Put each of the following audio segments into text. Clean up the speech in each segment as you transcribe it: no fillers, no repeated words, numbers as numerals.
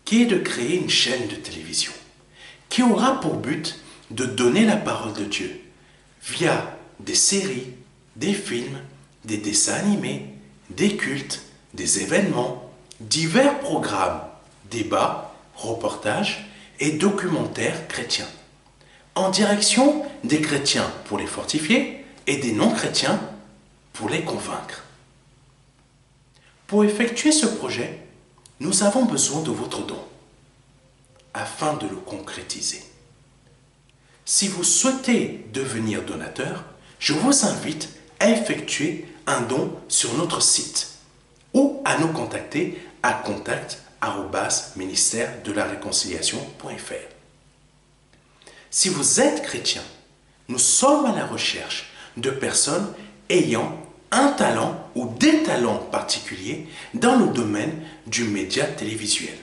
qui est de créer une chaîne de télévision qui aura pour but de donner la parole de Dieu via des séries, des films, des dessins animés, des cultes, des événements, divers programmes, débats, reportages et documentaires chrétiens, en direction des chrétiens pour les fortifier et des non-chrétiens pour les convaincre. Pour effectuer ce projet, nous avons besoin de votre don afin de le concrétiser. Si vous souhaitez devenir donateur, je vous invite à effectuer un don sur notre site ou à nous contacter à contact@ministère-de-la-réconciliation.fr. Si vous êtes chrétien, nous sommes à la recherche de personnes ayant un talent ou des talents particuliers dans le domaine du média télévisuel.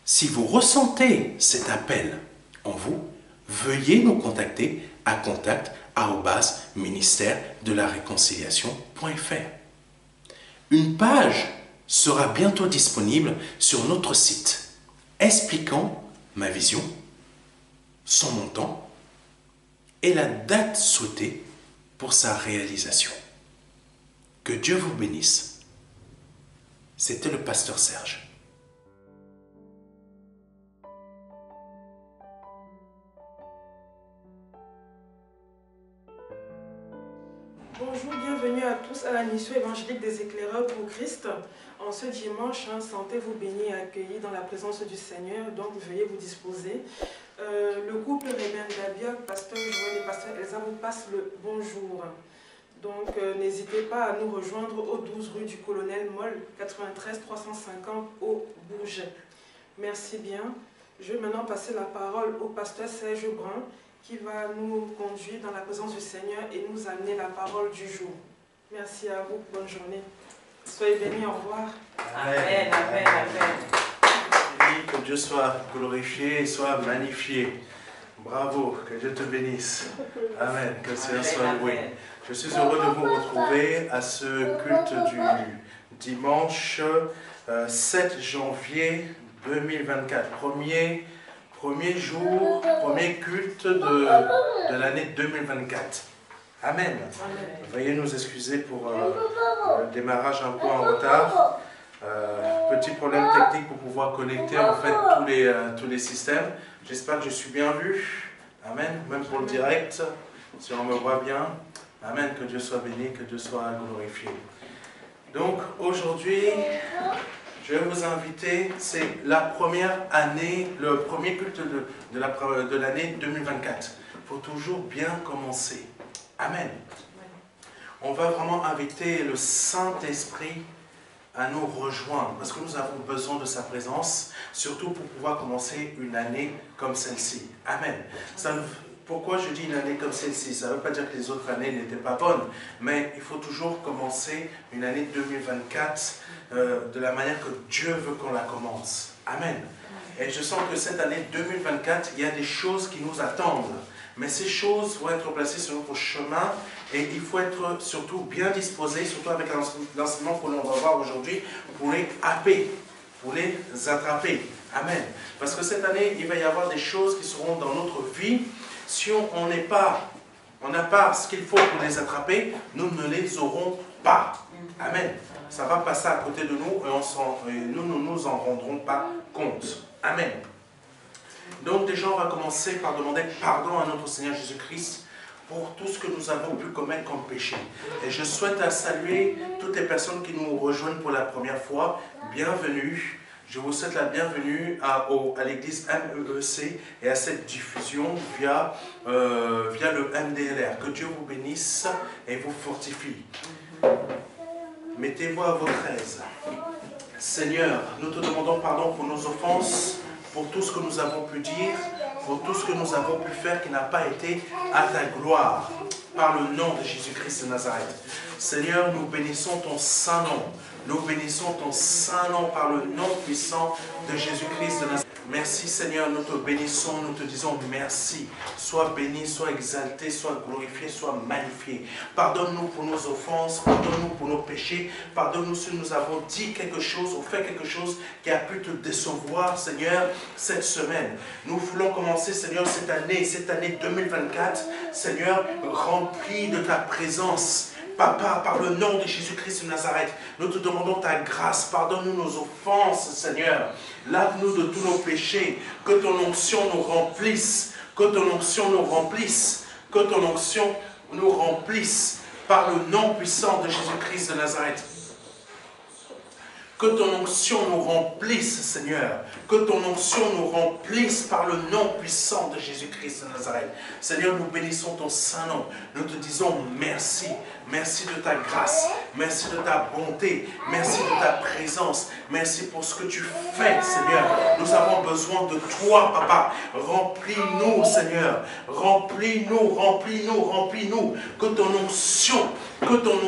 Si vous ressentez cet appel en vous, veuillez nous contacter à contact@ministère-de-la-réconciliation.fr. Une page sera bientôt disponible sur notre site expliquant ma vision, son montant et la date souhaitée pour sa réalisation. Que Dieu vous bénisse. C'était le pasteur Serge. Bonjour, bienvenue à tous à la mission évangélique des éclaireurs pour Christ. En ce dimanche, sentez-vous bénis et accueillis dans la présence du Seigneur, donc veuillez vous disposer. Le couple Rében Dabia, pasteur Joël et pasteur Elsa vous passent le bonjour. Donc n'hésitez pas à nous rejoindre au 12 rue du Colonel Moll, 93 350 au Bourget. Merci bien. Je vais maintenant passer la parole au pasteur Serge Brun, qui va nous conduire dans la présence du Seigneur et nous amener la parole du jour. Merci à vous, bonne journée. Soyez bénis, au revoir. Amen, amen, amen. Que Dieu soit glorifié et soit magnifié. Bravo, que Dieu te bénisse. Amen, que le Seigneur soit loué. Je suis heureux de vous retrouver à ce culte du dimanche 7 janvier 2024. Premier jour, premier culte de l'année 2024. Amen. Amen. Veuillez nous excuser pour le démarrage un peu en retard. Petit problème technique pour pouvoir connecter en fait tous les systèmes. J'espère que je suis bien vu. Amen. Même pour le direct, si on me voit bien. Amen. Que Dieu soit béni, que Dieu soit glorifié. Donc aujourd'hui, je vais vous inviter, c'est la première année, le premier culte de l'année 2024. Il faut toujours bien commencer. Amen. On va vraiment inviter le Saint-Esprit à nous rejoindre, parce que nous avons besoin de sa présence, surtout pour pouvoir commencer une année comme celle-ci. Amen. Pourquoi je dis une année comme celle-ci? Ça ne veut pas dire que les autres années n'étaient pas bonnes, mais il faut toujours commencer une année 2024 de la manière que Dieu veut qu'on la commence. Amen. Et je sens que cette année 2024, il y a des choses qui nous attendent. Mais ces choses vont être placées sur notre chemin et il faut être surtout bien disposé, surtout avec l'enseignement que l'on va voir aujourd'hui, pour les happer, pour les attraper. Amen. Parce que cette année, il va y avoir des choses qui seront dans notre vie. Si on n'a pas ce qu'il faut pour les attraper, nous ne les aurons pas. Amen. Ça va passer à côté de nous et nous ne nous en rendrons pas compte. Amen. Donc déjà, on va commencer par demander pardon à notre Seigneur Jésus-Christ pour tout ce que nous avons pu commettre comme péché. Et je souhaite saluer toutes les personnes qui nous rejoignent pour la première fois. Bienvenue. Je vous souhaite la bienvenue à l'église MEEC et à cette diffusion via le MDLR. Que Dieu vous bénisse et vous fortifie. Mettez-vous à votre aise. Seigneur, nous te demandons pardon pour nos offenses, pour tout ce que nous avons pu dire, pour tout ce que nous avons pu faire qui n'a pas été à ta gloire, par le nom de Jésus-Christ de Nazareth. Seigneur, nous bénissons ton saint nom. Nous bénissons ton saint nom par le nom puissant de Jésus-Christ de Nazareth. Merci Seigneur, nous te bénissons, nous te disons merci. Sois béni, sois exalté, sois glorifié, sois magnifié. Pardonne-nous pour nos offenses, pardonne-nous pour nos péchés, pardonne-nous si nous avons dit quelque chose ou fait quelque chose qui a pu te décevoir, Seigneur, cette semaine. Nous voulons commencer, Seigneur, cette année 2024, Seigneur, remplie de ta présence. Papa, par le nom de Jésus-Christ de Nazareth, nous te demandons ta grâce. Pardonne-nous nos offenses, Seigneur. Lave-nous de tous nos péchés. Que ton onction nous remplisse. Que ton onction nous remplisse. Que ton onction nous remplisse. Par le nom puissant de Jésus-Christ de Nazareth. Que ton onction nous remplisse, Seigneur. Que ton onction nous remplisse par le nom puissant de Jésus-Christ de Nazareth. Seigneur, nous bénissons ton saint nom. Nous te disons merci. Merci de ta grâce. Merci de ta bonté. Merci de ta présence. Merci pour ce que tu fais, Seigneur. Nous avons besoin de toi, Papa. Remplis-nous, Seigneur. Remplis-nous, remplis-nous, remplis-nous. Que ton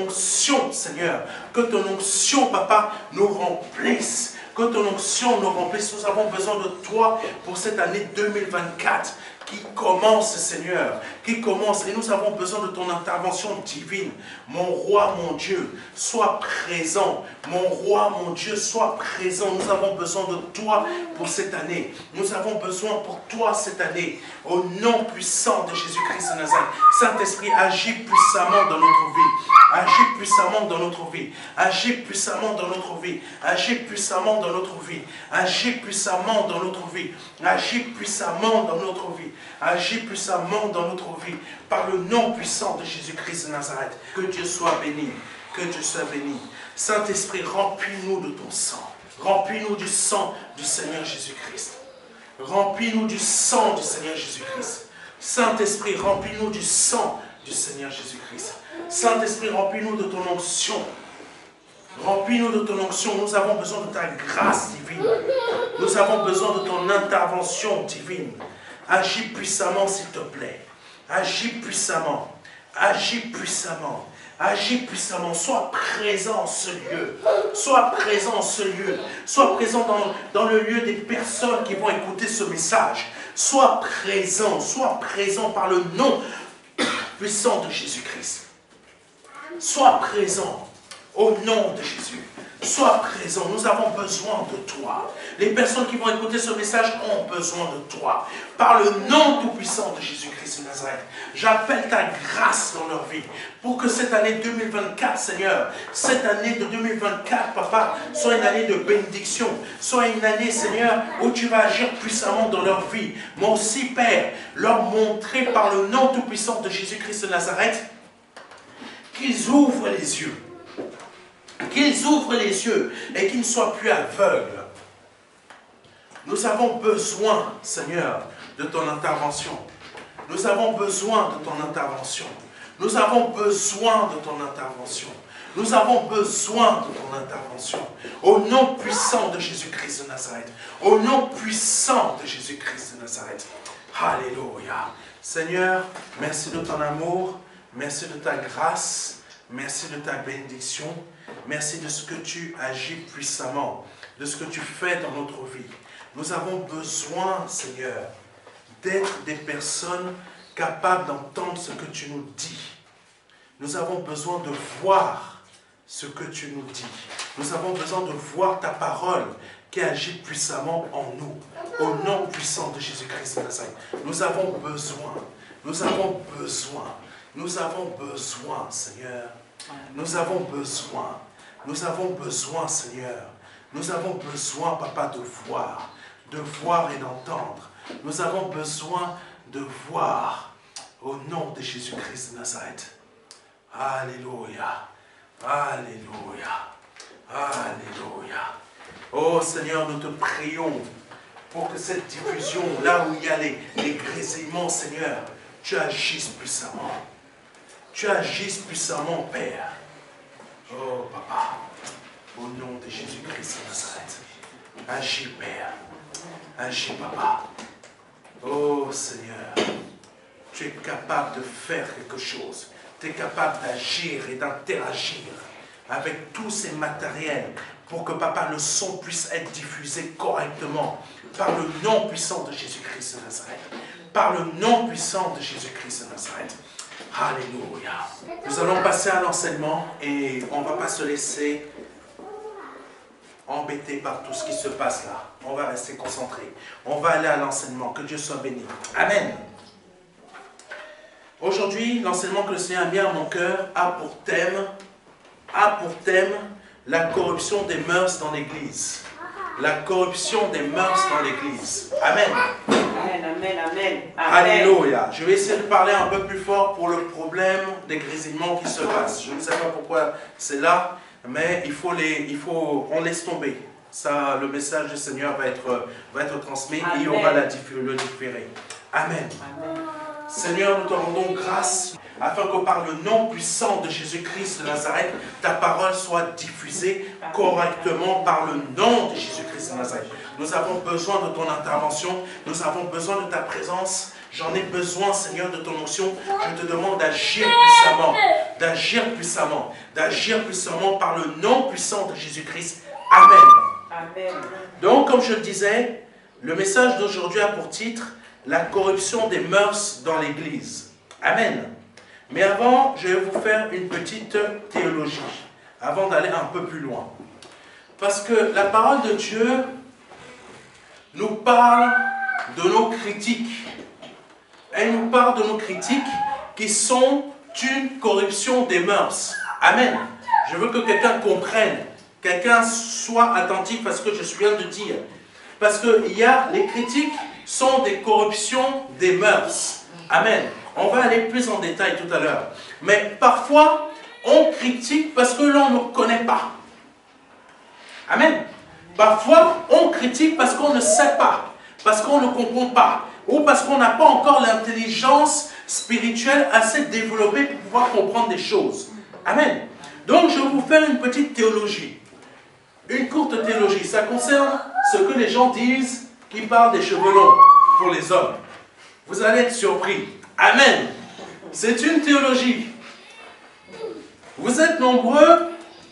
onction, Seigneur, que ton onction, Papa, nous remplisse. Que ton onction nous remplisse. Nous avons besoin de toi pour cette année 2024 qui commence, Seigneur, qui commence. Et nous avons besoin de ton intervention divine. Mon roi, mon Dieu, sois présent. Mon roi, mon Dieu, sois présent. Nous avons besoin de toi pour cette année. Nous avons besoin pour toi cette année. Au nom puissant de Jésus-Christ de Nazareth. Saint-Esprit, agis puissamment dans notre vie. Agis puissamment dans notre vie. Agis puissamment dans notre vie. Agis puissamment dans notre vie. Agis puissamment dans notre vie. Agis puissamment dans notre vie. Agis puissamment dans notre vie. Par le nom puissant de Jésus-Christ de Nazareth. Que Dieu soit béni. Que Dieu soit béni. Saint-Esprit, remplis-nous de ton sang. Remplis-nous du sang du Seigneur Jésus-Christ. Remplis-nous du sang du Seigneur Jésus-Christ. Saint-Esprit, remplis-nous du sang du Seigneur Jésus-Christ. Saint-Esprit, remplis-nous de ton onction. Remplis-nous de ton onction. Nous avons besoin de ta grâce divine. Nous avons besoin de ton intervention divine. Agis puissamment, s'il te plaît. Agis puissamment. Agis puissamment. Agis puissamment. Sois présent en ce lieu. Sois présent en ce lieu. Sois présent dans le lieu des personnes qui vont écouter ce message. Sois présent par le nom puissant de Jésus-Christ. Sois présent au nom de Jésus. Sois présent. Nous avons besoin de toi. Les personnes qui vont écouter ce message ont besoin de toi. Par le nom tout-puissant de Jésus-Christ de Nazareth, j'appelle ta grâce dans leur vie. Pour que cette année 2024, Seigneur, cette année de 2024, Papa, soit une année de bénédiction. Soit une année, Seigneur, où tu vas agir puissamment dans leur vie. Mais aussi, Père, leur montrer par le nom tout-puissant de Jésus-Christ de Nazareth qu'ils ouvrent les yeux. Qu'ils ouvrent les yeux et qu'ils ne soient plus aveugles. Nous avons besoin, Seigneur, de ton intervention. Nous avons besoin de ton intervention. Nous avons besoin de ton intervention. Nous avons besoin de ton intervention. Au nom puissant de Jésus-Christ de Nazareth. Au nom puissant de Jésus-Christ de Nazareth. Alléluia. Seigneur, merci de ton amour. Merci de ta grâce. Merci de ta bénédiction. Merci de ce que tu agis puissamment, de ce que tu fais dans notre vie. Nous avons besoin, Seigneur, d'être des personnes capables d'entendre ce que tu nous dis. Nous avons besoin de voir ce que tu nous dis. Nous avons besoin de voir ta parole qui agit puissamment en nous. Au nom puissant de Jésus-Christ de Nazareth. Nous avons besoin, Seigneur. Nous avons besoin, Seigneur. Nous avons besoin, Papa, de voir et d'entendre. Nous avons besoin de voir au nom de Jésus-Christ de Nazareth. Alléluia. Alléluia. Alléluia. Oh Seigneur, nous te prions pour que cette diffusion, là où il y a les grésillements, Seigneur, tu agisses puissamment. Tu agisses puissamment, Père. Oh, Papa, au nom de Jésus-Christ de Nazareth, agis, Père. Agis, Papa. Oh, Seigneur, tu es capable de faire quelque chose. Tu es capable d'agir et d'interagir avec tous ces matériels, pour que, papa, le son puisse être diffusé correctement, par le nom puissant de Jésus-Christ de Nazareth. Par le nom puissant de Jésus-Christ de Nazareth. Alléluia. Nous allons passer à l'enseignement et on ne va pas se laisser embêter par tout ce qui se passe là. On va rester concentré. On va aller à l'enseignement. Que Dieu soit béni. Amen. Aujourd'hui, l'enseignement que le Seigneur a mis à mon cœur a pour thème la corruption des mœurs dans l'Église. La corruption des mœurs dans l'Église. Amen. Amen, amen, amen. Alléluia. Je vais essayer de parler un peu plus fort pour le problème des grésillements qui se passent. Je ne sais pas pourquoi c'est là, mais on laisse tomber. Ça, le message du Seigneur va être transmis. Amen. Et on va le différer. Amen. Amen. Seigneur, nous te rendons grâce afin que par le nom puissant de Jésus-Christ de Nazareth, ta parole soit diffusée correctement par le nom de Jésus-Christ de Nazareth. Nous avons besoin de ton intervention, nous avons besoin de ta présence. J'en ai besoin, Seigneur, de ton onction. Je te demande d'agir puissamment par le nom puissant de Jésus-Christ. Amen. Amen. Donc, comme je le disais, le message d'aujourd'hui a pour titre la corruption des mœurs dans l'Église. Amen. Mais avant, je vais vous faire une petite théologie, avant d'aller un peu plus loin. Parce que la parole de Dieu nous parle de nos critiques. Elle nous parle de nos critiques qui sont une corruption des mœurs. Amen. Je veux que quelqu'un comprenne, quelqu'un soit attentif à ce que je viens de dire. Parce que les critiques sont des corruptions des mœurs. Amen. On va aller plus en détail tout à l'heure. Mais parfois, on critique parce que l'on ne connaît pas. Amen. Parfois, on critique parce qu'on ne sait pas, parce qu'on ne comprend pas, ou parce qu'on n'a pas encore l'intelligence spirituelle assez développée pour pouvoir comprendre des choses. Amen. Donc, je vais vous faire une petite théologie. Une courte théologie. Ça concerne ce que les gens disent qui parlent des cheveux longs pour les hommes. Vous allez être surpris. Amen. C'est une théologie. Vous êtes nombreux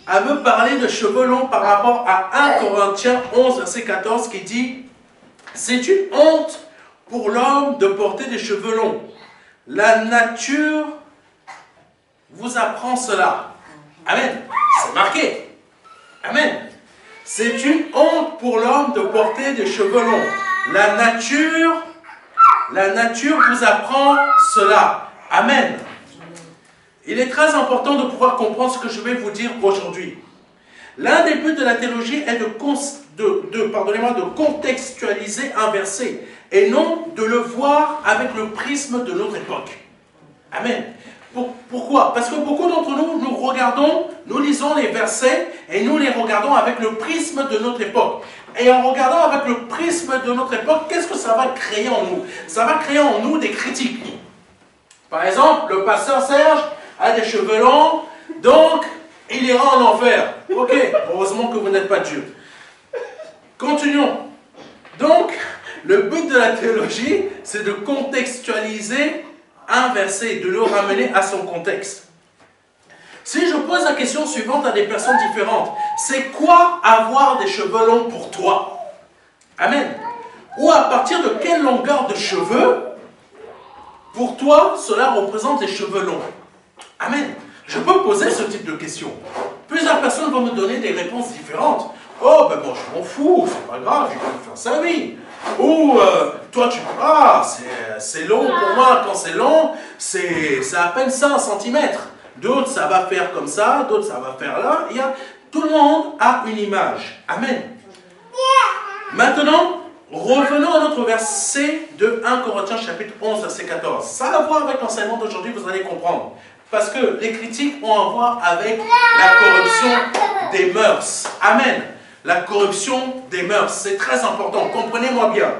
à me parler de cheveux longs par rapport à 1 Corinthiens 11, verset 14 qui dit « C'est une honte pour l'homme de porter des cheveux longs. La nature vous apprend cela. » Amen. C'est marqué. Amen. C'est une honte pour l'homme de porter des cheveux longs. La nature vous apprend cela. Amen. Il est très important de pouvoir comprendre ce que je vais vous dire aujourd'hui. L'un des buts de la théologie est de contextualiser un verset et non de le voir avec le prisme de notre époque. Amen. Pourquoi? Parce que beaucoup d'entre nous, nous lisons les versets et nous les regardons avec le prisme de notre époque. Et en regardant avec le prisme de notre époque, qu'est-ce que ça va créer en nous? Ça va créer en nous des critiques. Par exemple, le pasteur Serge a des cheveux longs, donc il ira en enfer. Ok, heureusement que vous n'êtes pas Dieu. Continuons. Donc, le but de la théologie, c'est de contextualiser un verset, de le ramener à son contexte. Si je pose la question suivante à des personnes différentes, c'est quoi avoir des cheveux longs pour toi? Amen. Ou à partir de quelle longueur de cheveux, pour toi, cela représente les cheveux longs? Amen. Je peux poser ce type de questions. Plusieurs personnes vont me donner des réponses différentes. Oh, ben bon, je m'en fous, c'est pas grave, il peut faire sa vie. Ou, toi, tu c'est long pour moi, quand c'est long, c'est à peine ça, 1 centimètre. D'autres, ça va faire comme ça, d'autres, ça va faire là. Tout le monde a une image. Amen. Maintenant, revenons à notre verset de 1 Corinthiens chapitre 11, verset 14. Ça a à voir avec l'enseignement d'aujourd'hui, vous allez comprendre. Parce que les critiques ont à voir avec la corruption des mœurs. Amen. La corruption des mœurs, c'est très important, comprenez-moi bien.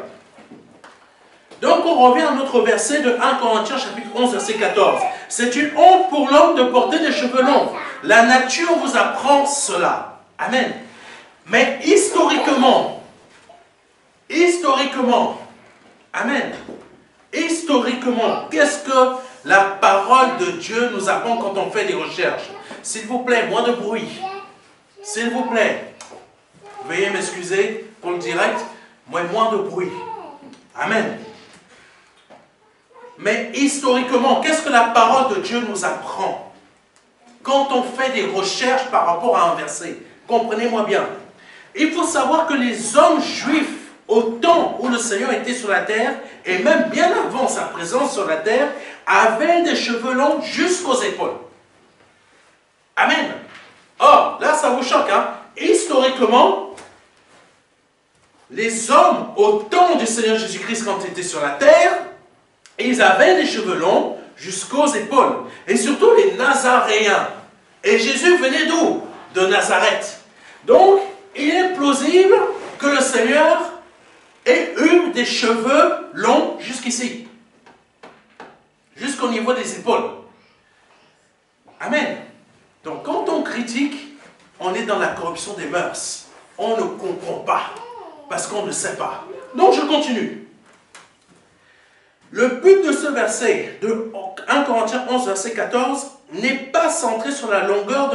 Donc on revient à notre verset de 1 Corinthiens chapitre 11, verset 14. C'est une honte pour l'homme de porter des cheveux longs. La nature vous apprend cela. Amen. Mais historiquement, amen, historiquement, qu'est-ce que la parole de Dieu nous apprend quand on fait des recherches. S'il vous plaît, moins de bruit. S'il vous plaît. Veuillez m'excuser pour le direct, moins de bruit. Amen. Mais historiquement, qu'est-ce que la parole de Dieu nous apprend? Quand on fait des recherches par rapport à un verset, comprenez-moi bien. Il faut savoir que les hommes juifs, au temps où le Seigneur était sur la terre, et même bien avant sa présence sur la terre, avaient des cheveux longs jusqu'aux épaules. Amen. Or, là, ça vous choque, hein? Historiquement, les hommes, au temps du Seigneur Jésus-Christ, quand il était sur la terre, ils avaient des cheveux longs jusqu'aux épaules. Et surtout les Nazaréens. Et Jésus venait d'où? De Nazareth. Donc, il est plausible que le Seigneur ait eu des cheveux longs jusqu'ici. Jusqu'au niveau des épaules. Amen. Donc, quand on critique, on est dans la corruption des mœurs. On ne comprend pas. Parce qu'on ne sait pas. Donc, je continue. Le but de ce verset, de 1 Corinthiens 11, verset 14, n'est pas centré sur la longueur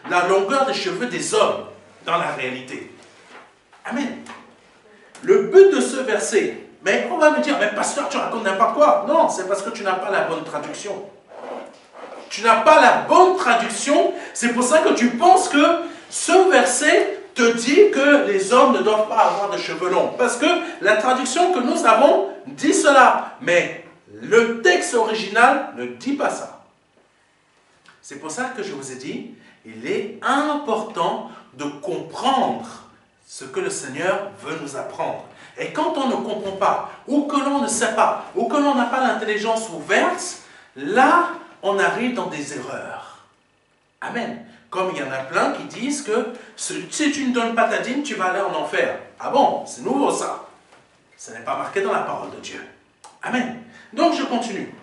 la longueur des cheveux des hommes dans la réalité. Amen. Le but de ce verset, mais on va me dire, mais pasteur, tu racontes n'importe quoi. Non, c'est parce que tu n'as pas la bonne traduction. Tu n'as pas la bonne traduction, c'est pour ça que tu penses que ce verset te dit que les hommes ne doivent pas avoir de cheveux longs. Parce que la traduction que nous avons dit cela. Mais le texte original ne dit pas ça. C'est pour ça que je vous ai dit, il est important de comprendre ce que le Seigneur veut nous apprendre. Et quand on ne comprend pas, ou que l'on ne sait pas, ou que l'on n'a pas l'intelligence ouverte, là, on arrive dans des erreurs. Amen. Comme il y en a plein qui disent que si tu ne donnes pas ta dîme, tu vas aller en enfer. Ah bon, c'est nouveau ça. Ce n'est pas marqué dans la parole de Dieu. Amen. Donc je continue.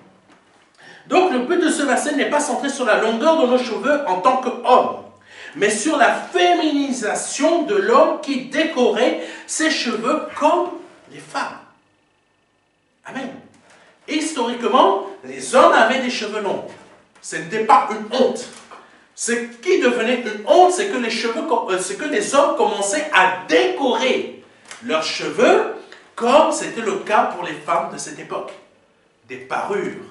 Donc le but de ce verset n'est pas centré sur la longueur de nos cheveux en tant qu'homme, mais sur la féminisation de l'homme qui décorait ses cheveux comme les femmes. Amen. Historiquement, les hommes avaient des cheveux longs. Ce n'était pas une honte. Ce qui devenait une honte, c'est que les hommes commençaient à décorer leurs cheveux, comme c'était le cas pour les femmes de cette époque. Des parures.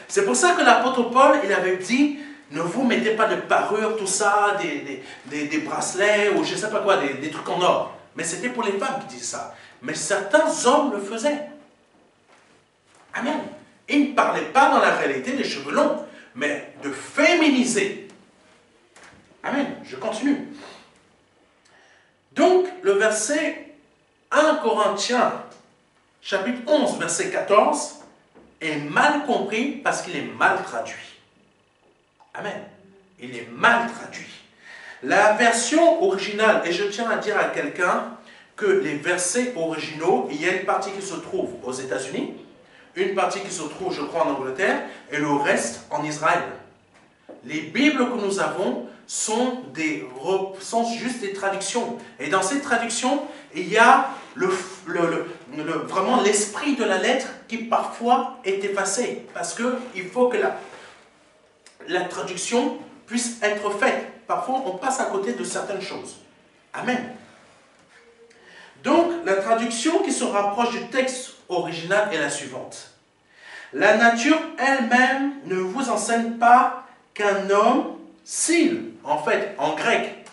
C'est pour ça que l'apôtre Paul, il avait dit, ne vous mettez pas de parures, tout ça, des bracelets, ou je ne sais pas quoi, des trucs en or. Mais c'était pour les femmes qui disaient ça. Mais certains hommes le faisaient. Amen. Ils ne parlaient pas dans la réalité des cheveux longs, mais de féminiser. Amen. Je continue. Donc, le verset 1 Corinthiens, chapitre 11, verset 14, est mal compris parce qu'il est mal traduit. Amen. Il est mal traduit. La version originale, et je tiens à dire à quelqu'un que les versets originaux, il y a une partie qui se trouve aux États-Unis, une partie qui se trouve, je crois, en Angleterre, et le reste en Israël. Les Bibles que nous avons sont juste des traductions. Et dans ces traductions, il y a vraiment l'esprit de la lettre qui parfois est effacé. Parce qu'il faut que la traduction puisse être faite. Parfois, on passe à côté de certaines choses. Amen. Donc, la traduction qui se rapproche du texte original est la suivante. La nature elle-même ne vous enseigne pas qu'un homme, s'il, en fait, en grec,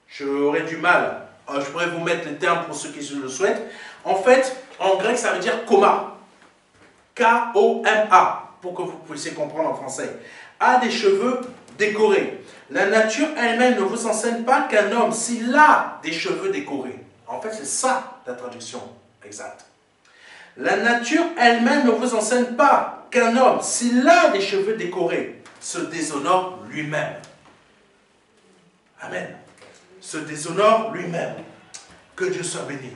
j'aurais du mal, je pourrais vous mettre les termes pour ceux qui le souhaitent. En fait, en grec, ça veut dire coma. K-O-M-A, pour que vous puissiez comprendre en français. A des cheveux décorés. La nature elle-même ne vous enseigne pas qu'un homme, s'il a des cheveux décorés. En fait, c'est ça la traduction exacte. La nature elle-même ne vous enseigne pas qu'un homme, s'il a des cheveux décorés, se déshonore lui-même. Amen. Se déshonore lui-même. Que Dieu soit béni.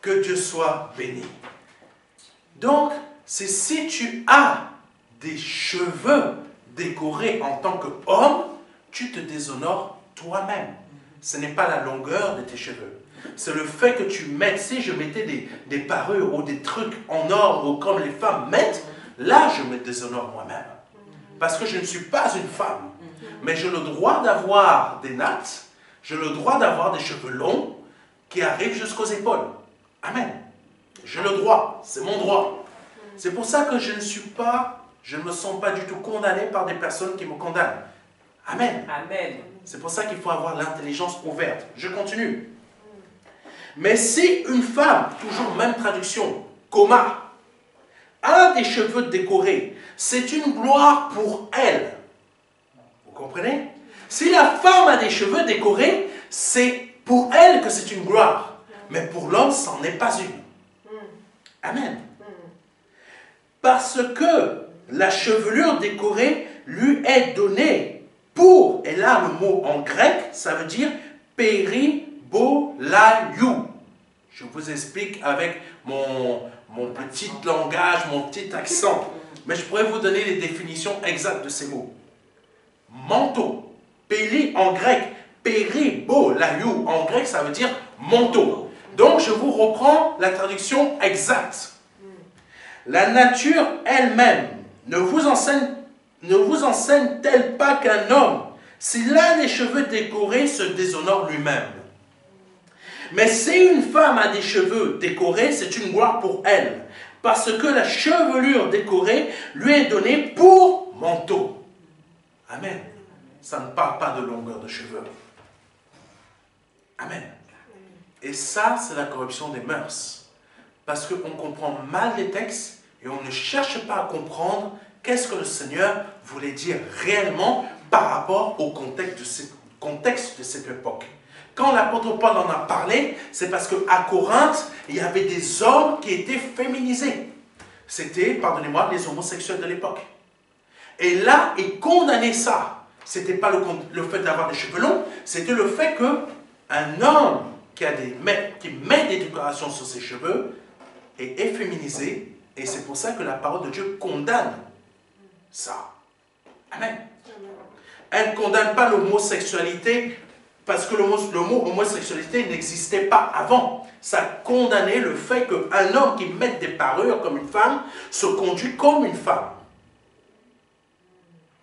Que Dieu soit béni. Donc, c'est si tu as des cheveux décorés en tant qu'homme, tu te déshonores toi-même. Ce n'est pas la longueur de tes cheveux. C'est le fait que tu mettes, si je mettais des parures ou des trucs en or ou comme les femmes mettent, là je me déshonore moi-même. Parce que je ne suis pas une femme. Mais j'ai le droit d'avoir des nattes, j'ai le droit d'avoir des cheveux longs qui arrivent jusqu'aux épaules. Amen. J'ai le droit, c'est mon droit. C'est pour ça que je ne me sens pas du tout condamné par des personnes qui me condamnent. Amen. Amen. C'est pour ça qu'il faut avoir l'intelligence ouverte. Je continue. Mais si une femme, toujours même traduction, coma, a des cheveux décorés, c'est une gloire pour elle. Vous comprenez? Si la femme a des cheveux décorés, c'est pour elle que c'est une gloire. Mais pour l'homme, c'en est pas une. Amen. Parce que la chevelure décorée lui est donnée pour, et là le mot en grec, ça veut dire péribolaiou. Je vous explique avec mon petit langage, mon petit accent. Mais je pourrais vous donner les définitions exactes de ces mots. Manteau, péli en grec, péribolaiou en grec, ça veut dire manteau. Donc je vous reprends la traduction exacte. La nature elle-même ne vous enseigne-t-elle pas qu'un homme, s'il a des cheveux décorés, se déshonore lui-même? Mais si une femme a des cheveux décorés, c'est une gloire pour elle, parce que la chevelure décorée lui est donnée pour manteau. Amen. Ça ne parle pas de longueur de cheveux. Amen. Et ça, c'est la corruption des mœurs. Parce qu'on comprend mal les textes et on ne cherche pas à comprendre qu'est-ce que le Seigneur voulait dire réellement par rapport au contexte de cette époque. Quand l'apôtre Paul en a parlé, c'est parce qu'à Corinthe, il y avait des hommes qui étaient féminisés. C'était, pardonnez-moi, les homosexuels de l'époque. Et là, il condamnait ça. Ce n'était pas le fait d'avoir des cheveux longs, c'était le fait qu'un homme qui met des décorations sur ses cheveux est efféminisé. Et c'est pour ça que la parole de Dieu condamne ça. Amen. Elle ne condamne pas l'homosexualité parce que le mot homosexualité n'existait pas avant. Ça condamnait le fait qu'un homme qui met des parures comme une femme se conduit comme une femme.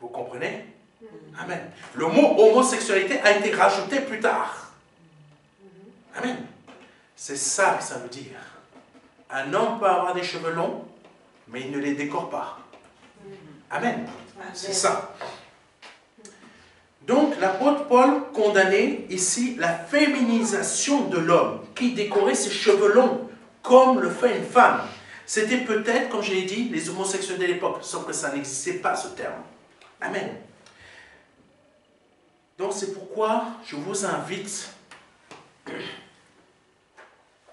Vous comprenez? Amen. Le mot homosexualité a été rajouté plus tard. Amen. C'est ça que ça veut dire. Un homme peut avoir des cheveux longs, mais il ne les décore pas. Amen. C'est ça. Donc, l'apôtre Paul condamnait ici la féminisation de l'homme qui décorait ses cheveux longs comme le fait une femme. C'était peut-être, comme je l'ai dit, les homosexuels de l'époque, sauf que ça n'existait pas ce terme. Amen. Donc, c'est pourquoi je vous invite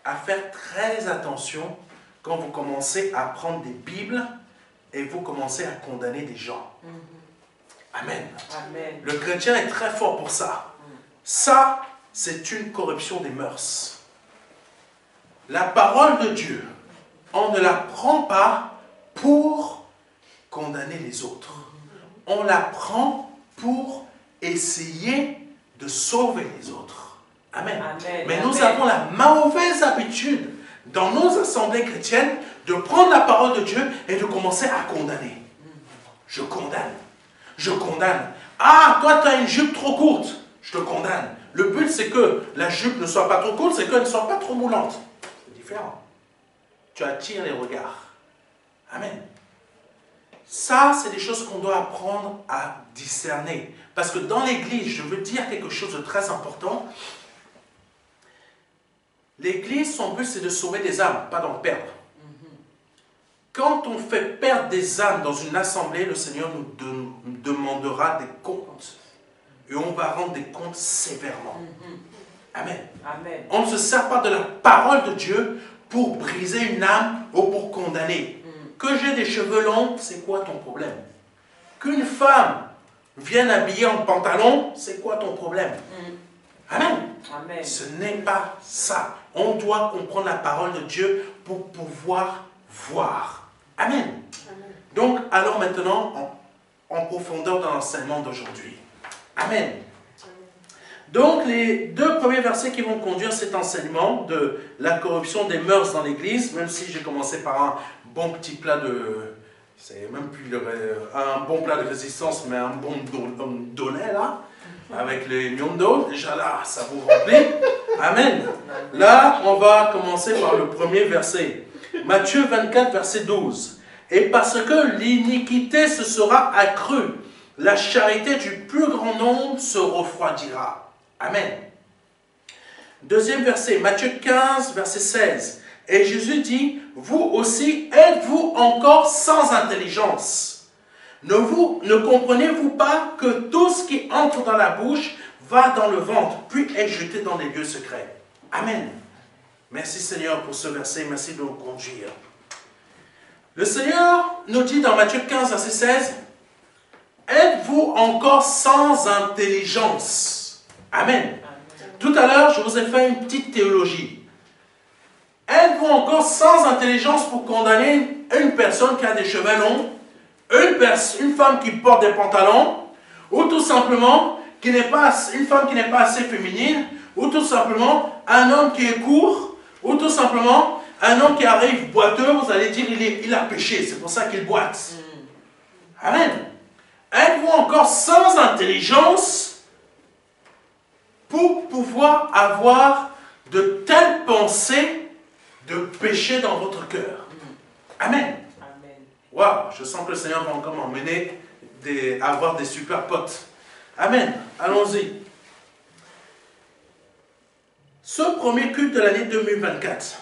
à faire très attention quand vous commencez à prendre des Bibles et vous commencez à condamner des gens. Amen. Amen. Le chrétien est très fort pour ça. Ça, c'est une corruption des mœurs. La parole de Dieu, on ne la prend pas pour condamner les autres. On la prend pour essayer de sauver les autres. Amen. Amen. Mais nous Amen. avons la mauvaise habitude dans nos assemblées chrétiennes de prendre la parole de Dieu et de commencer à condamner. Je condamne. Je condamne. Ah, toi, tu as une jupe trop courte. Je te condamne. Le but, c'est que la jupe ne soit pas trop courte, c'est qu'elle ne soit pas trop moulante. C'est différent. Tu attires les regards. Amen. Ça, c'est des choses qu'on doit apprendre à discerner. Parce que dans l'Église, je veux dire quelque chose de très important. L'Église, son but, c'est de sauver des âmes, pas d'en perdre. Quand on fait perdre des âmes dans une assemblée, le Seigneur nous demandera des comptes. Et on va rendre des comptes sévèrement. Amen. Amen. On ne se sert pas de la parole de Dieu pour briser une âme ou pour condamner. Que j'ai des cheveux longs, c'est quoi ton problème? Qu'une femme vienne habillée en pantalon, c'est quoi ton problème? Amen. Amen. Ce n'est pas ça. On doit comprendre la parole de Dieu pour pouvoir voir. Amen. Donc, allons maintenant en profondeur dans l'enseignement d'aujourd'hui. Amen. Donc, les deux premiers versets qui vont conduire cet enseignement de la corruption des mœurs dans l'Église, même si j'ai commencé par un bon petit plat de c'est même plus un bon plat de résistance, mais un bon donnet là, avec les miondo, déjà là, ça vous remplit. Amen. Là, on va commencer par le premier verset. Matthieu 24, verset 12. Et parce que l'iniquité se sera accrue, la charité du plus grand nombre se refroidira. Amen. Deuxième verset, Matthieu 15, verset 16. Et Jésus dit, vous aussi, êtes-vous encore sans intelligence? Ne comprenez-vous pas que tout ce qui entre dans la bouche va dans le ventre, puis est jeté dans les lieux secrets? Amen. Merci Seigneur pour ce verset, merci de nous conduire. Le Seigneur nous dit dans Matthieu 15, verset 16, êtes-vous encore sans intelligence? Amen. Tout à l'heure, je vous ai fait une petite théologie. Êtes-vous encore sans intelligence pour condamner une personne qui a des cheveux longs, une femme qui porte des pantalons, ou tout simplement une femme qui n'est pas assez féminine, ou tout simplement un homme qui est court, ou tout simplement un homme qui arrive boiteux, vous allez dire il a péché, c'est pour ça qu'il boite. Amen. Êtes-vous encore sans intelligence pour pouvoir avoir de telles pensées de péché dans votre cœur? Amen. Waouh, je sens que le Seigneur va encore m'emmener à avoir des super potes. Amen. Allons-y. Ce premier culte de l'année 2024,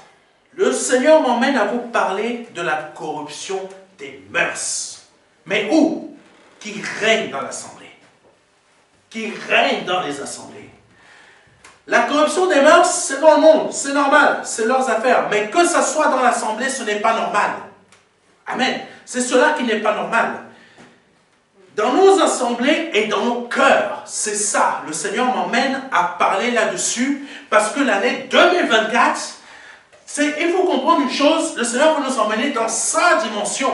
le Seigneur m'emmène à vous parler de la corruption des mœurs. Mais où? Qui règne dans l'assemblée. Qui règne dans les assemblées. La corruption des mœurs, c'est dans le monde, c'est normal, c'est leurs affaires. Mais que ça soit dans l'assemblée, ce n'est pas normal. Amen. C'est cela qui n'est pas normal. Dans nos assemblées et dans nos cœurs, c'est ça. Le Seigneur m'emmène à parler là-dessus parce que l'année 2024, il faut comprendre une chose, le Seigneur veut nous emmener dans sa dimension.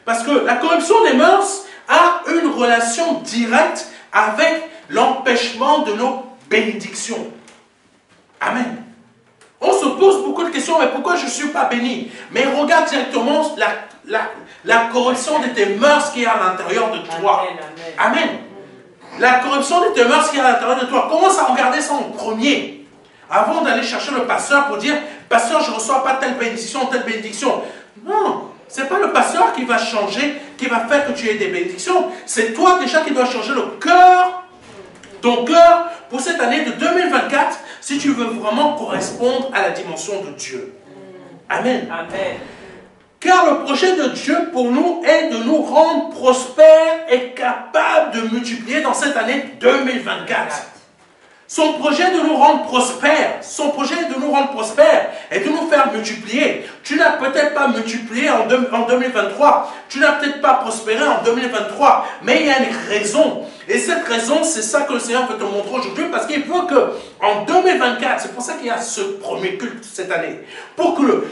Parce que la corruption des mœurs a une relation directe avec l'empêchement de nos bénédictions. Amen. On se pose beaucoup de questions, mais pourquoi je ne suis pas béni? Mais regarde directement la corruption de tes mœurs qui est à l'intérieur de toi. Amen. Amen. La corruption de tes mœurs qui est à l'intérieur de toi. Commence à regarder ça en premier. Avant d'aller chercher le pasteur pour dire, pasteur, je ne reçois pas telle bénédiction, telle bénédiction. Non, ce n'est pas le pasteur qui va changer, qui va faire que tu aies des bénédictions. C'est toi déjà qui dois changer le cœur, ton cœur, pour cette année de 2024, si tu veux vraiment correspondre à la dimension de Dieu. Amen. Amen. Car le projet de Dieu pour nous est de nous rendre prospères et capables de multiplier dans cette année 2024. Son projet de nous rendre prospères, et de nous faire multiplier. Tu n'as peut-être pas multiplié en 2023, tu n'as peut-être pas prospéré en 2023, mais il y a une raison. Et cette raison, c'est ça que le Seigneur veut te montrer aujourd'hui, parce qu'il veut que en 2024, c'est pour ça qu'il y a ce premier culte cette année, pour que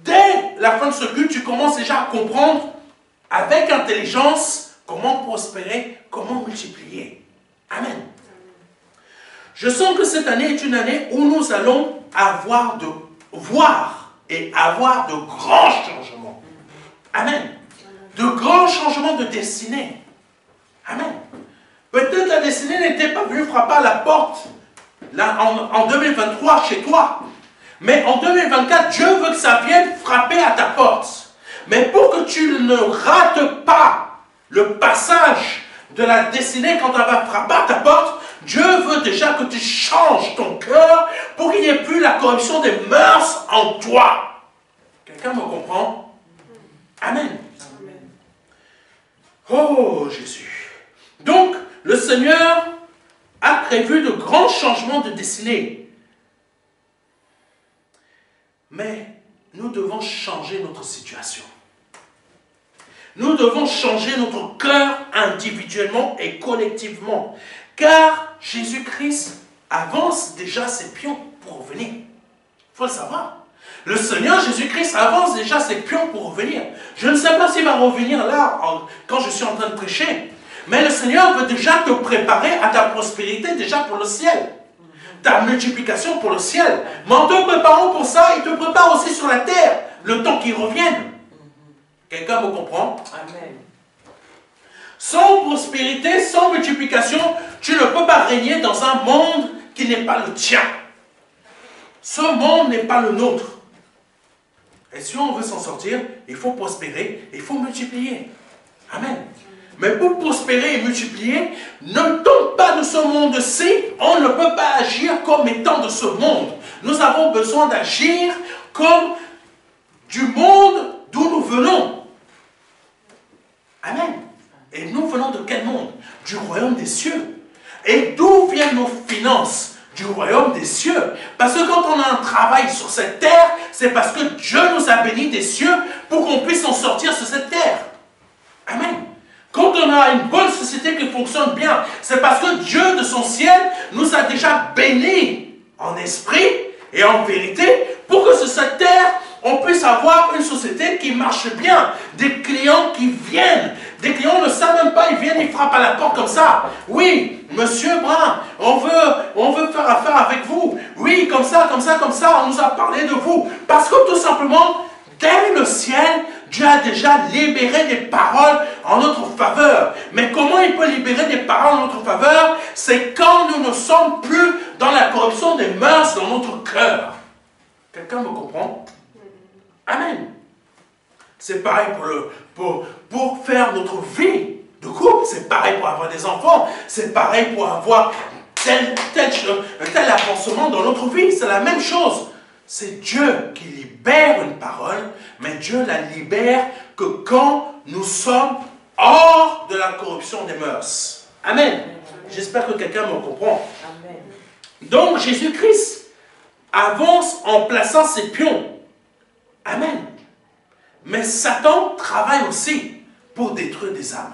dès la fin de ce culte, tu commences déjà à comprendre avec intelligence comment prospérer, comment multiplier. Amen. Je sens que cette année est une année où nous allons voir et avoir de grands changements. Amen. De grands changements de destinée. Amen. Peut-être la destinée n'était pas venue frapper à la porte là, en 2023 chez toi. Mais en 2024, Dieu veut que ça vienne frapper à ta porte. Mais pour que tu ne rates pas le passage de la destinée quand elle va frapper à ta porte, Dieu veut déjà que tu changes ton cœur pour qu'il n'y ait plus la corruption des mœurs en toi. Quelqu'un me comprend? Amen. Amen. Oh Jésus. Donc, le Seigneur a prévu de grands changements de destinée. Mais nous devons changer notre situation. Nous devons changer notre cœur individuellement et collectivement. Car Jésus-Christ avance déjà ses pions pour revenir. Il faut le savoir. Le Seigneur Jésus-Christ avance déjà ses pions pour revenir. Je ne sais pas s'il va revenir là, quand je suis en train de prêcher. Mais le Seigneur veut déjà te préparer à ta prospérité déjà pour le ciel. Ta multiplication pour le ciel. Mais en te préparant pour ça, il te prépare aussi sur la terre, le temps qu'il revienne. Quelqu'un me comprend? Amen. Sans prospérité, sans multiplication, tu ne peux pas régner dans un monde qui n'est pas le tien. Ce monde n'est pas le nôtre. Et si on veut s'en sortir, il faut prospérer, il faut multiplier. Amen. Mais pour prospérer et multiplier, ne tombe pas de ce monde-ci, on ne peut pas agir comme étant de ce monde. Nous avons besoin d'agir comme du monde d'où nous venons. Amen. Et nous venons de quel monde? Du royaume des cieux. Et d'où viennent nos finances? Du royaume des cieux. Parce que quand on a un travail sur cette terre, c'est parce que Dieu nous a bénis des cieux pour qu'on puisse en sortir sur cette terre. Amen. Quand on a une bonne société qui fonctionne bien, c'est parce que Dieu de son ciel nous a déjà bénis en esprit et en vérité pour que sur cette terre, on puisse avoir une société qui marche bien, des clients qui viennent. Des clients ne savent même pas, ils viennent, ils frappent à la porte comme ça. Oui, monsieur Brun, on veut faire affaire avec vous. Oui, comme ça, on nous a parlé de vous. Parce que tout simplement, dès le ciel, Dieu a déjà libéré des paroles en notre faveur. Mais comment il peut libérer des paroles en notre faveur? C'est quand nous ne sommes plus dans la corruption des mœurs dans notre cœur. Quelqu'un me comprend? Amen. C'est pareil pour faire notre vie de couple. C'est pareil pour avoir des enfants. C'est pareil pour avoir tel avancement dans notre vie. C'est la même chose. C'est Dieu qui libère une parole, mais Dieu la libère que quand nous sommes hors de la corruption des mœurs. Amen. J'espère que quelqu'un me comprend. Amen. Donc Jésus-Christ avance en plaçant ses pions. Amen. Mais Satan travaille aussi pour détruire des âmes.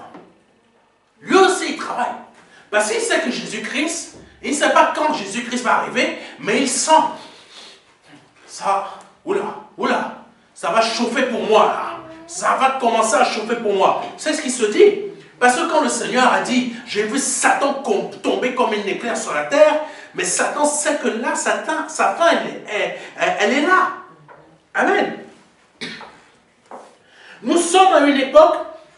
Lui aussi, il travaille. Parce qu'il sait que Jésus-Christ, il ne sait pas quand Jésus-Christ va arriver, mais il sent ça, oula, ça va chauffer pour moi, là. Ça va commencer à chauffer pour moi. C'est ce qu'il se dit. Parce que quand le Seigneur a dit, j'ai vu Satan tomber comme une éclair sur la terre, mais Satan sait que là, sa fin, elle est là. Amen. Nous sommes à une époque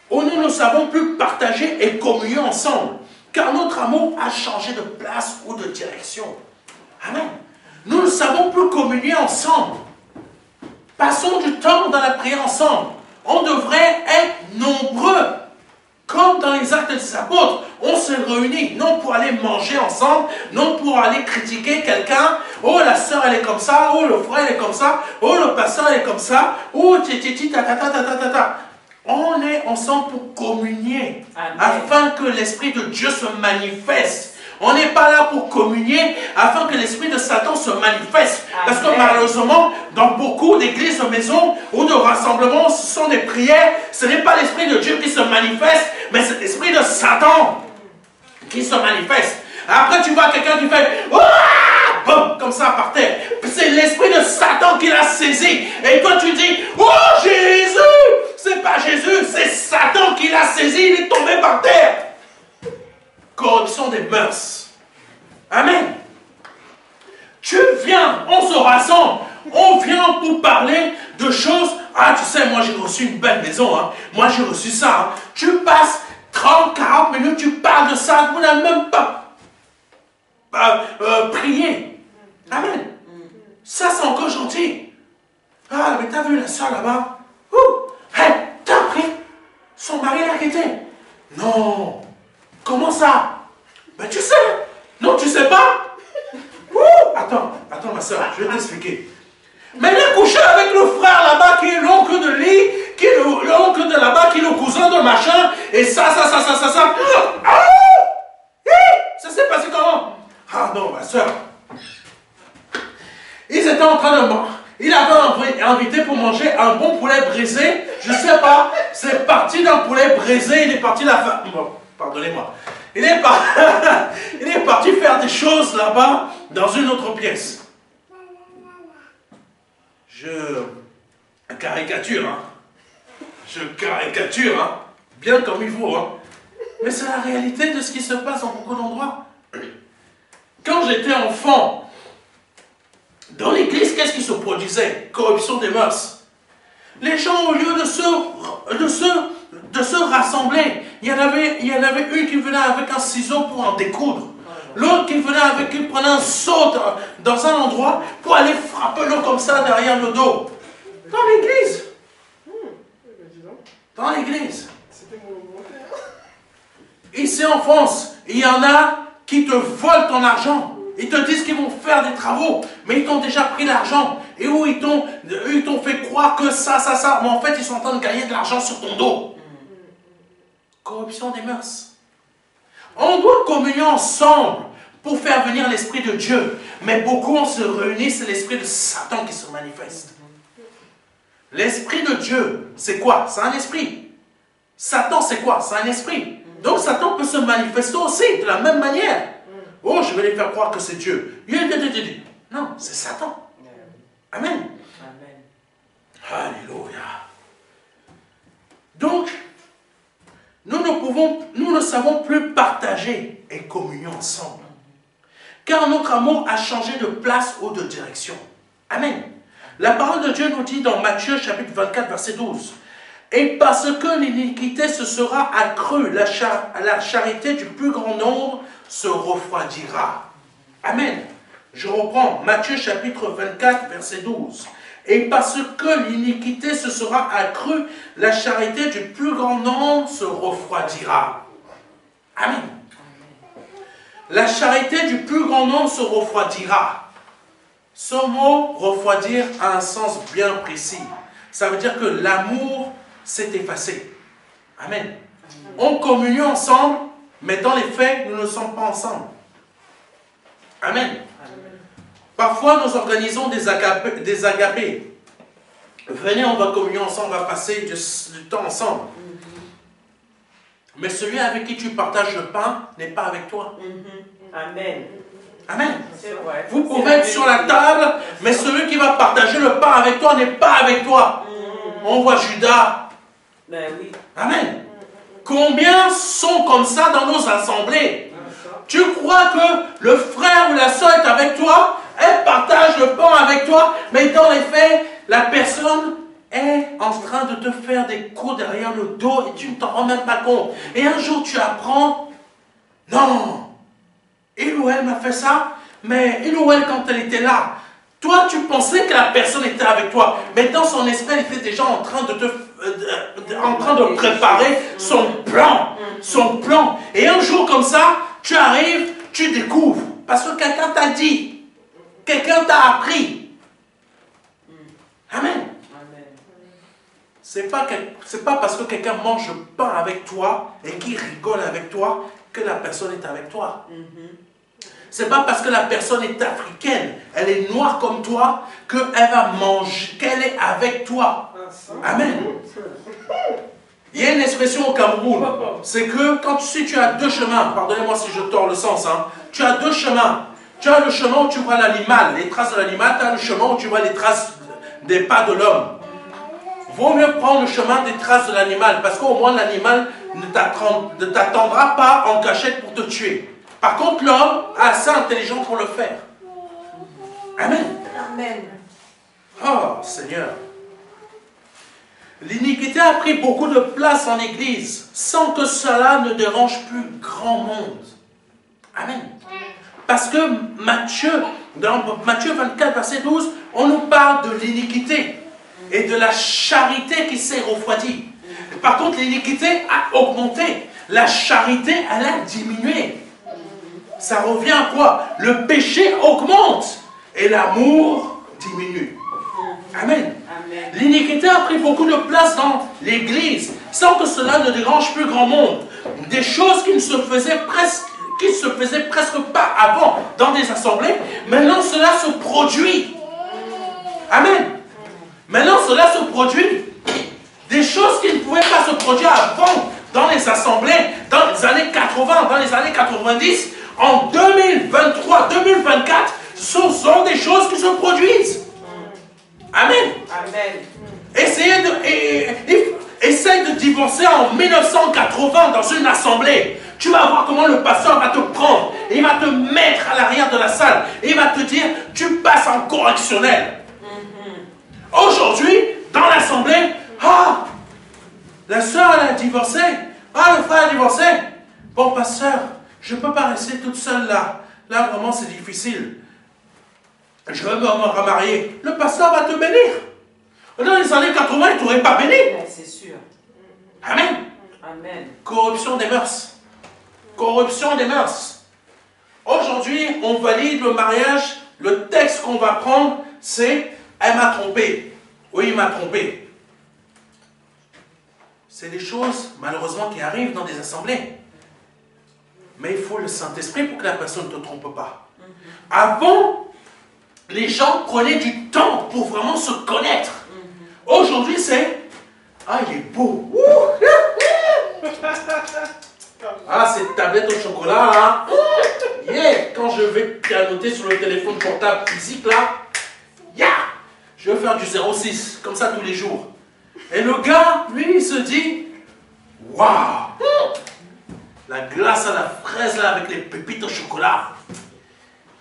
où nous ne savons plus partager et communier ensemble, car notre amour a changé de place ou de direction. Amen. Nous ne savons plus communier ensemble. Passons du temps dans la prière ensemble. On devrait être nombreux. Comme dans les actes des apôtres, on se réunit, non pour aller manger ensemble, non pour aller critiquer quelqu'un. Oh, la sœur, elle est comme ça. Oh, le frère, il est comme ça. Oh, le pasteur, il est comme ça. Oh, titi, ta. On est ensemble pour communier, afin que l'Esprit de Dieu se manifeste. On n'est pas là pour communier afin que l'esprit de Satan se manifeste. Parce que malheureusement, dans beaucoup d'églises, de maisons ou de rassemblements, ce sont des prières. Ce n'est pas l'esprit de Dieu qui se manifeste, mais c'est l'esprit de Satan qui se manifeste. Après, tu vois quelqu'un qui fait boum, comme ça par terre. C'est l'esprit de Satan qui l'a saisi. Et toi, tu dis, oh Jésus! C'est pas Jésus, c'est Satan qui l'a saisi. Il est tombé par terre. Corruption des mœurs. Amen. Tu viens, on se rassemble, on vient pour parler de choses. Ah, tu sais, moi j'ai reçu une belle maison, hein. Moi j'ai reçu ça. Hein. Tu passes 30, 40 minutes, tu parles de ça, vous n'avez même pas prié. Amen. Ça c'est encore gentil. Ah, mais t'as vu la soeur là-bas? Hey, t'as pris? Son mari l'a quitté. Non. Comment ça? Ben tu sais. Non, tu sais pas? Attends ma soeur, je vais t'expliquer. Mais elle est couchée avec le frère là-bas qui est l'oncle de lui, qui est l'oncle de là-bas, qui est le cousin de machin, et ça. Ça s'est passé comment? Ah non, ma soeur. Ils étaient en train de manger. Il avait invité pour manger un bon poulet brisé. Je sais pas, c'est parti d'un poulet brisé, il est parti la fin. Bon, pardonnez-moi. Il est parti faire des choses là-bas, dans une autre pièce. Je caricature, hein. Bien comme il faut, hein. Mais c'est la réalité de ce qui se passe dans beaucoup d'endroits. Quand j'étais enfant, dans l'église, qu'est-ce qui se produisait? Corruption des mœurs. Les gens, au lieu de se de se rassembler. Il y en avait une qui venait avec un ciseau pour en découdre. L'autre qui venait avec, qui prenait un seau dans un endroit pour aller frapper l'autre comme ça derrière le dos. Dans l'église. Dans l'église. Ici en France, il y en a qui te volent ton argent. Ils te disent qu'ils vont faire des travaux, mais ils t'ont déjà pris l'argent. Et où ils t'ont fait croire que ça. Mais en fait, ils sont en train de gagner de l'argent sur ton dos. Corruption des mœurs. On doit communier ensemble pour faire venir l'Esprit de Dieu. Mais beaucoup, on se réunit, c'est l'Esprit de Satan qui se manifeste. L'Esprit de Dieu, c'est quoi? C'est un esprit. Satan, c'est quoi? C'est un esprit. Donc Satan peut se manifester aussi de la même manière. Oh, je vais les faire croire que c'est Dieu. Non, c'est Satan. Amen. Alléluia. Donc, nous ne savons plus partager et communier ensemble. Car notre amour a changé de place ou de direction. Amen. La parole de Dieu nous dit dans Matthieu chapitre 24, verset 12. Et parce que l'iniquité se sera accrue, la charité du plus grand nombre se refroidira. Amen. Je reprends Matthieu chapitre 24, verset 12. Et parce que l'iniquité se sera accrue, la charité du plus grand nombre se refroidira. Amen. La charité du plus grand nombre se refroidira. Ce mot refroidir a un sens bien précis. Ça veut dire que l'amour s'est effacé. Amen. On communie ensemble, mais dans les faits, nous ne sommes pas ensemble. Amen. Parfois, nous organisons des agapés. Venez, on va communier ensemble, on va passer du temps ensemble. Mais celui avec qui tu partages le pain n'est pas avec toi. Amen. Amen. Vrai. Vous pouvez être sur la table, mais celui qui va partager le pain avec toi n'est pas avec toi. On voit Judas. Ben oui. Amen. Combien sont comme ça dans nos assemblées? Tu crois que le frère ou la soeur est avec toi, elle partage le pain avec toi, mais dans les faits, la personne est en train de te faire des coups derrière le dos et tu ne t'en rends même pas compte. Et un jour tu apprends, non, il ou elle m'a fait ça, mais il ou elle quand elle était là, toi tu pensais que la personne était avec toi, mais dans son esprit elle était déjà en train de préparer son plan. Et un jour comme ça, tu arrives, tu découvres, parce que quelqu'un t'a dit, quelqu'un t'a appris. Amen. C'est pas parce que quelqu'un mange le pain avec toi et qu'il rigole avec toi que la personne est avec toi. C'est pas parce que la personne est africaine, elle est noire comme toi, qu'elle va manger, qu'elle est avec toi. Amen. Il y a une expression au Cameroun, c'est que quand tu as deux chemins, pardonnez-moi si je tords le sens, tu as deux chemins. Tu as le chemin où tu vois l'animal, les traces de l'animal, tu as le chemin où tu vois les traces des pas de l'homme. Vaut mieux prendre le chemin des traces de l'animal, parce qu'au moins l'animal ne t'attendra pas en cachette pour te tuer. Par contre, l'homme est assez intelligent pour le faire. Amen. Amen. Oh, Seigneur. L'iniquité a pris beaucoup de place en Église, sans que cela ne dérange plus grand monde. Amen. Parce que dans Matthieu 24, verset 12, on nous parle de l'iniquité et de la charité qui s'est refroidie. Par contre, l'iniquité a augmenté. La charité, elle a diminué. Ça revient à quoi? Le péché augmente et l'amour diminue. Amen. L'iniquité a pris beaucoup de place dans l'Église, sans que cela ne dérange plus grand monde. Des choses qui ne se faisaient presque pas avant dans des assemblées, maintenant cela se produit. Amen. Maintenant cela se produit. Des choses qui ne pouvaient pas se produire avant dans les assemblées, dans les années 80, dans les années 90, en 2023, 2024, ce sont des choses qui se produisent. Amen. Amen. Essaye de divorcer en 1980 dans une assemblée. Tu vas voir comment le pasteur va te prendre. Et il va te mettre à l'arrière de la salle. Et il va te dire, tu passes en correctionnel. Aujourd'hui, dans l'assemblée, La sœur, elle a divorcé. Ah, le frère a divorcé. Bon, pasteur, je ne peux pas rester toute seule là. Là, vraiment, c'est difficile. Je veux me remarier. Le pasteur va te bénir. Dans les années 80, il ne t'aurait pas béni. C'est sûr. Amen. Amen. Corruption des mœurs. Corruption des mœurs. Aujourd'hui, on valide le mariage. Le texte qu'on va prendre, c'est « Elle m'a trompé ». Oui, il m'a trompé. C'est des choses, malheureusement, qui arrivent dans des assemblées. Mais il faut le Saint-Esprit pour que la personne ne te trompe pas. Avant, les gens prenaient du temps pour vraiment se connaître. Aujourd'hui, c'est « Ah, il est beau. Ah, cette tablette au chocolat, là. Yeah. Quand je vais pianoter sur le téléphone portable physique, là, yeah. Je vais faire du 0,6, comme ça tous les jours. Et le gars, lui, il se dit, waouh, la glace à la fraise, là, avec les pépites au chocolat.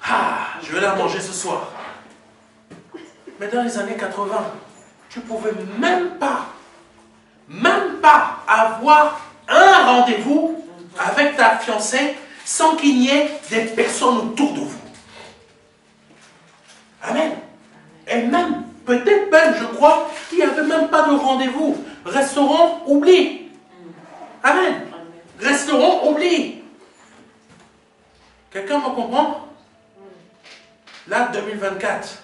Ah, je vais la manger ce soir. Mais dans les années 80, tu ne pouvais même pas avoir un rendez-vous avec ta fiancée sans qu'il n'y ait des personnes autour de vous. Amen. Et même, peut-être même, je crois, qu'il n'y avait même pas de rendez-vous. Restaurant, oublie. Amen. Restaurant, oublie. Quelqu'un me comprend? Là, 2024.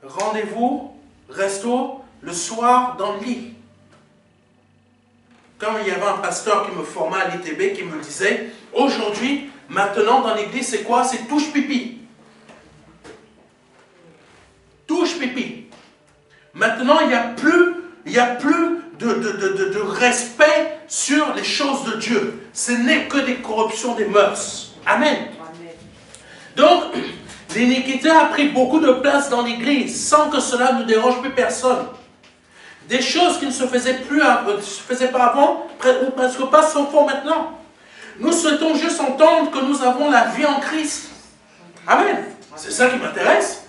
Rendez-vous, resto, le soir dans le lit. Quand il y avait un pasteur qui me formait à l'ITB, qui me disait, aujourd'hui, maintenant dans l'église, c'est quoi? C'est touche pipi. Touche pipi. Maintenant, il n'y a plus de respect sur les choses de Dieu. Ce n'est que des corruptions des mœurs. Amen. Amen. Donc, l'iniquité a pris beaucoup de place dans l'église, sans que cela ne dérange plus personne. Des choses qui ne se faisaient pas avant, ou presque pas, se font maintenant. Nous souhaitons juste entendre que nous avons la vie en Christ. Amen. C'est ça qui m'intéresse.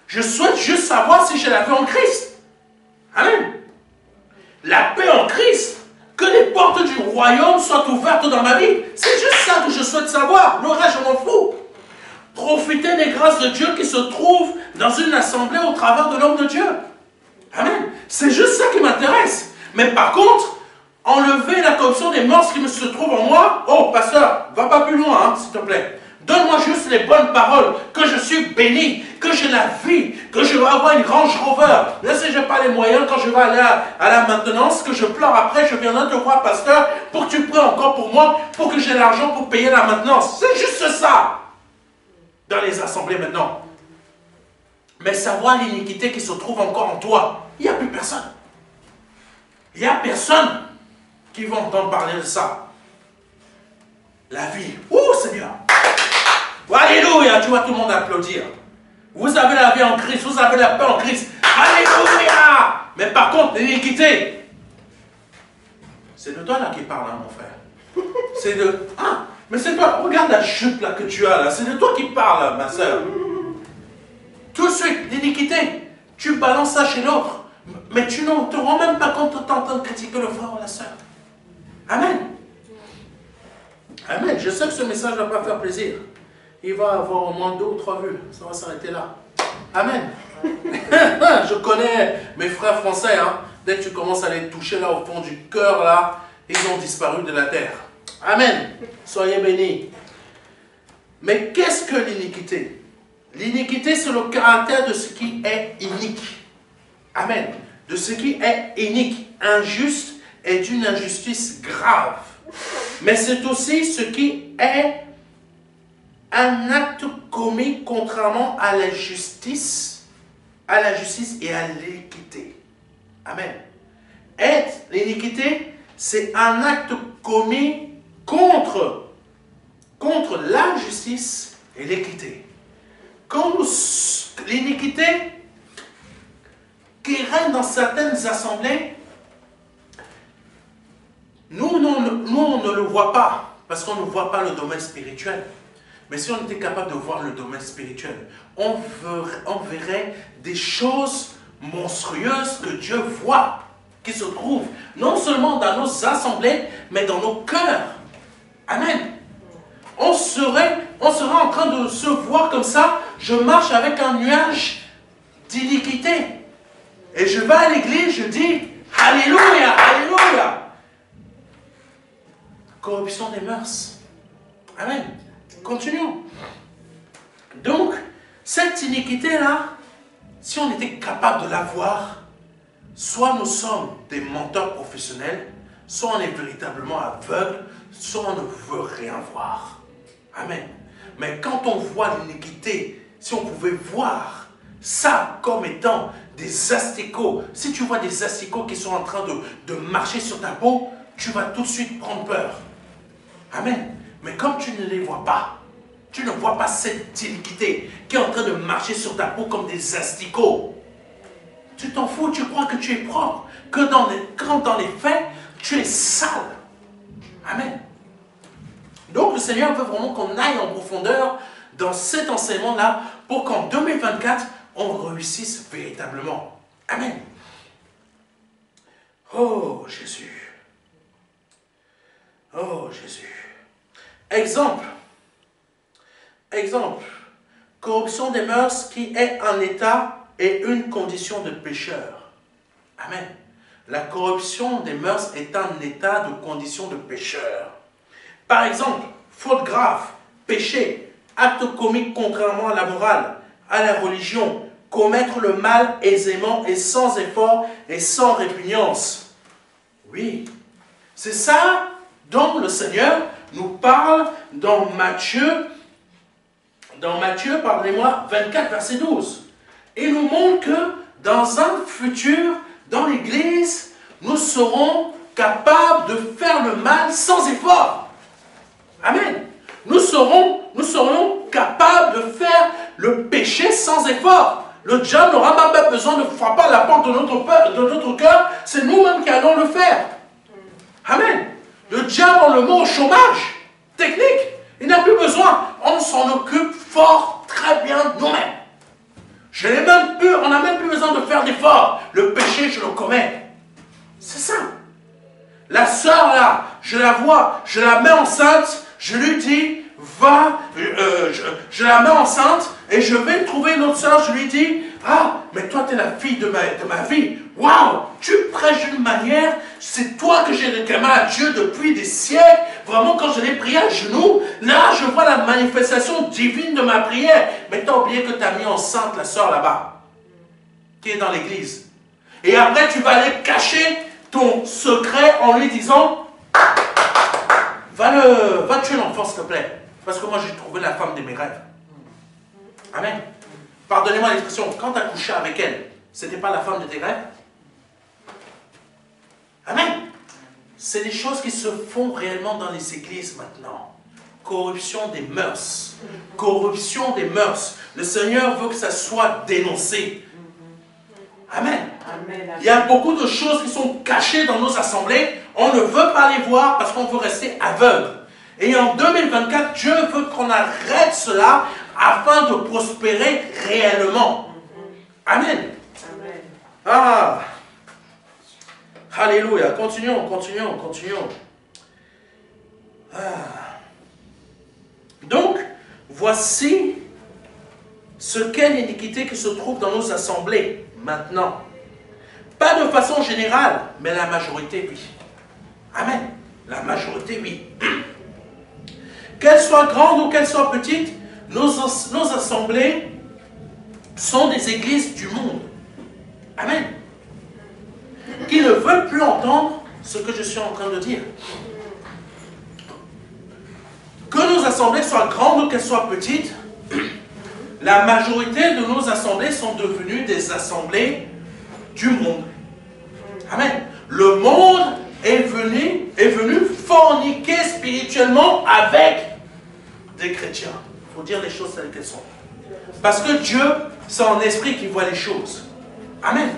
Je souhaite juste savoir si j'ai la vie en Christ. Amen. La paix en Christ. Que les portes du royaume soient ouvertes dans ma vie. C'est juste ça que je souhaite savoir. Le reste, je m'en fous. Profiter des grâces de Dieu qui se trouvent dans une assemblée au travers de l'homme de Dieu. Amen. C'est juste ça qui m'intéresse. Mais par contre, enlever la corruption des mœurs qui se trouvent en moi. Oh, pasteur, va pas plus loin, hein, s'il te plaît. Donne-moi juste les bonnes paroles, que je suis béni, que j'ai la vie, que je vais avoir une Range Rover. Là, si je n'ai pas les moyens, quand je vais aller à la maintenance, que je pleure après, je viendrai te voir, pasteur, pour que tu pries encore pour moi, pour que j'ai l'argent pour payer la maintenance. C'est juste ça. Dans les assemblées maintenant. Mais savoir l'iniquité qui se trouve encore en toi, il n'y a plus personne. Il n'y a personne qui va entendre parler de ça. La vie. Oh Seigneur. Alléluia. Tu vois tout le monde applaudir. Vous avez la vie en Christ. Vous avez la paix en Christ. Alléluia. Mais par contre, l'iniquité, c'est de toi là qui parle, hein, mon frère. C'est de... Ah, mais c'est toi. Regarde la chute là que tu as là. C'est de toi qui parle, ma soeur. Tout de suite, l'iniquité. Tu balances ça chez l'autre. Mais tu ne te rends même pas compte de t'entendre critiquer le frère ou la soeur. Amen. Amen. Je sais que ce message ne va pas faire plaisir. Il va avoir au moins 2 ou 3 vues. Ça va s'arrêter là. Amen. Je connais mes frères français. Hein. Dès que tu commences à les toucher là au fond du cœur, là, ils ont disparu de la terre. Amen. Soyez bénis. Mais qu'est-ce que l'iniquité? L'iniquité, c'est le caractère de ce qui est inique. Amen. De ce qui est inique, injuste et d'une injustice grave. Mais c'est aussi ce qui est un acte commis contrairement à la justice et à l'équité. Amen. Et l'iniquité, c'est un acte commis contre la justice et l'équité. Quand l'iniquité qui règne dans certaines assemblées, nous, on ne le voit pas, parce qu'on ne voit pas le domaine spirituel. Mais si on était capable de voir le domaine spirituel, on verrait des choses monstrueuses que Dieu voit. qui se trouvent non seulement dans nos assemblées, mais dans nos cœurs. Amen. On serait en train de se voir comme ça, je marche avec un nuage d'iniquité. Et je vais à l'église, je dis, Alléluia, Alléluia. Corruption des mœurs. Amen. Continuons. Donc, cette iniquité-là, si on était capable de la voir, soit nous sommes des menteurs professionnels, soit on est véritablement aveugles, soit on ne veut rien voir. Amen. Mais quand on voit l'iniquité, si on pouvait voir ça comme étant des asticots, si tu vois des asticots qui sont en train de marcher sur ta peau, tu vas tout de suite prendre peur. Amen. Mais comme tu ne les vois pas, tu ne vois pas cette iniquité qui est en train de marcher sur ta peau comme des asticots. Tu t'en fous, tu crois que tu es propre, quand dans les faits, tu es sale. Amen. Donc le Seigneur veut vraiment qu'on aille en profondeur dans cet enseignement-là pour qu'en 2024, on réussisse véritablement. Amen. Oh Jésus. Oh Jésus. Exemple. Corruption des mœurs qui est un état et une condition de pécheur. Amen. La corruption des mœurs est un état de condition de pécheur. Par exemple, faute grave, péché, acte comique contrairement à la morale, à la religion, commettre le mal aisément et sans effort et sans répugnance. Oui, c'est ça dont le Seigneur nous parle dans Matthieu, pardonnez-moi, 24, verset 12. Il nous montre que dans un futur, dans l'Église, nous serons capables de faire le mal sans effort. Amen. Nous serons capables de faire le péché sans effort. Le diable n'aura même pas besoin de frapper à la porte de notre cœur. C'est nous-mêmes qui allons le faire. Amen. Le diable, on le met au chômage technique. Il n'a plus besoin. On s'en occupe fort, très bien nous-mêmes. On n'a même plus besoin de faire d'efforts. Le péché, je le commets. C'est ça. La sœur là, je la vois, je la mets enceinte, je lui dis, va, je la mets enceinte et je vais trouver une autre sœur, je lui dis, ah, mais toi tu es la fille de ma vie. Waouh, tu prêches d'une manière, c'est toi que j'ai réclamé à Dieu depuis des siècles. Vraiment, quand je l'ai prié à genoux, là je vois la manifestation divine de ma prière. Mais tu as oublié que tu as mis enceinte la sœur là-bas, qui est dans l'église. Et après tu vas aller cacher ton secret en lui disant, va tuer l'enfant s'il te plaît, parce que moi j'ai trouvé la femme de mes rêves. Amen. Pardonnez-moi l'expression, quand tu as couché avec elle, c'était pas la femme de tes rêves? Amen. C'est des choses qui se font réellement dans les églises maintenant. Corruption des mœurs. Corruption des mœurs. Le Seigneur veut que ça soit dénoncé. Amen. Amen. Il y a beaucoup de choses qui sont cachées dans nos assemblées. On ne veut pas les voir parce qu'on veut rester aveugle. Et en 2024, Dieu veut qu'on arrête cela afin de prospérer réellement. Amen. Amen. Ah. Alléluia. Continuons. Ah. Donc, voici ce qu'est l'iniquité qui se trouve dans nos assemblées maintenant. Pas de façon générale, mais la majorité, oui. Amen. La majorité, oui. Qu'elles soient grandes ou qu'elles soient petites, nos assemblées sont des églises du monde. Amen. Qui ne veulent plus entendre ce que je suis en train de dire. Que nos assemblées soient grandes ou qu'elles soient petites, la majorité de nos assemblées sont devenues des assemblées du monde. Amen. Le monde est venu forniquer spirituellement avec des chrétiens. Il faut dire les choses telles qu'elles sont. Parce que Dieu, c'est en esprit qu'il voit les choses. Amen.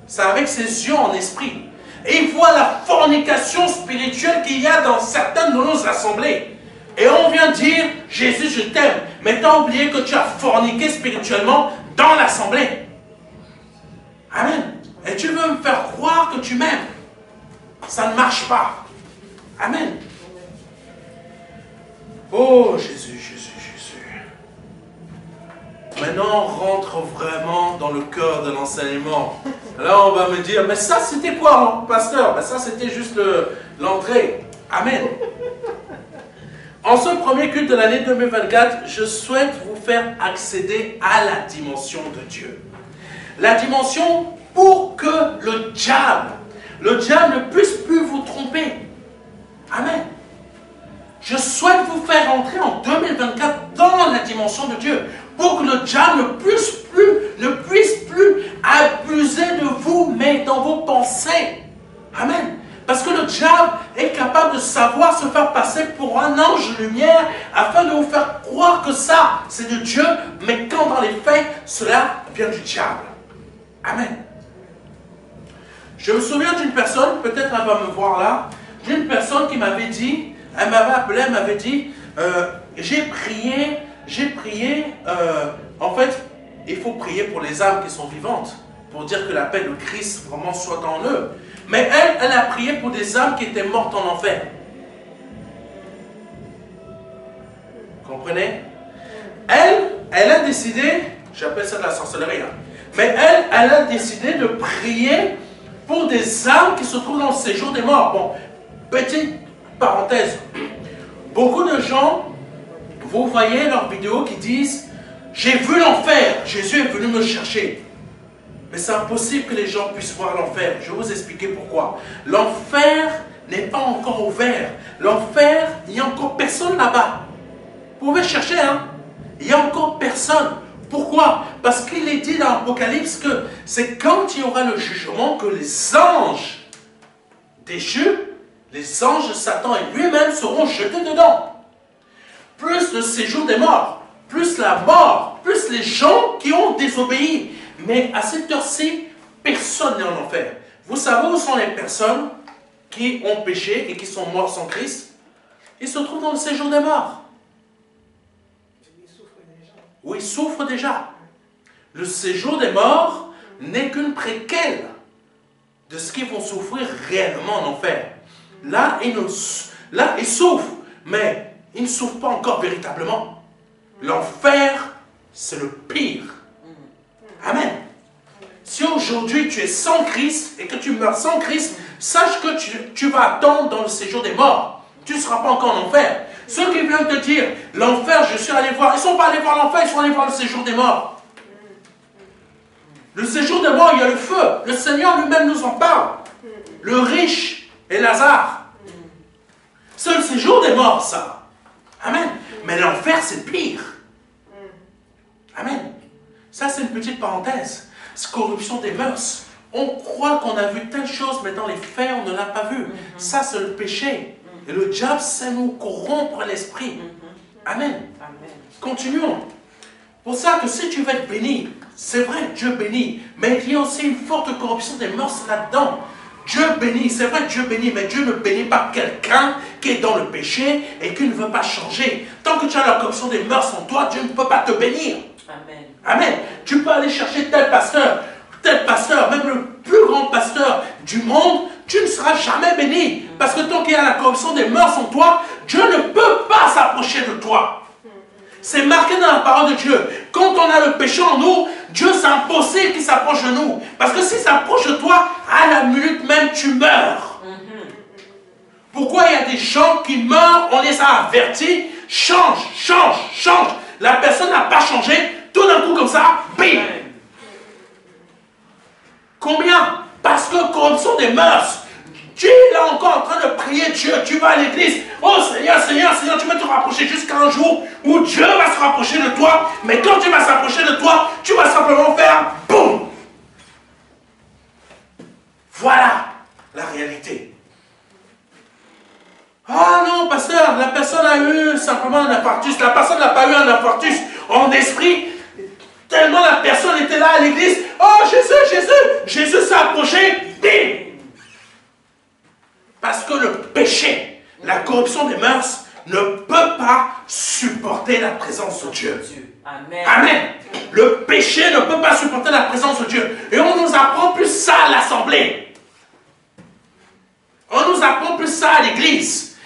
C'est avec ses yeux en esprit. Et il voit la fornication spirituelle qu'il y a dans certaines de nos assemblées. Et on vient dire, Jésus, je t'aime. Mais tu as oublié que tu as forniqué spirituellement dans l'assemblée. Amen. Et tu veux me faire croire que tu m'aimes. Ça ne marche pas. Amen. Oh Jésus, Jésus, Jésus. Maintenant, on rentre vraiment dans le cœur de l'enseignement. Là, on va me dire, mais ça, c'était quoi, pasteur? Ben, ça, c'était juste l'entrée. Amen. En ce premier culte de l'année 2024, je souhaite vous faire accéder à la dimension de Dieu. La dimension pour que le diable ne puisse plus vous tromper. Amen. Je souhaite vous faire entrer en 2024 dans la dimension de Dieu, pour que le diable ne puisse plus abuser de vous, mais dans vos pensées. Amen. Parce que le diable est capable de savoir se faire passer pour un ange de lumière, afin de vous faire croire que ça, c'est de Dieu, mais quand dans les faits, cela vient du diable. Amen. Je me souviens d'une personne, peut-être elle va me voir là, d'une personne qui m'avait dit, elle m'avait appelé, elle m'avait dit, j'ai prié, en fait, il faut prier pour les âmes qui sont vivantes, pour dire que la paix de Christ vraiment soit en eux. Mais elle a prié pour des âmes qui étaient mortes en enfer. Comprenez? Elle a décidé, j'appelle ça de la sorcellerie, hein, mais elle a décidé de prier pour des âmes qui se trouvent dans le séjour des morts. Bon, petite parenthèse. Beaucoup de gens, vous voyez leurs vidéos qui disent « J'ai vu l'enfer, Jésus est venu me chercher ». Mais c'est impossible que les gens puissent voir l'enfer. Je vais vous expliquer pourquoi. L'enfer n'est pas encore ouvert. L'enfer, il n'y a encore personne là-bas. Vous pouvez chercher, hein. Il n'y a encore personne. Pourquoi? Parce qu'il est dit dans l'Apocalypse que c'est quand il y aura le jugement que les anges déchus, les anges de Satan et lui-même seront jetés dedans. Plus le séjour des morts, plus la mort, plus les gens qui ont désobéi. Mais à cette heure-ci, personne n'est en enfer. Vous savez où sont les personnes qui ont péché et qui sont morts sans Christ? Ils se trouvent dans le séjour des morts. Où ils souffrent déjà. Le séjour des morts n'est qu'une préquelle de ce qu'ils vont souffrir réellement en enfer. Là, ils souffrent, mais ils ne souffrent pas encore véritablement. L'enfer, c'est le pire. Amen. Si aujourd'hui tu es sans Christ et que tu meurs sans Christ, sache que tu vas attendre dans le séjour des morts. Tu ne seras pas encore en enfer. Ceux qui viennent te dire, l'enfer, je suis allé voir, ils ne sont pas allés voir l'enfer, ils sont allés voir le séjour des morts. Le séjour des morts, il y a le feu. Le Seigneur lui-même nous en parle. Le riche et Lazare. C'est le séjour des morts, ça. Amen. Mais l'enfer, c'est pire. Amen. Ça, c'est une petite parenthèse. C'est corruption des mœurs. On croit qu'on a vu telle chose, mais dans les faits, on ne l'a pas vu. Ça, c'est le péché. Et le diable sait nous corrompre l'esprit. Amen. Continuons. Pour ça que si tu veux être béni, c'est vrai, Dieu bénit, mais il y a aussi une forte corruption des mœurs là-dedans. Dieu bénit, c'est vrai, Dieu bénit, mais Dieu ne bénit pas quelqu'un qui est dans le péché et qui ne veut pas changer. Tant que tu as la corruption des mœurs en toi, Dieu ne peut pas te bénir. Amen. Amen. Tu peux aller chercher tel pasteur, même le plus grand pasteur du monde, tu ne seras jamais béni. Parce que tant qu'il y a la corruption des mœurs en toi, Dieu ne peut pas s'approcher de toi. C'est marqué dans la parole de Dieu. Quand on a le péché en nous, Dieu, c'est impossible qu'il s'approche de nous. Parce que s'il s'approche de toi, à la minute même, tu meurs. Pourquoi il y a des gens qui meurent, on les a avertis, change. La personne n'a pas changé, tout d'un coup comme ça, bim. Combien? Parce que corruption des mœurs. Tu es là encore en train de prier Dieu, tu vas à l'église. Oh Seigneur, tu vas te rapprocher jusqu'à un jour où Dieu va se rapprocher de toi. Mais quand tu vas s'approcher de toi, tu vas simplement faire boum. Voilà la réalité. Ah non, pasteur, la personne a eu simplement un infarctus. La personne n'a pas eu un infarctus en esprit. Tellement la personne était là à l'église. Oh Jésus s'est approché. Bim. Parce que le péché, la corruption des mœurs, ne peut pas supporter la présence de Dieu. Amen. Amen. Le péché ne peut pas supporter la présence de Dieu. Et on nous apprend plus ça à l'assemblée. On nous apprend plus ça à l'église.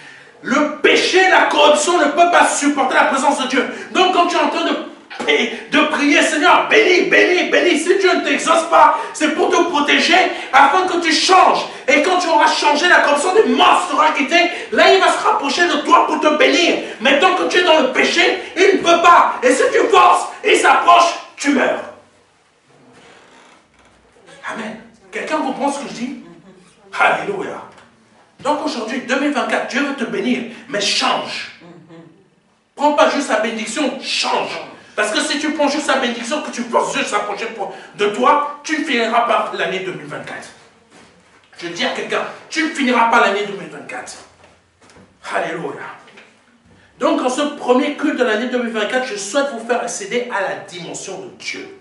Le péché, la corruption ne peut pas supporter la présence de Dieu. Donc quand tu es en train de prier, Seigneur, bénis, bénis, bénis. Si Dieu ne t'exauce pas, c'est pour te protéger afin que tu changes. Et quand tu auras changé, la corruption des morts sera quittée. Là, il va se rapprocher de toi pour te bénir. Mais tant que tu es dans le péché, il ne peut pas. Et si tu forces, il s'approche, tu meurs. Amen. Quelqu'un comprend ce que je dis? Alléluia. Donc aujourd'hui, 2024, Dieu veut te bénir, mais change. Prends pas juste sa bénédiction, change. Parce que si tu prends juste sa bénédiction, que tu forces Dieu de s'approcher de toi, tu ne finiras pas l'année 2024. Je dis à quelqu'un, tu ne finiras pas l'année 2024. Alléluia. Donc en ce premier culte de l'année 2024, je souhaite vous faire accéder à la dimension de Dieu.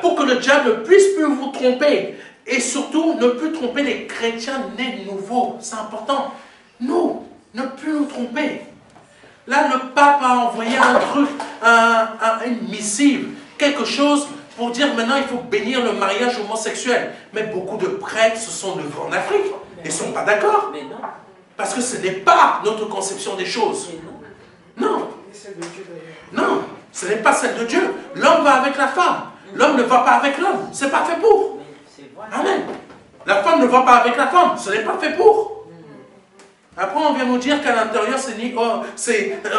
Pour que le diable ne puisse plus vous tromper. Et surtout, ne plus tromper les chrétiens nés de nouveau. C'est important. Nous, ne plus nous tromper. Là, le pape a envoyé un truc, une missive, quelque chose pour dire maintenant il faut bénir le mariage homosexuel. Mais beaucoup de prêtres se sont levés en Afrique. Ils ne sont pas d'accord. Parce que ce n'est pas notre conception des choses. Non. Non, ce n'est pas celle de Dieu. L'homme va avec la femme. L'homme ne va pas avec l'homme. Ce n'est pas fait pour. Amen. La femme ne va pas avec la femme. Ce n'est pas fait pour. Après, on vient nous dire qu'à l'intérieur,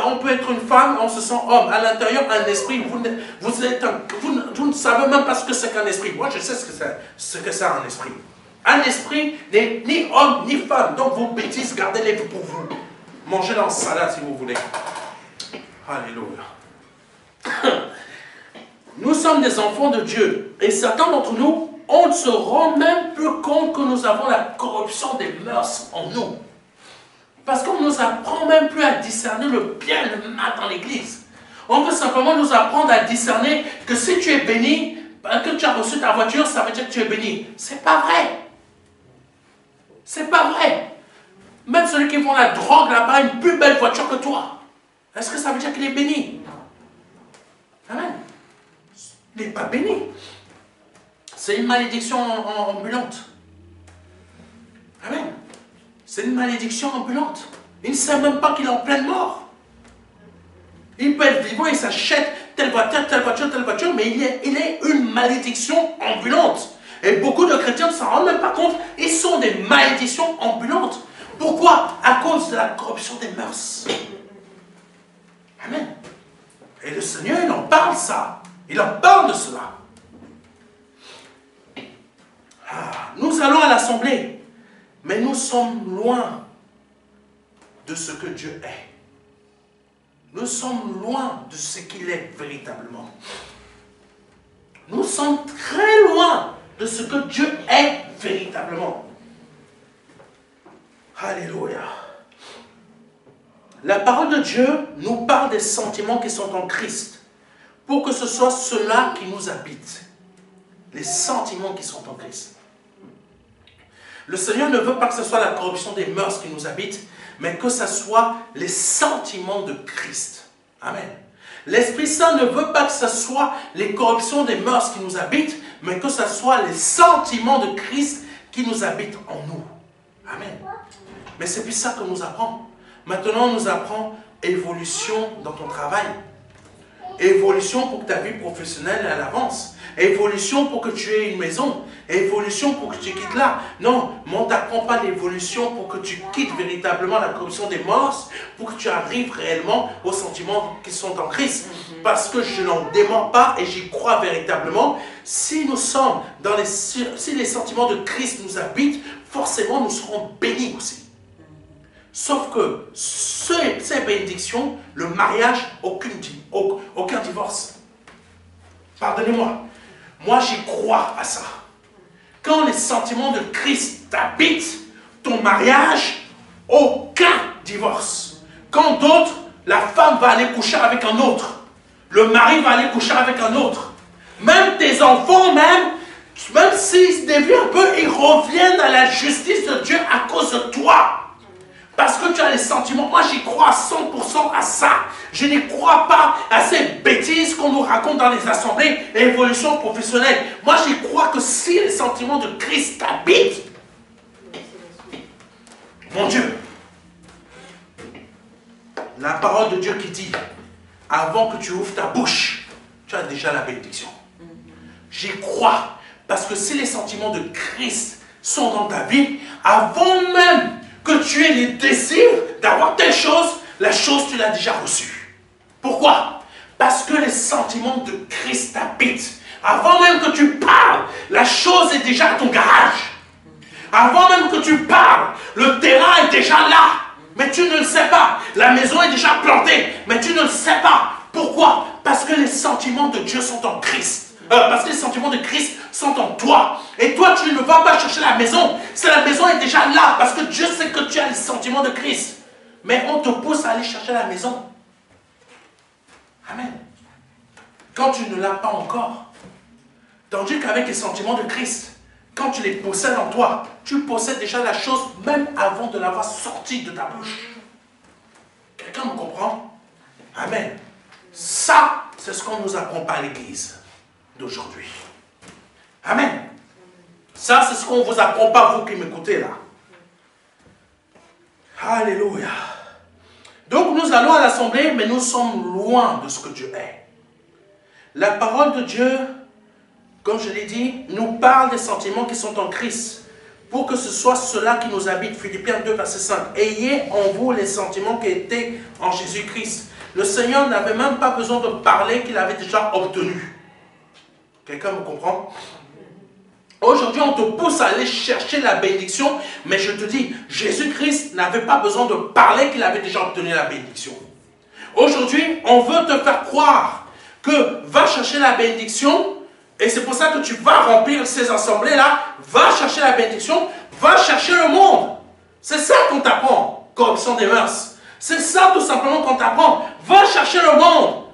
on peut être une femme, on se sent homme. À l'intérieur, un esprit, vous ne savez même pas ce que c'est qu'un esprit. Moi, je sais ce que c'est un esprit. Un esprit n'est ni homme ni femme. Donc, vos bêtises, gardez-les pour vous. Mangez-les en salade si vous voulez. Alléluia. Nous sommes des enfants de Dieu. Et certains d'entre nous, on ne se rend même plus compte que nous avons la corruption des mœurs en nous. Parce qu'on ne nous apprend même plus à discerner le bien et le mal dans l'église. On veut simplement nous apprendre à discerner que si tu es béni, que tu as reçu ta voiture, ça veut dire que tu es béni. C'est pas vrai. C'est pas vrai. Même celui qui vend la drogue là-bas a une plus belle voiture que toi. Est-ce que ça veut dire qu'il est béni? Amen. Il n'est pas béni. C'est une malédiction ambulante. Amen. C'est une malédiction ambulante. Il ne sait même pas qu'il est en pleine mort. Il peut être vivant, il s'achète telle voiture, telle voiture, telle voiture, mais il est une malédiction ambulante. Et beaucoup de chrétiens ne s'en rendent même pas compte. Ils sont des malédictions ambulantes. Pourquoi? À cause de la corruption des mœurs. Amen. Et le Seigneur, il en parle ça. Il en parle de cela. Nous allons à l'assemblée, mais nous sommes loin de ce que Dieu est. Nous sommes loin de ce qu'il est véritablement. Nous sommes très loin de ce que Dieu est véritablement. Alléluia. La parole de Dieu nous parle des sentiments qui sont en Christ, pour que ce soit ceux-là qui nous habitent. Les sentiments qui sont en Christ. Le Seigneur ne veut pas que ce soit la corruption des mœurs qui nous habite, mais que ce soit les sentiments de Christ. Amen. L'Esprit Saint ne veut pas que ce soit les corruptions des mœurs qui nous habitent, mais que ce soit les sentiments de Christ qui nous habitent en nous. Amen. Mais c'est plus ça qu'on nous apprend. Maintenant, on nous apprend évolution dans ton travail. Évolution pour que ta vie professionnelle elle avance. Évolution pour que tu aies une maison. Évolution pour que tu quittes là. Non, mais on ne t'apprend pas l'évolution pour que tu quittes véritablement la corruption des mœurs, pour que tu arrives réellement aux sentiments qui sont en Christ. Parce que je n'en dément pas et j'y crois véritablement. Si nous sommes dans si les sentiments de Christ nous habitent, forcément nous serons bénis aussi. Sauf que ces bénédictions, le mariage, aucun divorce. Pardonnez-moi. Moi, j'y crois à ça. Quand les sentiments de Christ t'habitent, ton mariage, aucun divorce. Quand d'autres, la femme va aller coucher avec un autre. Le mari va aller coucher avec un autre. Même tes enfants, même s'ils se dévient un peu, ils reviennent à la justice de Dieu à cause de toi. Parce que tu as les sentiments. Moi, j'y crois à 100% à ça. Je n'y crois pas à ces bêtises qu'on nous raconte dans les assemblées et évolution professionnelle. Moi, j'y crois que si les sentiments de Christ t'habitent, mon Dieu, la parole de Dieu qui dit, avant que tu ouvres ta bouche, tu as déjà la bénédiction. J'y crois. Parce que si les sentiments de Christ sont dans ta vie, avant même que tu aies les désirs d'avoir telle chose, la chose tu l'as déjà reçue. Pourquoi? Parce que les sentiments de Christ t'habitent. Avant même que tu parles, la chose est déjà à ton garage. Avant même que tu parles, le terrain est déjà là. Mais tu ne le sais pas. La maison est déjà plantée, mais tu ne le sais pas. Pourquoi? Parce que les sentiments de Dieu sont en Christ. Parce que les sentiments de Christ sont en toi. Et toi, tu ne vas pas chercher la maison. C'est la maison est déjà là. Parce que Dieu sait que tu as les sentiments de Christ. Mais on te pousse à aller chercher la maison. Amen. Quand tu ne l'as pas encore. Tandis qu'avec les sentiments de Christ, quand tu les possèdes en toi, tu possèdes déjà la chose même avant de l'avoir sortie de ta bouche. Quelqu'un me comprend? Amen. Ça, c'est ce qu'on ne nous apprend pas à l'église d'aujourd'hui. Amen. Ça, c'est ce qu'on ne vous apprend pas, vous qui m'écoutez là. Alléluia. Donc, nous allons à l'assemblée, mais nous sommes loin de ce que Dieu est. La parole de Dieu, comme je l'ai dit, nous parle des sentiments qui sont en Christ, pour que ce soit cela qui nous habite. Philippiens 2, verset 5. Ayez en vous les sentiments qui étaient en Jésus-Christ. Le Seigneur n'avait même pas besoin de parler qu'il avait déjà obtenu. Quelqu'un me comprend? Aujourd'hui, on te pousse à aller chercher la bénédiction, mais je te dis, Jésus-Christ n'avait pas besoin de parler qu'il avait déjà obtenu la bénédiction. Aujourd'hui, on veut te faire croire que va chercher la bénédiction, et c'est pour ça que tu vas remplir ces assemblées-là, va chercher la bénédiction, va chercher le monde. C'est ça qu'on t'apprend, corruption des mœurs. C'est ça tout simplement qu'on t'apprend. Va chercher le monde.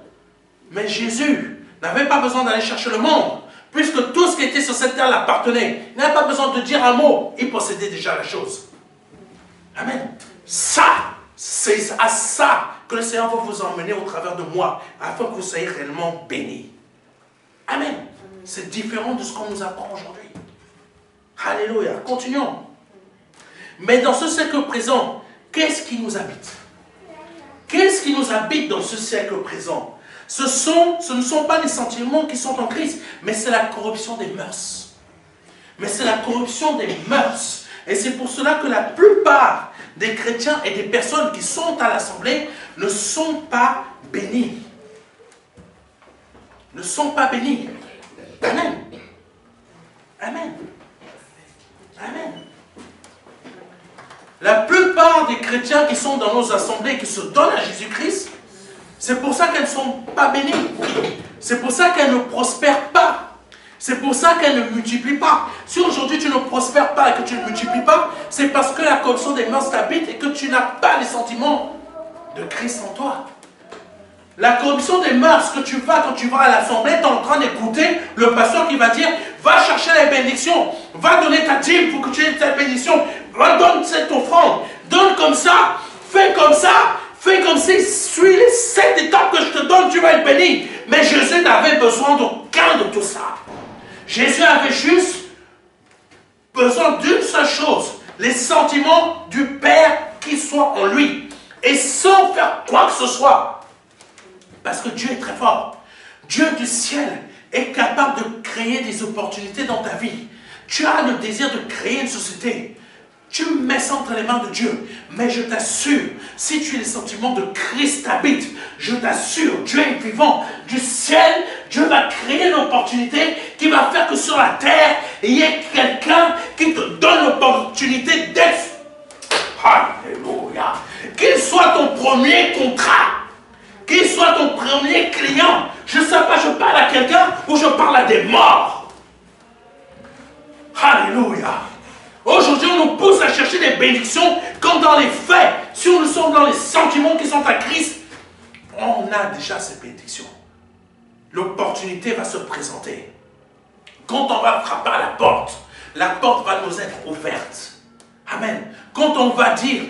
Mais Jésus n'avait pas besoin d'aller chercher le monde, puisque tout ce qui était sur cette terre l'appartenait. Il n'avait pas besoin de dire un mot, il possédait déjà la chose. Amen. Ça, c'est à ça que le Seigneur va vous emmener au travers de moi, afin que vous soyez réellement bénis. Amen. C'est différent de ce qu'on nous apprend aujourd'hui. Alléluia. Continuons. Mais dans ce siècle présent, qu'est-ce qui nous habite? Qu'est-ce qui nous habite dans ce siècle présent? Ce ne sont pas les sentiments qui sont en Christ, mais c'est la corruption des mœurs. Mais c'est la corruption des mœurs. Et c'est pour cela que la plupart des chrétiens et des personnes qui sont à l'assemblée ne sont pas bénis. Ne sont pas bénis. Amen. Amen. Amen. La plupart des chrétiens qui sont dans nos assemblées, qui se donnent à Jésus-Christ, c'est pour ça qu'elles ne sont pas bénies. C'est pour ça qu'elles ne prospèrent pas. C'est pour ça qu'elles ne multiplient pas. Si aujourd'hui tu ne prospères pas et que tu ne multiplies pas, c'est parce que la corruption des mœurs t'habite et que tu n'as pas les sentiments de Christ en toi. La corruption des mœurs que tu vas quand tu vas à l'assemblée, tu es en train d'écouter le pasteur qui va dire va chercher les bénédictions, va donner ta dîme pour que tu aies cette bénédiction, va donner cette offrande, donne comme ça, fais comme ça. Fais comme si, suis les 7 étapes que je te donne, tu vas être béni. Mais Jésus n'avait besoin d'aucun de tout ça. Jésus avait juste besoin d'une seule chose, les sentiments du Père qui soient en lui. Et sans faire quoi que ce soit. Parce que Dieu est très fort. Dieu du ciel est capable de créer des opportunités dans ta vie. Tu as le désir de créer une société. Tu mets ça entre les mains de Dieu. Mais je t'assure, si tu as les sentiments de Christ t'habite, je t'assure, Dieu est vivant. Du ciel, Dieu va créer une opportunité qui va faire que sur la terre, il y ait quelqu'un qui te donne l'opportunité d'être. Alléluia. Qu'il soit ton premier contrat. Qu'il soit ton premier client. Je ne sais pas, je parle à quelqu'un ou je parle à des morts. Alléluia. Aujourd'hui, on nous pousse à chercher des bénédictions comme dans les faits. Si nous sommes dans les sentiments qui sont à Christ, on a déjà ces bénédictions. L'opportunité va se présenter. Quand on va frapper à la porte va nous être ouverte. Amen. Quand on va dire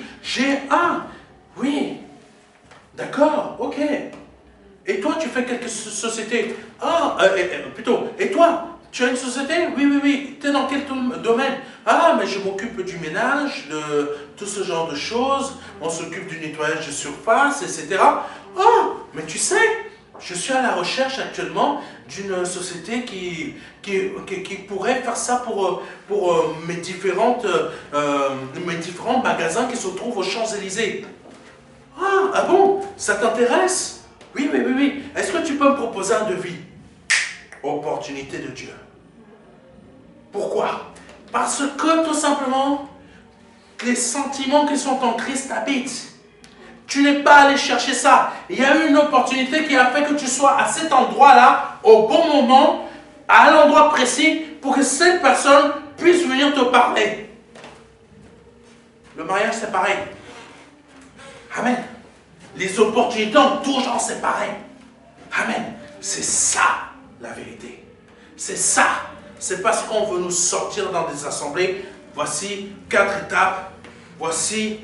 Oui. D'accord, ok. Et toi, tu fais quelque société? Plutôt. Et toi, tu as une société? Oui. Tu es dans quel domaine? Mais je m'occupe du ménage, de tout ce genre de choses. On s'occupe du nettoyage de surface, etc. Mais tu sais, je suis à la recherche actuellement d'une société qui pourrait faire ça pour mes différents magasins qui se trouvent aux Champs-Élysées. Ah bon? Ça t'intéresse? Oui. Est-ce que tu peux me proposer un devis? Opportunité de Dieu. Pourquoi? Parce que tout simplement, les sentiments qui sont en Christ habitent. Tu n'es pas allé chercher ça. Il y a eu une opportunité qui a fait que tu sois à cet endroit-là, au bon moment, à l'endroit précis, pour que cette personne puisse venir te parler. Le mariage, c'est pareil. Amen. Les opportunités en tout genre, c'est pareil. Amen. C'est ça, la vérité. C'est ça. C'est parce qu'on veut nous sortir dans des assemblées. Voici 4 étapes. Voici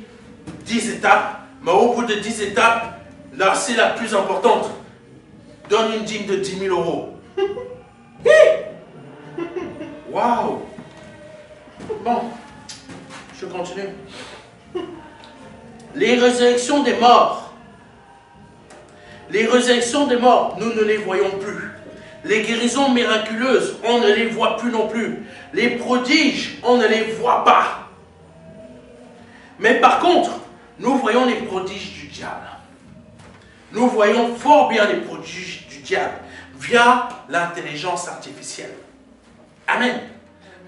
10 étapes. Mais au bout de 10 étapes, là, c'est la plus importante. Donne une dîme de 10 000 euros. Waouh. Bon, je continue. Les résurrections des morts. Les résurrections des morts, nous ne les voyons plus. Les guérisons miraculeuses, on ne les voit plus non plus. Les prodiges, on ne les voit pas. Mais par contre, nous voyons les prodiges du diable. Nous voyons fort bien les prodiges du diable via l'intelligence artificielle. Amen.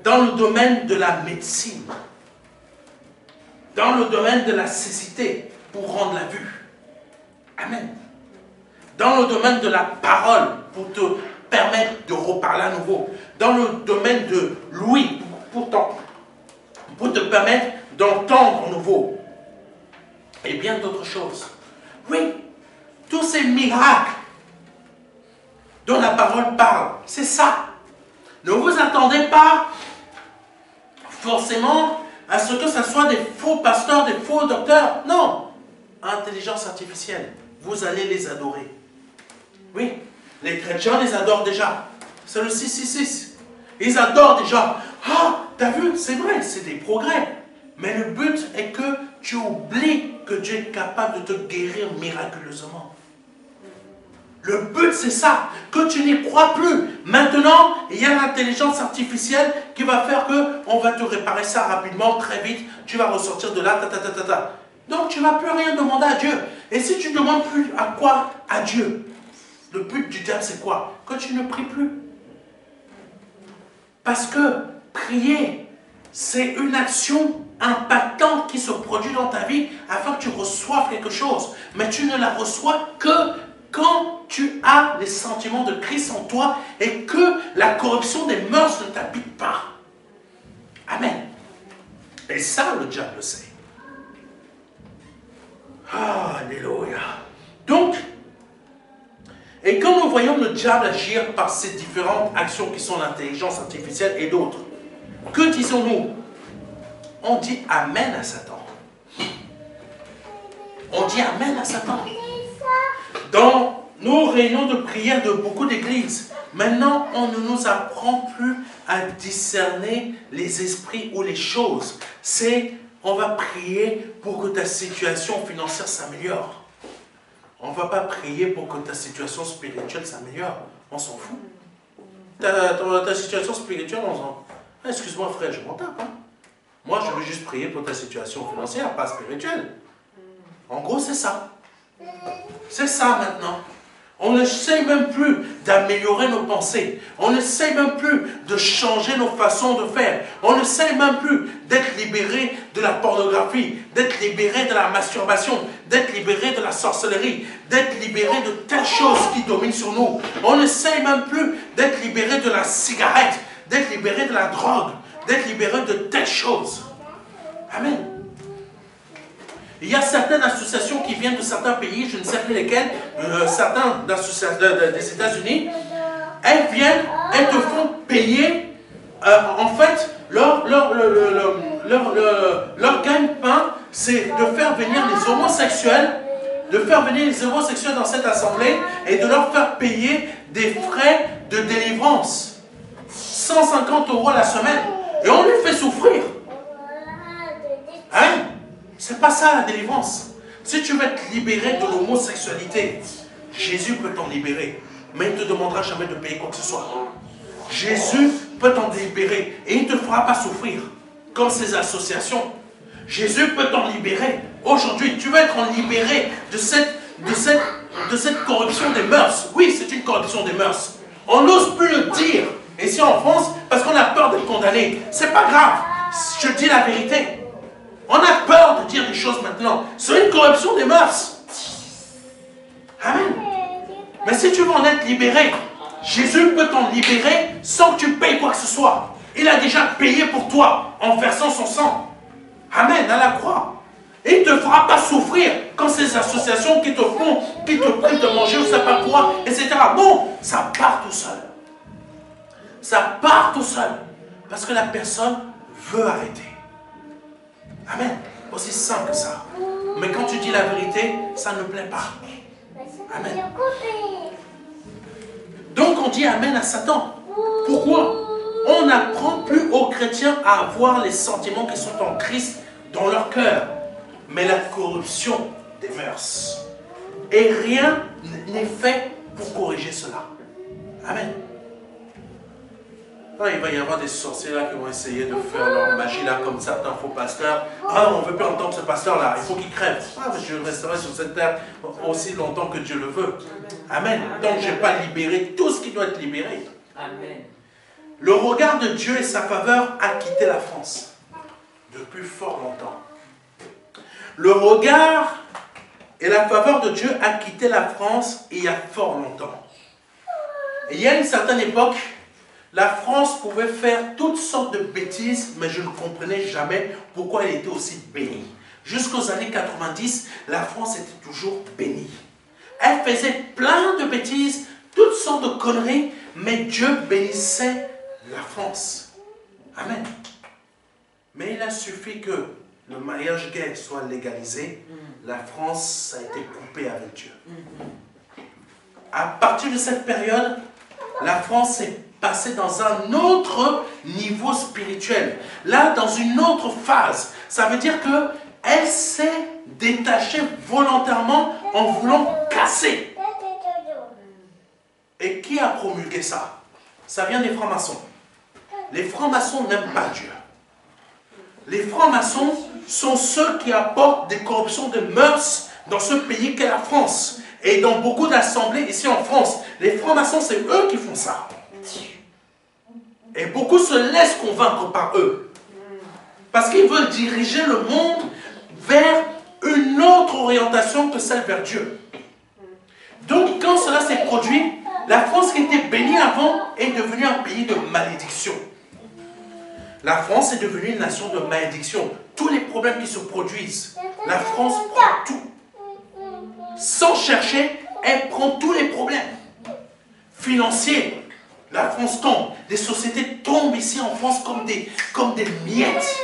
Dans le domaine de la médecine, dans le domaine de la cécité pour rendre la vue. Amen. Dans le domaine de la parole pour te permettre de reparler à nouveau. Dans le domaine de l'ouïe pour te permettre d'entendre à nouveau. Et bien d'autres choses. Oui, tous ces miracles dont la parole parle, c'est ça. Ne vous attendez pas forcément à ce que ce soit des faux pasteurs, des faux docteurs. Non. Intelligence artificielle, vous allez les adorer. Oui, les chrétiens les adorent déjà. C'est le 666. Ils adorent déjà. T'as vu, c'est vrai, c'est des progrès. Mais le but est que tu oublies que Dieu est capable de te guérir miraculeusement. Le but, c'est ça, que tu n'y crois plus. Maintenant, il y a l'intelligence artificielle qui va faire qu'on va te réparer ça rapidement, très vite. Tu vas ressortir de là, Donc, tu ne vas plus rien demander à Dieu. Et si tu ne demandes plus à quoi? À Dieu. Le but du diable, c'est quoi? Que tu ne pries plus. Parce que prier, c'est une action impactante qui se produit dans ta vie afin que tu reçoives quelque chose. Mais tu ne la reçois que quand tu as les sentiments de Christ en toi et que la corruption des mœurs ne t'habite pas. Amen. Et ça, le diable le sait. Alléluia. Donc, et quand nous voyons le diable agir par ces différentes actions qui sont l'intelligence artificielle et d'autres, que disons-nous? On dit Amen à Satan. On dit Amen à Satan. Dans nos réunions de prière de beaucoup d'églises, maintenant, on ne nous apprend plus à discerner les esprits ou les choses. On va prier pour que ta situation financière s'améliore. On ne va pas prier pour que ta situation spirituelle s'améliore. On s'en fout. Ta situation spirituelle, on s'en... Excuse-moi frère, je m'en tape. Moi, je veux juste prier pour ta situation financière, pas spirituelle. En gros, c'est ça. C'est ça maintenant. On n'essaie même plus d'améliorer nos pensées. On n'essaie même plus de changer nos façons de faire. On n'essaie même plus d'être libéré de la pornographie, d'être libéré de la masturbation, d'être libéré de la sorcellerie, d'être libéré de telles choses qui dominent sur nous. On n'essaie même plus d'être libéré de la cigarette, d'être libéré de la drogue, d'être libéré de telles choses. Amen. Il y a certaines associations qui viennent de certains pays, je ne sais plus lesquelles, certains des États-Unis, elles viennent, elles te font payer, en fait, leur gagne-pain c'est de faire venir les homosexuels, dans cette assemblée et de leur faire payer des frais de délivrance. 150 € la semaine. Et on lui fait souffrir. Hein? C'est pas ça la délivrance. Si tu veux être libéré de l'homosexualité, Jésus peut t'en libérer. Mais il ne te demandera jamais de payer quoi que ce soit. Jésus peut t'en libérer et il ne te fera pas souffrir. Comme ces associations. Jésus peut t'en libérer. Aujourd'hui, tu veux être libéré de cette corruption des mœurs. Oui, c'est une corruption des mœurs. On n'ose plus le dire. Ici en France, parce qu'on a peur d'être condamné. C'est pas grave. Je dis la vérité. On a peur de dire des choses maintenant. C'est une corruption des mœurs. Amen. Mais si tu veux en être libéré, Jésus peut t'en libérer sans que tu payes quoi que ce soit. Il a déjà payé pour toi en versant son sang. Amen, à la croix. Et il ne te fera pas souffrir comme ces associations qui te prient de manger ou je ne sais pas quoi, etc. Non, ça part tout seul. Ça part tout seul. Parce que la personne veut arrêter. Amen. Aussi simple que ça. Mais quand tu dis la vérité, ça ne plaît pas. Amen. Donc on dit Amen à Satan. Pourquoi? On n'apprend plus aux chrétiens à avoir les sentiments qui sont en Christ dans leur cœur. Mais la corruption des mœurs. Et rien n'est fait pour corriger cela. Amen. Ah, il va y avoir des sorciers là qui vont essayer de faire leur magie là comme certains faux pasteurs. Ah, on ne veut plus entendre ce pasteur là, il faut qu'il crève. Ah, mais je resterai sur cette terre aussi longtemps que Dieu le veut. Amen. Donc je n'ai pas libéré tout ce qui doit être libéré. Amen. Le regard de Dieu et sa faveur a quitté la France depuis fort longtemps. Le regard et la faveur de Dieu a quitté la France il y a fort longtemps. Et il y a une certaine époque, la France pouvait faire toutes sortes de bêtises, mais je ne comprenais jamais pourquoi elle était aussi bénie. Jusqu'aux années 90, la France était toujours bénie. Elle faisait plein de bêtises, toutes sortes de conneries, mais Dieu bénissait la France. Amen. Mais il a suffi que le mariage gay soit légalisé, la France a été coupée avec Dieu. À partir de cette période, la France est passée dans un autre niveau spirituel. Là, dans une autre phase. Ça veut dire qu'elle s'est détachée volontairement en voulant casser. Et qui a promulgué ça? Ça vient des francs-maçons. Les francs-maçons n'aiment pas Dieu. Les francs-maçons sont ceux qui apportent des corruptions de mœurs dans ce pays qu'est la France. Et dans beaucoup d'assemblées ici en France, les francs-maçons, c'est eux qui font ça. Et beaucoup se laissent convaincre par eux. Parce qu'ils veulent diriger le monde vers une autre orientation que celle vers Dieu. Donc quand cela s'est produit, la France qui était bénie avant est devenue un pays de malédiction. La France est devenue une nation de malédiction. Tous les problèmes qui se produisent, la France prend tout. Sans chercher, elle prend tous les problèmes. Financiers, la France tombe. Des sociétés tombent ici en France comme des miettes.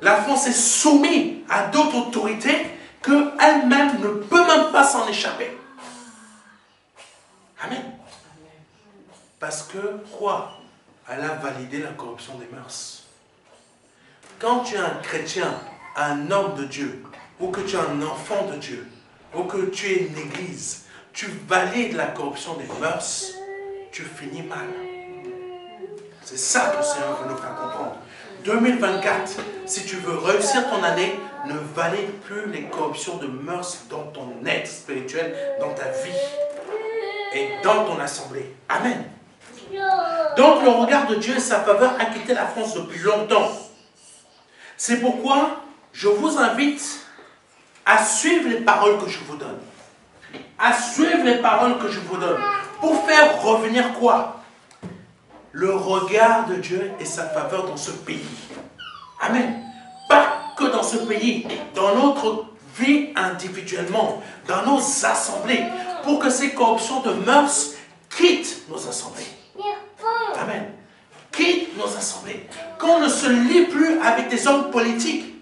La France est soumise à d'autres autorités qu'elle-même ne peut même pas s'en échapper. Amen. Parce que, quoi? Elle a validé la corruption des mœurs. Quand tu es un chrétien, un homme de Dieu, ou que tu es un enfant de Dieu, ou que tu es une église, tu valides la corruption des mœurs, tu finis mal. C'est ça que le Seigneur veut nous faire comprendre. 2024, si tu veux réussir ton année, ne valide plus les corruptions de mœurs dans ton être spirituel, dans ta vie et dans ton assemblée. Amen. Donc le regard de Dieu et sa faveur a quitté la France depuis longtemps. C'est pourquoi je vous invite à suivre les paroles que je vous donne. À suivre les paroles que je vous donne. Pour faire revenir quoi? Le regard de Dieu et sa faveur dans ce pays. Amen. Pas que dans ce pays, dans notre vie individuellement, dans nos assemblées, pour que ces corruptions de mœurs quittent nos assemblées. Amen. Quitte nos assemblées. Qu'on ne se lie plus avec des hommes politiques.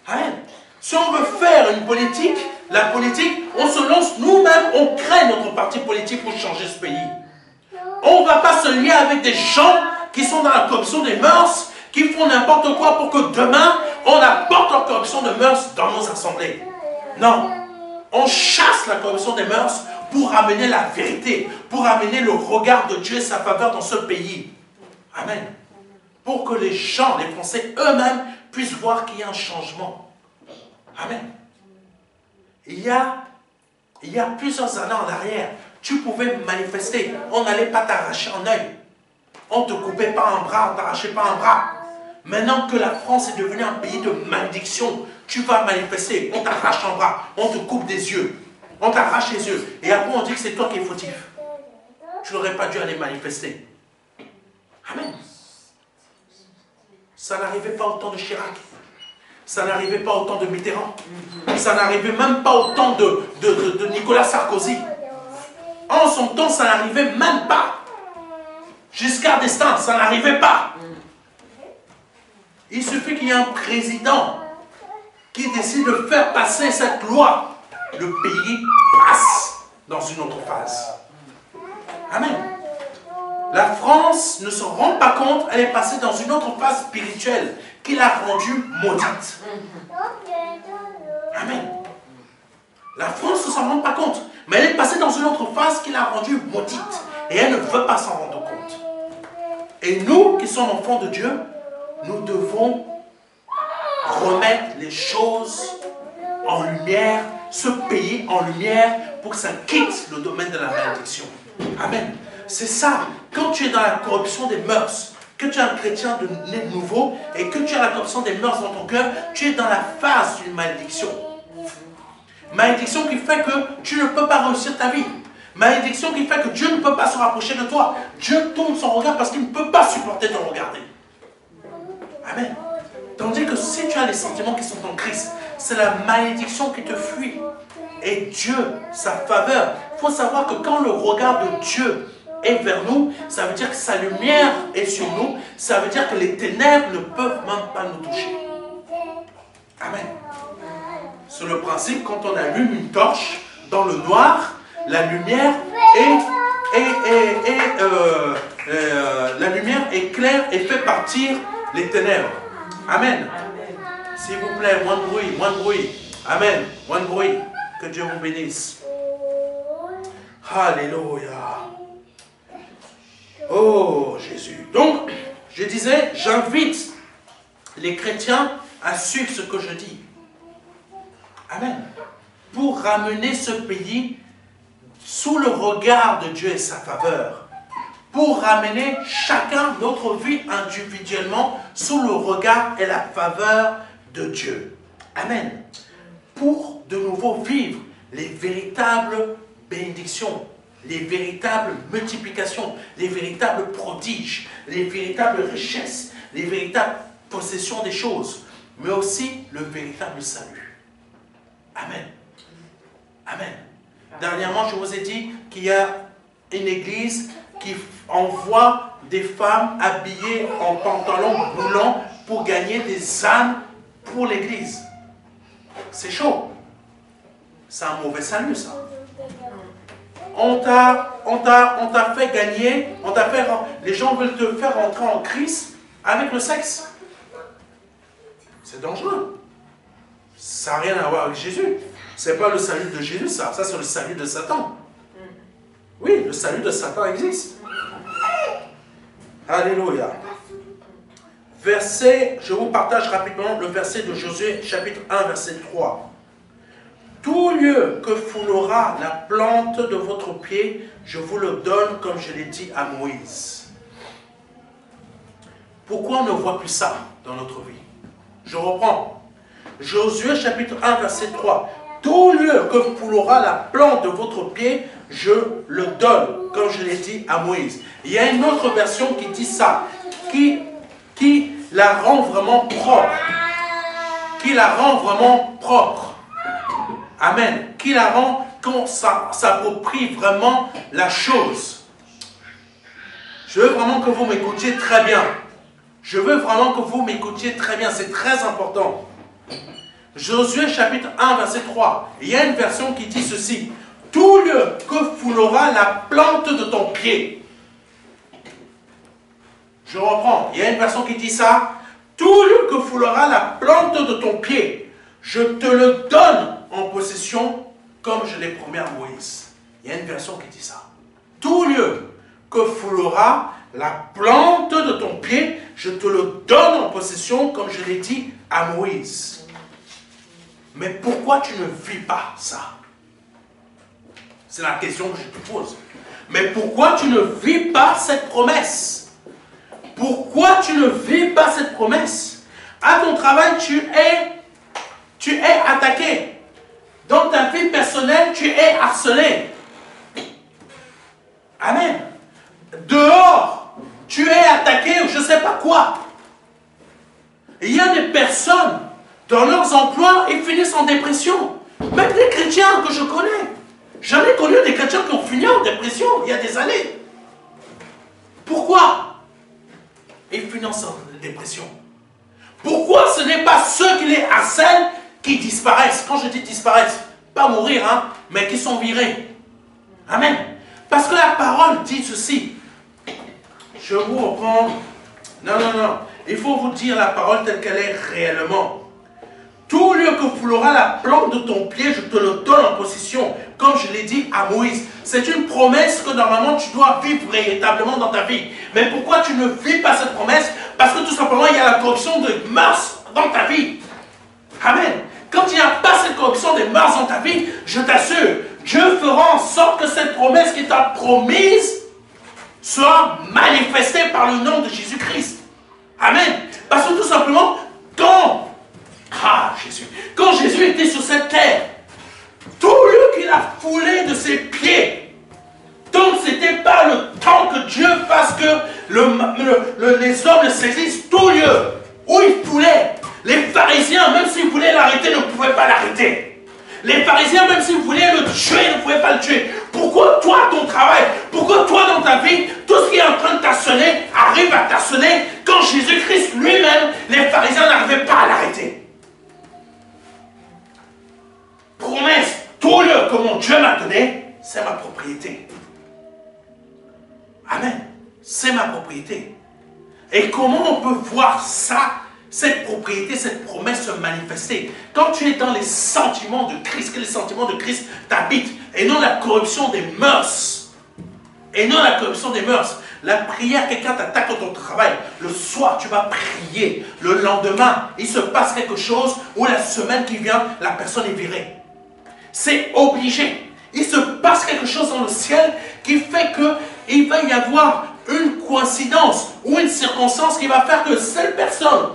Amen. Si on veut faire une politique, la politique, on se lance nous-mêmes, on crée notre parti politique pour changer ce pays. On ne va pas se lier avec des gens qui sont dans la corruption des mœurs, qui font n'importe quoi pour que demain, on apporte la corruption de mœurs dans nos assemblées. Non. On chasse la corruption des mœurs pour amener la vérité, pour amener le regard de Dieu et sa faveur dans ce pays. Amen. Pour que les gens, les Français eux-mêmes, puissent voir qu'il y a un changement. Amen. Il y a plusieurs années en arrière, tu pouvais manifester. On n'allait pas t'arracher un œil. On ne te coupait pas un bras, on ne t'arrachait pas un bras. Maintenant que la France est devenue un pays de malédiction, tu vas manifester, on t'arrache un bras, on te coupe des yeux, on t'arrache les yeux. Et après on dit que c'est toi qui es fautif. Tu n'aurais pas dû aller manifester. Amen. Ça n'arrivait pas au temps de Chirac. Ça n'arrivait pas au temps de Mitterrand. Ça n'arrivait même pas au temps de Nicolas Sarkozy. En son temps, ça n'arrivait même pas. Giscard d'Estaing, ça n'arrivait pas. Il suffit qu'il y ait un président qui décide de faire passer cette loi. Le pays passe dans une autre phase. Amen. La France ne se rend pas compte, elle est passée dans une autre phase spirituelle qui l'a rendue maudite. Amen. La France ne s'en rend pas compte, mais elle est passée dans une autre phase qui l'a rendue maudite. Et elle ne veut pas s'en rendre compte. Et nous, qui sommes enfants de Dieu, nous devons remettre les choses en lumière, ce pays en lumière, pour que ça quitte le domaine de la malédiction. Amen. C'est ça. Quand tu es dans la corruption des mœurs, que tu es un chrétien de né de nouveau, et que tu as la corruption des mœurs dans ton cœur, tu es dans la phase d'une malédiction. Malédiction qui fait que tu ne peux pas réussir ta vie. Malédiction qui fait que Dieu ne peut pas se rapprocher de toi. Dieu tourne son regard parce qu'il ne peut pas supporter ton regarder. Amen. Tandis que si tu as les sentiments qui sont en Christ, c'est la malédiction qui te fuit. Et Dieu, sa faveur. Il faut savoir que quand le regard de Dieu est vers nous, ça veut dire que sa lumière est sur nous. Ça veut dire que les ténèbres ne peuvent même pas nous toucher. Amen. C'est le principe, quand on allume une torche dans le noir, la lumière éclaire et fait partir les ténèbres. Amen. S'il vous plaît, moins de bruit, moins de bruit. Amen. Moins de bruit. Que Dieu vous bénisse. Alléluia. Oh Jésus. Donc, je disais, j'invite les chrétiens à suivre ce que je dis. Amen. Pour ramener ce pays sous le regard de Dieu et sa faveur. Pour ramener chacun notre vie individuellement sous le regard et la faveur de Dieu. Amen. Pour de nouveau vivre les véritables bénédictions, les véritables multiplications, les véritables prodiges, les véritables richesses, les véritables possessions des choses, mais aussi le véritable salut. Amen. Amen. Dernièrement, je vous ai dit qu'il y a une église qui envoie des femmes habillées en pantalon boulant pour gagner des âmes pour l'église. C'est chaud. C'est un mauvais salut, ça. On t'a fait gagner, les gens veulent te faire rentrer en Christ avec le sexe. C'est dangereux. Ça n'a rien à voir avec Jésus. Ce n'est pas le salut de Jésus, ça. Ça, c'est le salut de Satan. Oui, le salut de Satan existe. Alléluia. Verset, je vous partage rapidement le verset de Josué, chapitre 1, verset 3. Tout lieu que foulera la plante de votre pied, je vous le donne comme je l'ai dit à Moïse. Pourquoi on ne voit plus ça dans notre vie? Je reprends. Josué chapitre 1 verset 3. Tout lieu que foulera la plante de votre pied, je le donne, comme je l'ai dit à Moïse. Il y a une autre version qui dit ça, qui la rend vraiment propre. Qui la rend vraiment propre. Amen. Qui la rend, quand ça s'approprie vraiment la chose. Je veux vraiment que vous m'écoutiez très bien. Je veux vraiment que vous m'écoutiez très bien. C'est très important. Josué chapitre 1, verset 3. Il y a une version qui dit ceci. Tout lieu que foulera la plante de ton pied. Je reprends. Il y a une version qui dit ça. Tout lieu que foulera la plante de ton pied, je te le donne en possession comme je l'ai promis à Moïse. Il y a une version qui dit ça. Tout lieu que foulera la plante de ton pied, je te le donne en possession comme je l'ai dit à Moïse. Mais pourquoi tu ne vis pas ça? C'est la question que je te pose. Mais pourquoi tu ne vis pas cette promesse? Pourquoi tu ne vis pas cette promesse? À ton travail, tu es attaqué. Dans ta vie personnelle, tu es harcelé. Amen. Dehors, tu es attaqué ou je ne sais pas quoi. Il y a des personnes, dans leurs emplois, ils finissent en dépression. Même des chrétiens que je connais. J'en ai connu des chrétiens qui ont fini en dépression il y a des années. Pourquoi ils finissent en dépression? Pourquoi ce n'est pas ceux qui les harcèlent qui disparaissent? Quand je dis disparaissent, pas mourir, hein, mais qui sont virés. Amen. Parce que la parole dit ceci. Je vous reprends. Non, non, non. Il faut vous dire la parole telle qu'elle est réellement. Tout lieu que foulera la plante de ton pied, je te le donne en possession, comme je l'ai dit à Moïse. C'est une promesse que normalement tu dois vivre véritablement dans ta vie. Mais pourquoi tu ne vis pas cette promesse? Parce que tout simplement, il y a la corruption de mœurs dans ta vie. Amen. Quand il n'y a pas cette corruption des mœurs dans ta vie, je t'assure, Dieu fera en sorte que cette promesse qui t'a promise soit manifestée par le nom de Jésus-Christ. Amen. Parce que tout simplement, quand Jésus était sur cette terre, tout lieu qu'il a foulé de ses pieds, donc ce n'était pas le temps que Dieu fasse que les hommes le saisissent, tout lieu où il foulait. Les pharisiens, même s'ils voulaient l'arrêter, ne pouvaient pas l'arrêter. Les pharisiens, même s'ils voulaient le tuer, ne pouvaient pas le tuer. Pourquoi toi, ton travail, pourquoi toi, dans ta vie, tout ce qui est en train de t'harceler arrive à t'harceler quand Jésus-Christ lui-même, les pharisiens n'arrivaient pas à l'arrêter? Promesse, tout lieu que mon Dieu m'a donné, c'est ma propriété. Amen. C'est ma propriété. Et comment on peut voir ça, cette propriété, cette promesse se manifester? Quand tu es dans les sentiments de Christ, que les sentiments de Christ t'habitent, et non la corruption des mœurs. Et non la corruption des mœurs. La prière, quelqu'un t'attaque dans ton travail. Le soir, tu vas prier. Le lendemain, il se passe quelque chose, ou la semaine qui vient, la personne est virée. C'est obligé. Il se passe quelque chose dans le ciel qui fait qu'il va y avoir une coïncidence ou une circonstance qui va faire que cette personne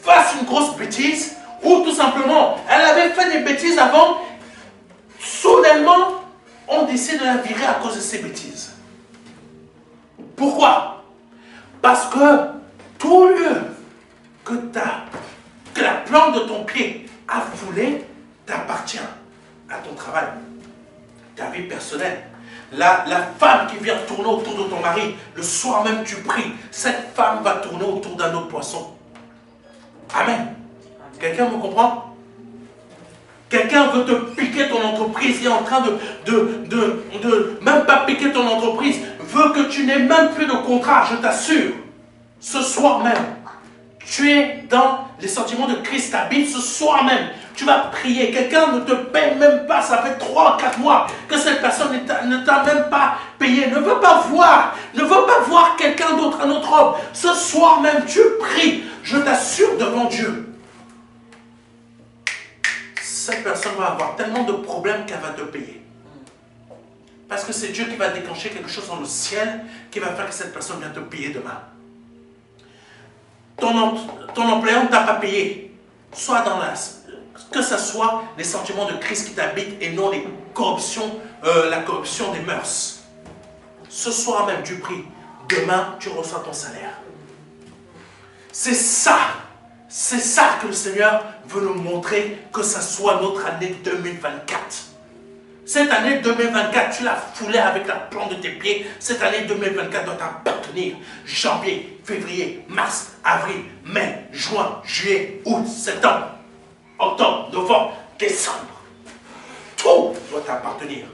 fasse une grosse bêtise ou tout simplement, elle avait fait des bêtises avant, soudainement, on décide de la virer à cause de ces bêtises. Pourquoi? Parce que tout lieu que la plante de ton pied a foulé t'appartient à ton travail, ta vie personnelle. La femme qui vient tourner autour de ton mari, le soir même tu pries, cette femme va tourner autour d'un autre poisson. Amen. Quelqu'un me comprend? Quelqu'un veut te piquer ton entreprise, il est en train de même pas piquer ton entreprise, veut que tu n'aies même plus de contrat, je t'assure. Ce soir même, tu es dans les sentiments de Christ t'habite, ce soir même, tu vas prier. Quelqu'un ne te paye même pas, ça fait 3 ou 4 mois que cette personne ne t'a même pas payé, ne veut pas voir quelqu'un d'autre, un autre homme. Ce soir même, tu pries, je t'assure devant Dieu. Cette personne va avoir tellement de problèmes qu'elle va te payer. Parce que c'est Dieu qui va déclencher quelque chose dans le ciel qui va faire que cette personne vienne te payer demain. Ton employeur ne t'a pas payé. Soit dans que ce soit les sentiments de Christ qui t'habitent et non la corruption des mœurs. Ce soir même, tu pries. Demain, tu reçois ton salaire. C'est ça que le Seigneur veut nous montrer, que ce soit notre année 2024. Cette année 2024, tu l'as foulée avec la plante de tes pieds. Cette année 2024 doit t'appartenir. Janvier, février, mars, avril, mai, juin, juillet, août, septembre. octobre, novembre, décembre. Tout doit t'appartenir.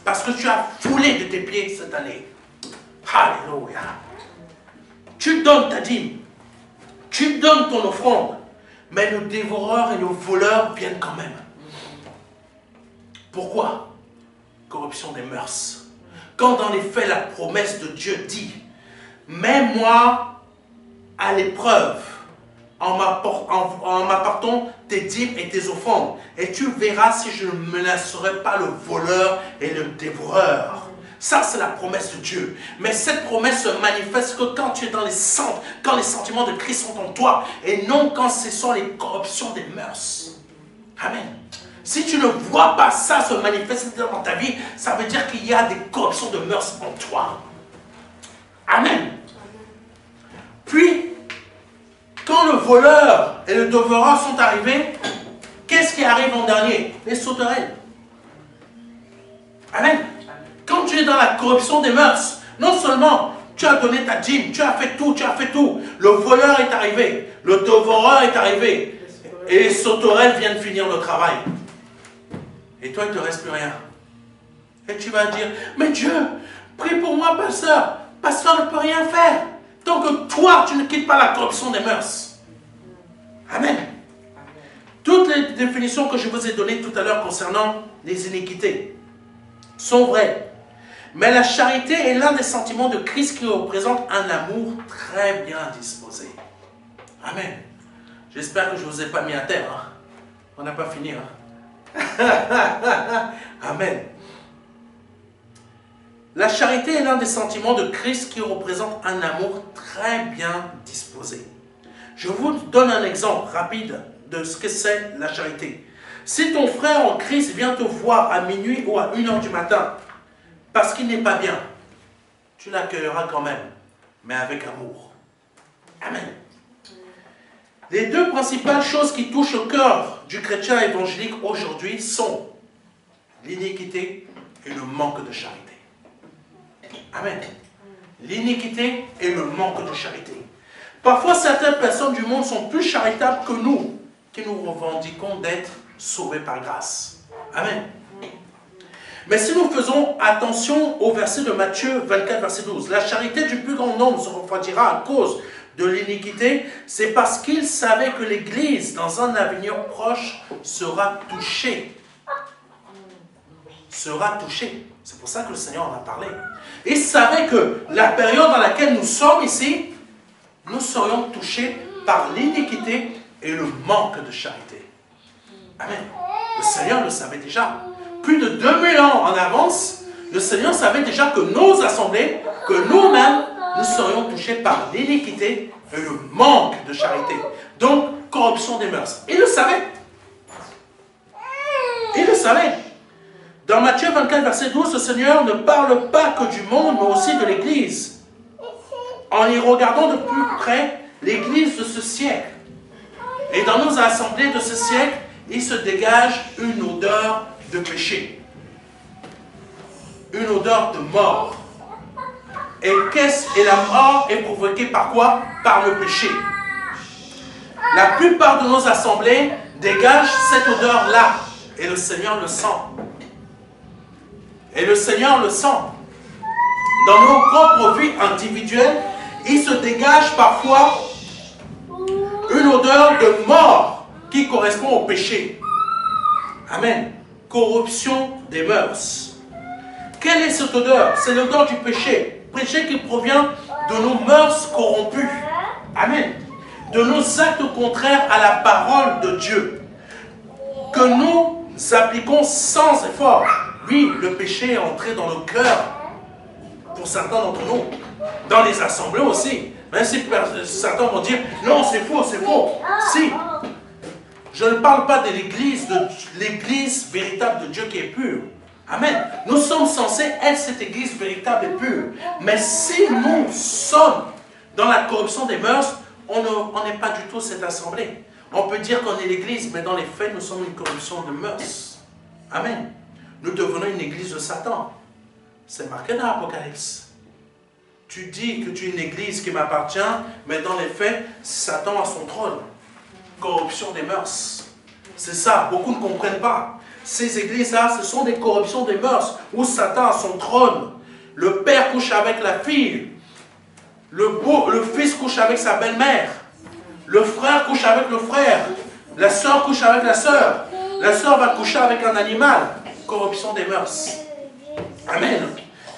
Parce que tu as foulé de tes pieds cette année. Alléluia. Tu donnes ta dîme. Tu donnes ton offrande. Mais le dévoreur et le voleur viennent quand même. Pourquoi? Corruption des mœurs. Quand dans les faits, la promesse de Dieu dit, mets-moi à l'épreuve en m'apportant tes dîmes et tes offrandes. Et tu verras si je ne menacerai pas le voleur et le dévoreur. Ça, c'est la promesse de Dieu. Mais cette promesse se manifeste que quand tu es dans les centres, quand les sentiments de Christ sont en toi, et non quand ce sont les corruptions des mœurs. Amen. Si tu ne vois pas ça se manifester dans ta vie, ça veut dire qu'il y a des corruptions de mœurs en toi. Amen. Puis, quand le voleur et le dévoreur sont arrivés, qu'est-ce qui arrive en dernier? Les sauterelles. Amen. Quand tu es dans la corruption des mœurs, non seulement tu as donné ta dîme, tu as fait tout, le voleur est arrivé, le dévoreur est arrivé, et les sauterelles viennent finir le travail. Et toi, il ne te reste plus rien. Et tu vas dire, mais Dieu, prie pour moi, pasteur. Pasteur ne peut rien faire. Tant que toi, tu ne quittes pas la corruption des mœurs. Amen. Toutes les définitions que je vous ai données tout à l'heure concernant les iniquités sont vraies. Mais la charité est l'un des sentiments de Christ qui représente un amour très bien disposé. Amen. J'espère que je ne vous ai pas mis à terre. Hein. On n'a pas fini. Hein. Amen. La charité est l'un des sentiments de Christ qui représente un amour très bien disposé. Je vous donne un exemple rapide de ce que c'est la charité. Si ton frère en Christ vient te voir à minuit ou à 1h du matin, parce qu'il n'est pas bien, tu l'accueilleras quand même, mais avec amour. Amen. Les deux principales choses qui touchent au cœur du chrétien évangélique aujourd'hui sont l'iniquité et le manque de charité. Amen. L'iniquité et le manque de charité. Parfois, certaines personnes du monde sont plus charitables que nous, qui nous revendiquons d'être sauvés par grâce. Amen. Mais si nous faisons attention au verset de Matthieu 24, verset 12, la charité du plus grand nombre se refroidira à cause de l'iniquité, c'est parce qu'il savait que l'Église, dans un avenir proche, sera touchée. Sera touchée. C'est pour ça que le Seigneur en a parlé. Il savait que la période dans laquelle nous sommes ici, nous serions touchés par l'iniquité et le manque de charité. Amen. Le Seigneur le savait déjà. Plus de 2000 ans en avance, le Seigneur savait déjà que nos assemblées, que nous-mêmes, nous serions touchés par l'iniquité et le manque de charité. Donc, corruption des mœurs. Il le savait. Il le savait. Dans Matthieu 24, verset 12, le Seigneur ne parle pas que du monde, mais aussi de l'Église. En y regardant de plus près l'Église de ce siècle. Et dans nos assemblées de ce siècle, il se dégage une odeur de péché. Une odeur de mort. Et la mort est provoquée par quoi? Par le péché. La plupart de nos assemblées dégagent cette odeur-là. Et le Seigneur le sent. Et le Seigneur le sent. Dans nos propres vies individuelles, il se dégage parfois une odeur de mort qui correspond au péché. Amen. Corruption des mœurs. Quelle est cette odeur? C'est l'odeur du péché. Péché qui provient de nos mœurs corrompues. Amen. De nos actes contraires à la parole de Dieu. Que nous appliquons sans effort. Oui, le péché est entré dans nos cœurs. Pour certains d'entre nous. Dans les assemblées aussi. Même si certains vont dire, non, c'est faux, c'est faux. Si. Je ne parle pas de l'église véritable de Dieu qui est pure. Amen. Nous sommes censés être cette église véritable et pure. Mais si nous sommes dans la corruption des mœurs, on n'est pas du tout cette assemblée. On peut dire qu'on est l'église, mais dans les faits, nous sommes une corruption de mœurs. Amen. Nous devenons une église de Satan. C'est marqué dans l'Apocalypse. Tu dis que tu es une église qui m'appartient, mais dans les faits, Satan a son trône. Corruption des mœurs. C'est ça, beaucoup ne comprennent pas. Ces églises-là, ce sont des corruptions des mœurs, où Satan a son trône. Le père couche avec la fille. Le fils couche avec sa belle-mère. Le frère couche avec le frère. La sœur couche avec la sœur. La sœur va coucher avec un animal. Corruption des mœurs. Amen.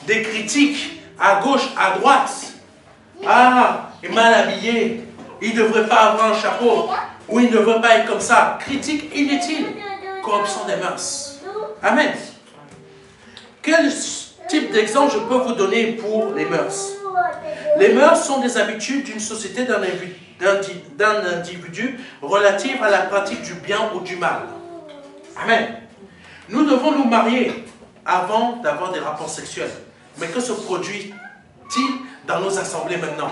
Des critiques à gauche, à droite. Ah, il est mal habillé. Il ne devrait pas avoir un chapeau. Ou il ne devrait pas être comme ça. Critique inutile. Corruption des mœurs. Amen. Quel type d'exemple je peux vous donner pour les mœurs? Les mœurs sont des habitudes d'une société, d'un individu relatives à la pratique du bien ou du mal. Amen. Nous devons nous marier avant d'avoir des rapports sexuels. Mais que se produit-il dans nos assemblées maintenant?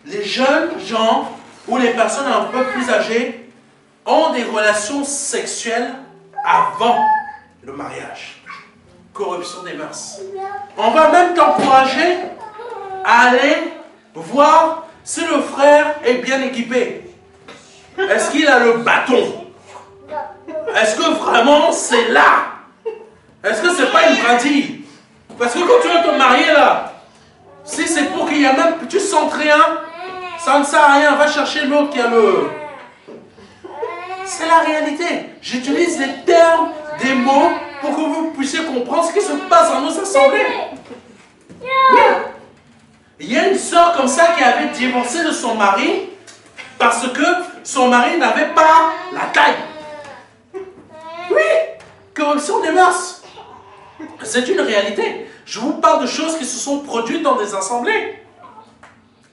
Les jeunes gens ou les personnes un peu plus âgées ont des relations sexuelles avant le mariage. Corruption des mœurs. On va même t'encourager à aller voir si le frère est bien équipé. Est-ce qu'il a le bâton? Est-ce que vraiment c'est là? Est-ce que c'est pas une brindille? Parce que quand tu vas te marier là, si c'est pour qu'il y a même... Tu sens rien, ça ne sert à rien. Va chercher l'autre qui a le... C'est la réalité. J'utilise des termes, des mots pour que vous puissiez comprendre ce qui se passe dans nos assemblées. Oui. Il y a une sœur comme ça qui avait divorcé de son mari parce que son mari n'avait pas la taille. Oui, corruption des mœurs. C'est une réalité. Je vous parle de choses qui se sont produites dans des assemblées.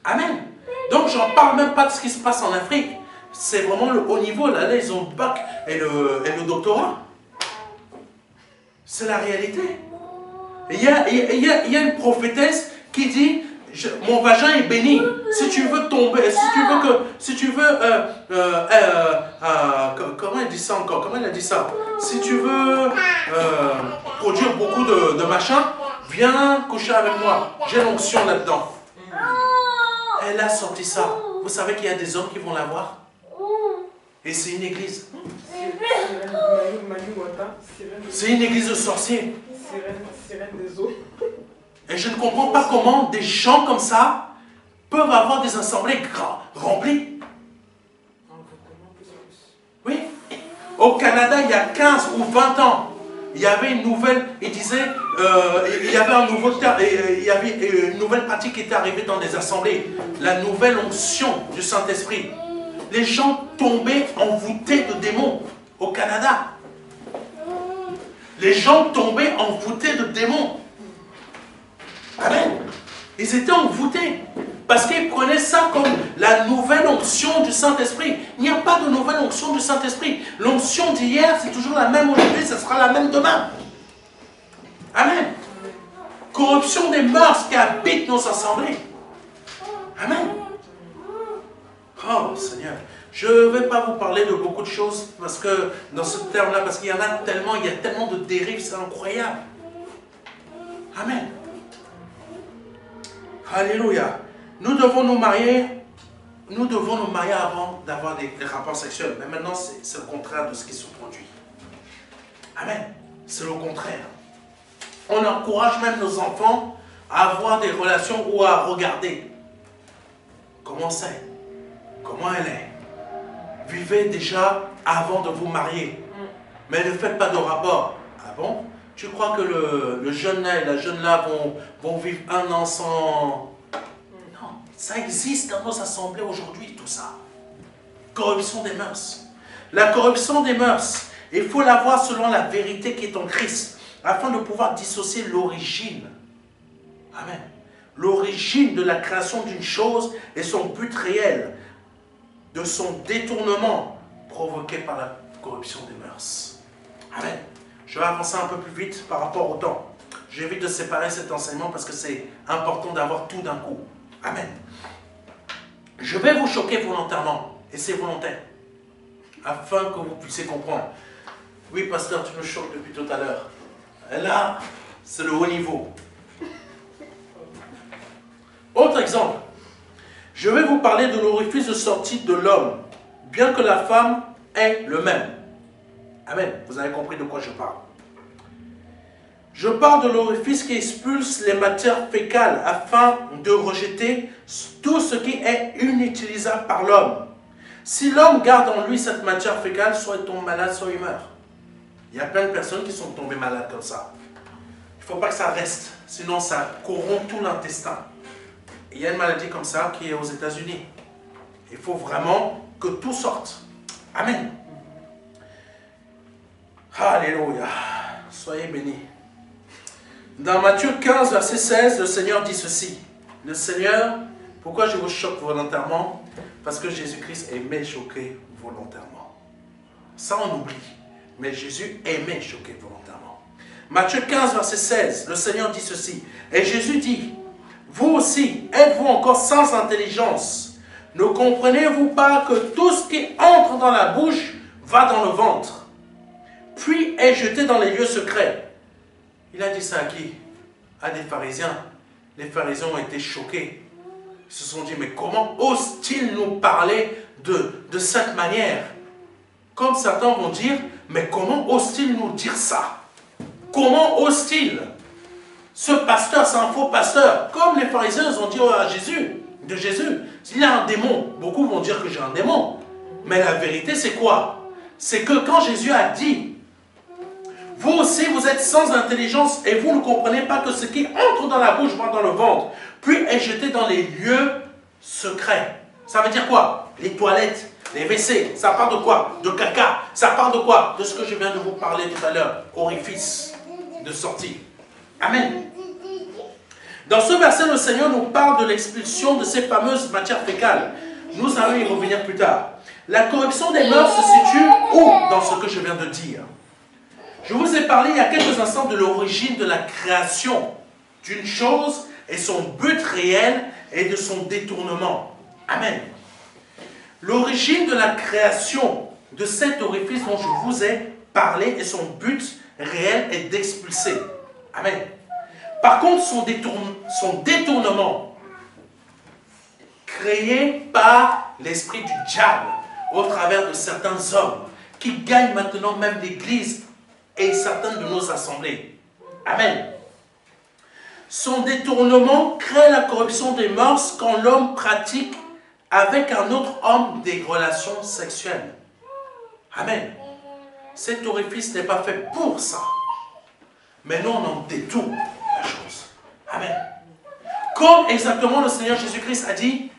Amen. Donc, j'en parle même pas de ce qui se passe en Afrique. C'est vraiment le haut niveau. Là, ils ont le bac et le doctorat. C'est la réalité. Il y a une prophétesse qui dit, mon vagin est béni. Si tu veux tomber, si tu veux comment elle dit ça encore? Comment elle a dit ça? Si tu veux produire beaucoup de machin, viens coucher avec moi. J'ai l'onction là-dedans. Elle a sorti ça. Vous savez qu'il y a des hommes qui vont la voir? Et c'est une église. C'est une église de sorciers. Sirène des eaux. Et je ne comprends pas comment des gens comme ça peuvent avoir des assemblées remplies. Oui. Au Canada, il y a 15 ou 20 ans, il y avait une nouvelle, il disait, il y avait un nouveau terme, il y avait une nouvelle pratique qui était arrivée dans les assemblées. La nouvelle onction du Saint-Esprit. Les gens tombaient envoûtés de démons au Canada. Les gens tombaient envoûtés de démons. Amen. Ils étaient envoûtés. Parce qu'ils prenaient ça comme la nouvelle onction du Saint-Esprit. Il n'y a pas de nouvelle onction du Saint-Esprit. L'onction d'hier, c'est toujours la même aujourd'hui, ce sera la même demain. Amen. Corruption des mœurs qui habitent nos assemblées. Amen. Oh Seigneur, je ne vais pas vous parler de beaucoup de choses parce que dans ce terme-là, parce qu'il y en a tellement, il y a tellement de dérives, c'est incroyable. Amen. Alléluia. Nous devons nous marier avant d'avoir des rapports sexuels. Mais maintenant, c'est le contraire de ce qui se produit. Amen. C'est le contraire. On encourage même nos enfants à avoir des relations ou à regarder. Comment c'est? Comment elle est? Vivez déjà avant de vous marier. Mais ne faites pas de rapport. Ah bon? Tu crois que le jeune là et la jeune là vont vivre un an sans... Non, ça existe dans nos assemblées aujourd'hui, tout ça. Corruption des mœurs. La corruption des mœurs, il faut la voir selon la vérité qui est en Christ, afin de pouvoir dissocier l'origine. Amen. L'origine de la création d'une chose et son but réel, de son détournement provoqué par la corruption des mœurs. Amen. Je vais avancer un peu plus vite par rapport au temps. J'évite de séparer cet enseignement parce que c'est important d'avoir tout d'un coup. Amen. Je vais vous choquer volontairement, et c'est volontaire, afin que vous puissiez comprendre. Oui, pasteur, tu me choques depuis tout à l'heure. Et là, c'est le haut niveau. Autre exemple. Je vais vous parler de l'orifice de sortie de l'homme. Bien que la femme est le même. Amen. Vous avez compris de quoi je parle. Je parle de l'orifice qui expulse les matières fécales afin de rejeter tout ce qui est inutilisable par l'homme. Si l'homme garde en lui cette matière fécale, soit il tombe malade, soit il meurt. Il y a plein de personnes qui sont tombées malades comme ça. Il ne faut pas que ça reste, sinon ça corrompt tout l'intestin. Il y a une maladie comme ça qui est aux États-Unis. Il faut vraiment que tout sorte. Amen. Alléluia. Soyez bénis. Dans Matthieu 15, verset 16, le Seigneur dit ceci. Le Seigneur, pourquoi je vous choque volontairement? Parce que Jésus-Christ aimait choquer volontairement. Ça, on oublie. Mais Jésus aimait choquer volontairement. Matthieu 15, verset 16, le Seigneur dit ceci. Et Jésus dit, vous aussi, êtes-vous encore sans intelligence? Ne comprenez-vous pas que tout ce qui entre dans la bouche va dans le ventre, puis est jeté dans les lieux secrets? Il a dit ça à qui? À des pharisiens. Les pharisiens ont été choqués. Ils se sont dit, mais comment ose-t-il nous parler de cette manière? Comme certains vont dire, mais comment ose-t-il nous dire ça? Comment ose-t-il? Ce pasteur, c'est un faux pasteur. Comme les pharisiens ont dit à Jésus, de Jésus, il a un démon. Beaucoup vont dire que j'ai un démon. Mais la vérité, c'est quoi? C'est que quand Jésus a dit, vous aussi, vous êtes sans intelligence et vous ne comprenez pas que ce qui entre dans la bouche va dans le ventre, puis est jeté dans les lieux secrets. Ça veut dire quoi? Les toilettes, les WC, ça parle de quoi? De caca. Ça parle de quoi? De ce que je viens de vous parler tout à l'heure. Orifice de sortie. Amen. Dans ce verset, le Seigneur nous parle de l'expulsion de ces fameuses matières fécales. Nous allons y revenir plus tard. La corruption des mœurs se situe où dans ce que je viens de dire? Je vous ai parlé il y a quelques instants de l'origine de la création d'une chose et son but réel et de son détournement. Amen. L'origine de la création de cet orifice dont je vous ai parlé et son but réel est d'expulser. Amen. Par contre, son détournement, créé par l'esprit du diable au travers de certains hommes qui gagnent maintenant même l'Église et certaines de nos assemblées. Amen. Son détournement crée la corruption des mœurs quand l'homme pratique avec un autre homme des relations sexuelles. Amen. Cet orifice n'est pas fait pour ça. Mais nous, on en détourne la chose. Amen. Comme exactement le Seigneur Jésus-Christ a dit,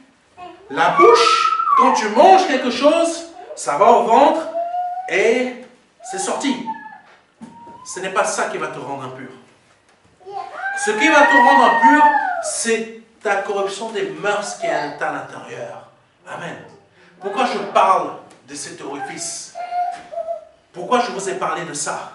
la bouche, quand tu manges quelque chose, ça va au ventre et c'est sorti. Ce n'est pas ça qui va te rendre impur. Ce qui va te rendre impur, c'est ta corruption des mœurs qui est à l'intérieur. Amen. Pourquoi je parle de cet orifice? Pourquoi je vous ai parlé de ça?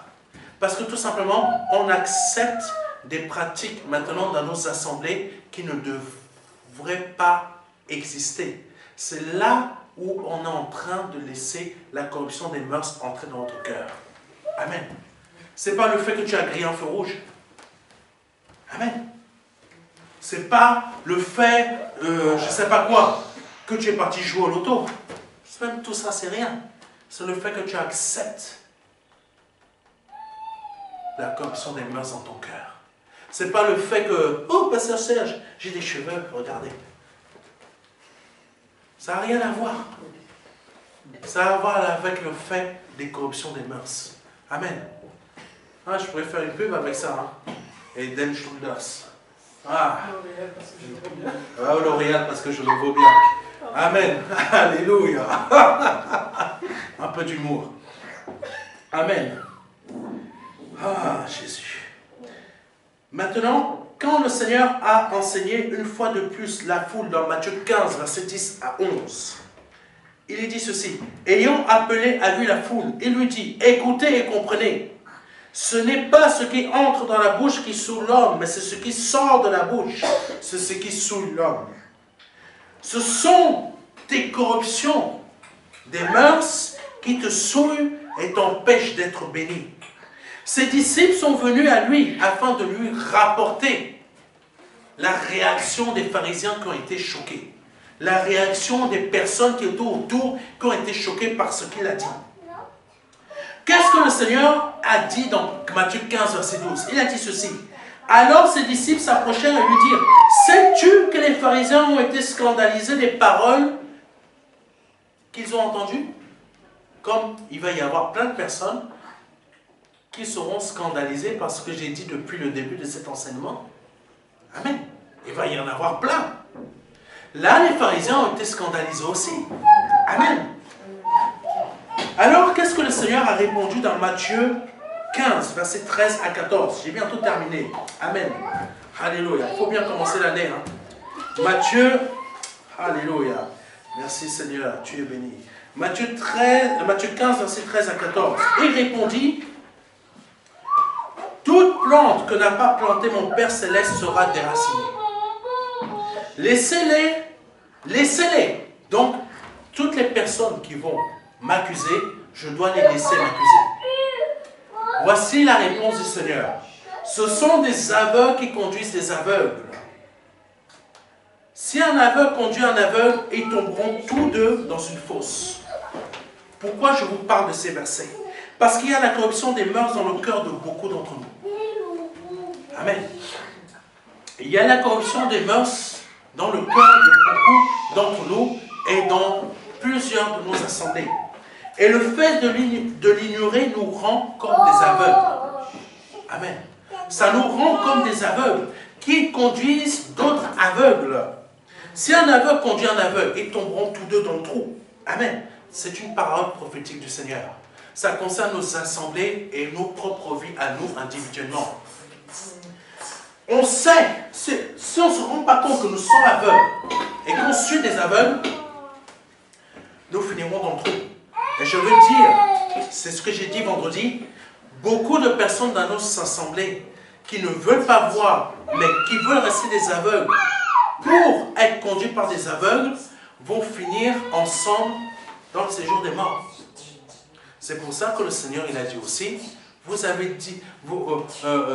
Parce que tout simplement, on accepte des pratiques maintenant dans nos assemblées qui ne devraient pas exister. C'est là où on est en train de laisser la corruption des mœurs entrer dans notre cœur. Amen. Ce n'est pas le fait que tu as grillé un feu rouge. Amen. Ce n'est pas le fait, je ne sais pas quoi, que tu es parti jouer au loto. Même tout ça, c'est rien. C'est le fait que tu acceptes la corruption des mœurs dans ton cœur. Ce n'est pas le fait que, oh, pasteur Serge, j'ai des cheveux, regardez. Ça n'a rien à voir. Ça a à voir avec le fait des corruptions des mœurs. Amen. Ah, je pourrais faire une pub avec ça. Hein. Et Den Shoulders. Ah, L'Oréal parce que je le vaux bien. Amen. Alléluia. Un peu d'humour. Amen. Ah, Jésus. Maintenant, quand le Seigneur a enseigné une fois de plus la foule dans Matthieu 15, verset 10 à 11, il dit ceci. Ayant appelé à lui la foule, il lui dit, écoutez et comprenez. Ce n'est pas ce qui entre dans la bouche qui souille l'homme, mais c'est ce qui sort de la bouche. C'est ce qui souille l'homme. Ce sont tes corruptions, des mœurs qui te souillent et t'empêchent d'être béni. Ses disciples sont venus à lui afin de lui rapporter la réaction des pharisiens qui ont été choqués. La réaction des personnes qui étaient autour qui ont été choquées par ce qu'il a dit. Qu'est-ce que le Seigneur a dit dans Matthieu 15, verset 12? Il a dit ceci. Alors ses disciples s'approchèrent et lui dirent, sais-tu que les pharisiens ont été scandalisés des paroles qu'ils ont entendues? Comme il va y avoir plein de personnes qui seront scandalisées par ce que j'ai dit depuis le début de cet enseignement. Amen. Il va y en avoir plein. Là, les pharisiens ont été scandalisés aussi. Amen. Alors, qu'est-ce que le Seigneur a répondu dans Matthieu 15, versets 13 à 14? J'ai bientôt terminé. Amen. Alléluia. Il faut bien commencer l'année. Hein. Matthieu, alléluia. Merci Seigneur, tu es béni. Matthieu 15, versets 13 à 14. Il répondit, toute plante que n'a pas plantée mon Père Céleste sera déracinée. Laissez-les. Donc, toutes les personnes qui vont m'accuser, je dois les laisser m'accuser. Voici la réponse du Seigneur. Ce sont des aveugles qui conduisent des aveugles. Si un aveugle conduit un aveugle, ils tomberont tous deux dans une fosse. Pourquoi je vous parle de ces versets? Parce qu'il y a la corruption des mœurs dans le cœur de beaucoup d'entre nous. Amen. Il y a la corruption des mœurs dans le cœur de beaucoup d'entre nous et dans plusieurs de nos assemblées. Et le fait de l'ignorer nous rend comme des aveugles. Amen. Ça nous rend comme des aveugles qui conduisent d'autres aveugles. Si un aveugle conduit un aveugle, ils tomberont tous deux dans le trou. Amen. C'est une parole prophétique du Seigneur. Ça concerne nos assemblées et nos propres vies à nous individuellement. On sait, si on ne se rend pas compte que nous sommes aveugles et qu'on suit des aveugles, nous finirons dans le trou. Et je veux dire, c'est ce que j'ai dit vendredi, beaucoup de personnes dans nos assemblées qui ne veulent pas voir, mais qui veulent rester des aveugles pour être conduits par des aveugles, vont finir ensemble dans le séjour des morts. C'est pour ça que le Seigneur, il a dit aussi, vous avez dit,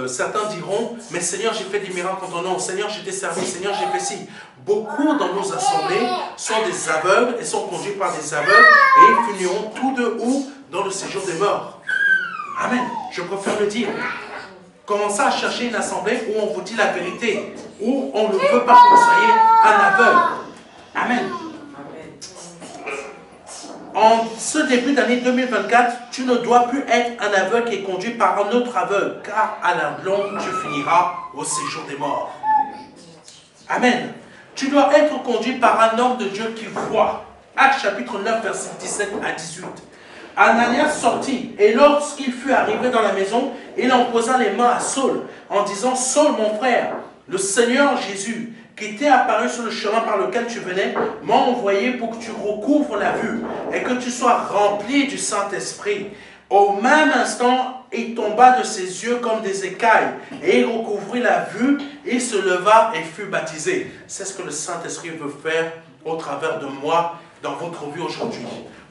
certains diront, mais Seigneur, j'ai fait des miracles en ton nom, Seigneur, j'ai été servi, Seigneur, j'ai fait ci. Beaucoup dans nos assemblées sont des aveugles et sont conduits par des aveugles et ils finiront tous deux où? Dans le séjour des morts. Amen. Je préfère le dire. Commencez à chercher une assemblée où on vous dit la vérité, où on ne veut pas que vous soyez un aveugle. Amen. En ce début d'année 2024, tu ne dois plus être un aveugle qui est conduit par un autre aveugle, car à la longue, tu finiras au séjour des morts. Amen. Tu dois être conduit par un homme de Dieu qui voit. Actes chapitre 9, verset 17 à 18. Ananias sortit, et lorsqu'il fut arrivé dans la maison, il en posa les mains à Saul, en disant, « Saul, mon frère, le Seigneur Jésus, qui t'est apparu sur le chemin par lequel tu venais, m'a envoyé pour que tu recouvres la vue et que tu sois rempli du Saint-Esprit. » Au même instant, il tomba de ses yeux comme des écailles et il recouvrit la vue, il se leva et fut baptisé. C'est ce que le Saint-Esprit veut faire au travers de moi dans votre vie aujourd'hui.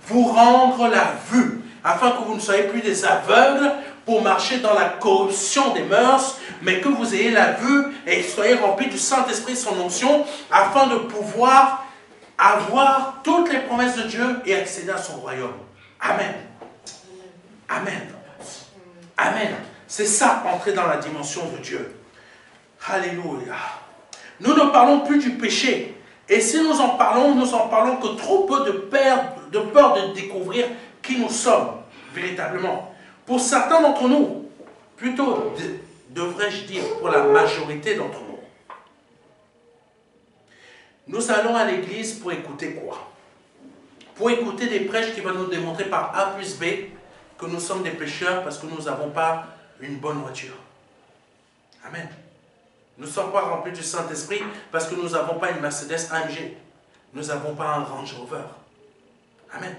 Vous rendre la vue, afin que vous ne soyez plus des aveugles pour marcher dans la corruption des mœurs, mais que vous ayez la vue et soyez remplis du Saint-Esprit, son onction, afin de pouvoir avoir toutes les promesses de Dieu et accéder à son royaume. Amen. Amen. Amen. C'est ça, entrer dans la dimension de Dieu. Alléluia. Nous ne parlons plus du péché. Et si nous en parlons que trop peu de peur de découvrir qui nous sommes véritablement. Pour certains d'entre nous, plutôt devrais-je dire pour la majorité d'entre nous, nous allons à l'église pour écouter quoi? Pour écouter des prêches qui vont nous démontrer par A plus B que nous sommes des pécheurs parce que nous n'avons pas une bonne voiture. Amen. Nous ne sommes pas remplis du Saint-Esprit parce que nous n'avons pas une Mercedes AMG. Nous n'avons pas un Range Rover. Amen.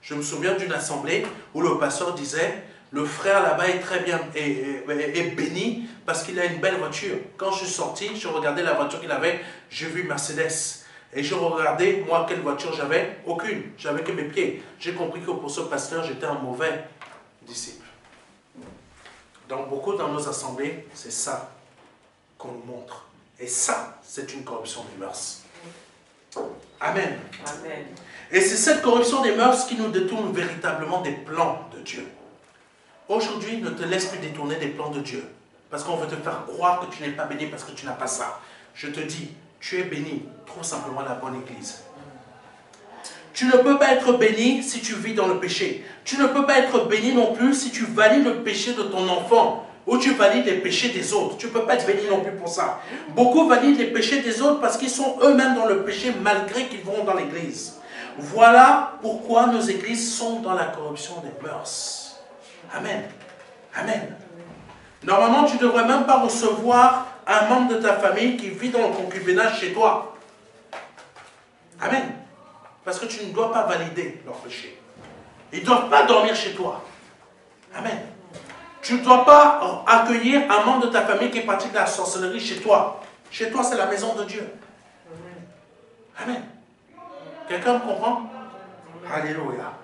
Je me souviens d'une assemblée où le pasteur disait, le frère là-bas est très bien, est béni parce qu'il a une belle voiture. Quand je suis sorti, je regardais la voiture qu'il avait, j'ai vu Mercedes. Et je regardais, moi, quelle voiture j'avais? Aucune. J'avais que mes pieds. J'ai compris que pour ce pasteur, j'étais un mauvais disciple. Donc, beaucoup dans nos assemblées, c'est ça qu'on nous montre. Et ça, c'est une corruption des mœurs. Amen. Amen. Et c'est cette corruption des mœurs qui nous détourne véritablement des plans de Dieu. Aujourd'hui, ne te laisse plus détourner des plans de Dieu. Parce qu'on veut te faire croire que tu n'es pas béni parce que tu n'as pas ça. Je te dis, tu es béni. Trouve simplement la bonne église. Tu ne peux pas être béni si tu vis dans le péché. Tu ne peux pas être béni non plus si tu valides le péché de ton enfant ou tu valides les péchés des autres. Tu ne peux pas être béni non plus pour ça. Beaucoup valident les péchés des autres parce qu'ils sont eux-mêmes dans le péché malgré qu'ils vont dans l'église. Voilà pourquoi nos églises sont dans la corruption des mœurs. Amen. Amen. Normalement, tu ne devrais même pas recevoir un membre de ta famille qui vit dans le concubinage chez toi. Amen. Parce que tu ne dois pas valider leur péché. Ils ne doivent pas dormir chez toi. Amen. Tu ne dois pas accueillir un membre de ta famille qui pratique la sorcellerie chez toi. Chez toi, c'est la maison de Dieu. Amen. Quelqu'un me comprend? Alléluia.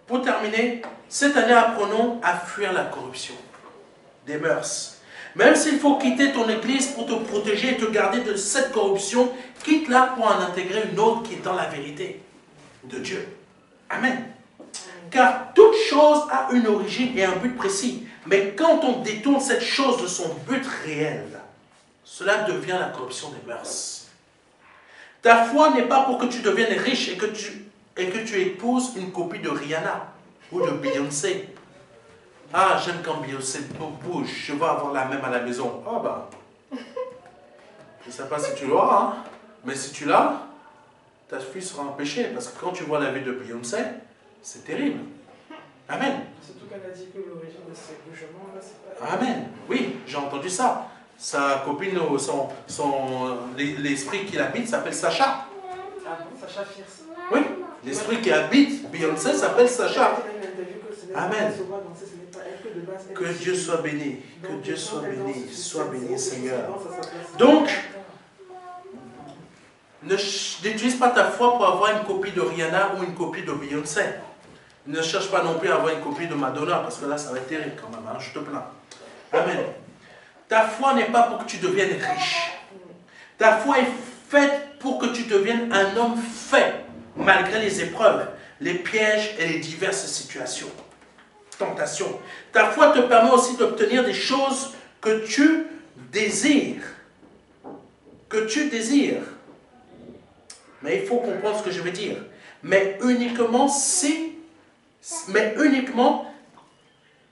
Pour terminer, cette année, apprenons à fuir la corruption des mœurs. Même s'il faut quitter ton église pour te protéger et te garder de cette corruption, quitte-la pour en intégrer une autre qui est dans la vérité de Dieu. Amen. Car toute chose a une origine et un but précis. Mais quand on détourne cette chose de son but réel, cela devient la corruption des mœurs. Ta foi n'est pas pour que tu deviennes riche et que tu épouses une copie de Rihanna ou de Beyoncé. Ah, j'aime quand Beyoncé bouge, je vais avoir la même à la maison. Ah ben, je ne sais pas si tu l'auras, hein? Mais si tu l'as, ta fille sera en péché. Parce que quand tu vois la vie de Beyoncé, c'est terrible. Amen. Surtout qu'elle a dit que l'origine de ces bougements-là, c'est pas... Amen. Oui, j'ai entendu ça. Sa copine, l'esprit qui l'habite s'appelle Sacha. Ah bon, Sacha Fierce. Oui, l'esprit qui habite Beyoncé s'appelle Sacha. Amen. Que Dieu soit béni. Que Dieu soit béni. Sois béni, Seigneur. Donc, n'utilise pas ta foi pour avoir une copie de Rihanna ou une copie de Beyoncé. Ne cherche pas non plus à avoir une copie de Madonna, parce que là, ça va être terrible quand même, hein, je te plains. Amen. Ta foi n'est pas pour que tu deviennes riche. Ta foi est faite pour que tu deviennes un homme fait, malgré les épreuves, les pièges et les diverses situations. Tentations. Ta foi te permet aussi d'obtenir des choses que tu désires. Que tu désires. Mais il faut comprendre ce que je veux dire. Mais uniquement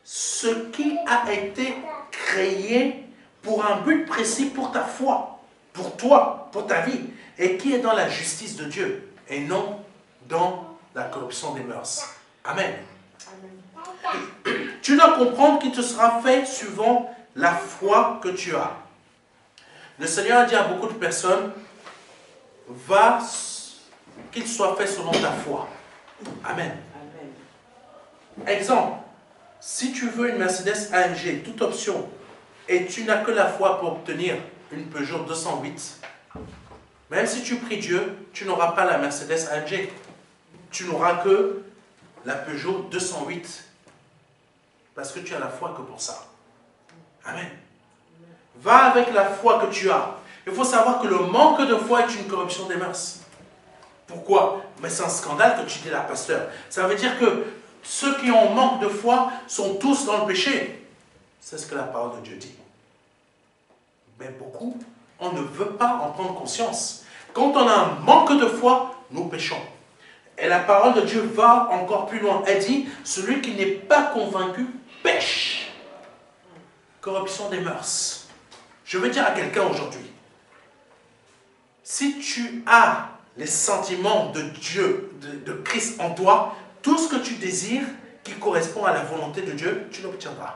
ce qui a été créé pour un but précis pour ta foi, pour toi, pour ta vie, et qui est dans la justice de Dieu, et non dans la corruption des mœurs. Amen. Amen. Tu dois comprendre qu'il te sera fait suivant la foi que tu as. Le Seigneur a dit à beaucoup de personnes, va, qu'il soit fait selon ta foi. Amen. Amen. Exemple, si tu veux une Mercedes AMG, toute option, et tu n'as que la foi pour obtenir une Peugeot 208, même si tu pries Dieu, tu n'auras pas la Mercedes AMG. Tu n'auras que la Peugeot 208. Parce que tu as la foi que pour ça. Amen. Va avec la foi que tu as. Il faut savoir que le manque de foi est une corruption des mœurs. Pourquoi? Mais c'est un scandale que tu dis là, pasteur. Ça veut dire que ceux qui ont manque de foi sont tous dans le péché. C'est ce que la parole de Dieu dit. Mais beaucoup, on ne veut pas en prendre conscience. Quand on a un manque de foi, nous péchons. Et la parole de Dieu va encore plus loin. Elle dit, celui qui n'est pas convaincu pêche. Corruption des mœurs. Je veux dire à quelqu'un aujourd'hui, si tu as les sentiments de Dieu, de Christ en toi, tout ce que tu désires qui correspond à la volonté de Dieu, tu l'obtiendras.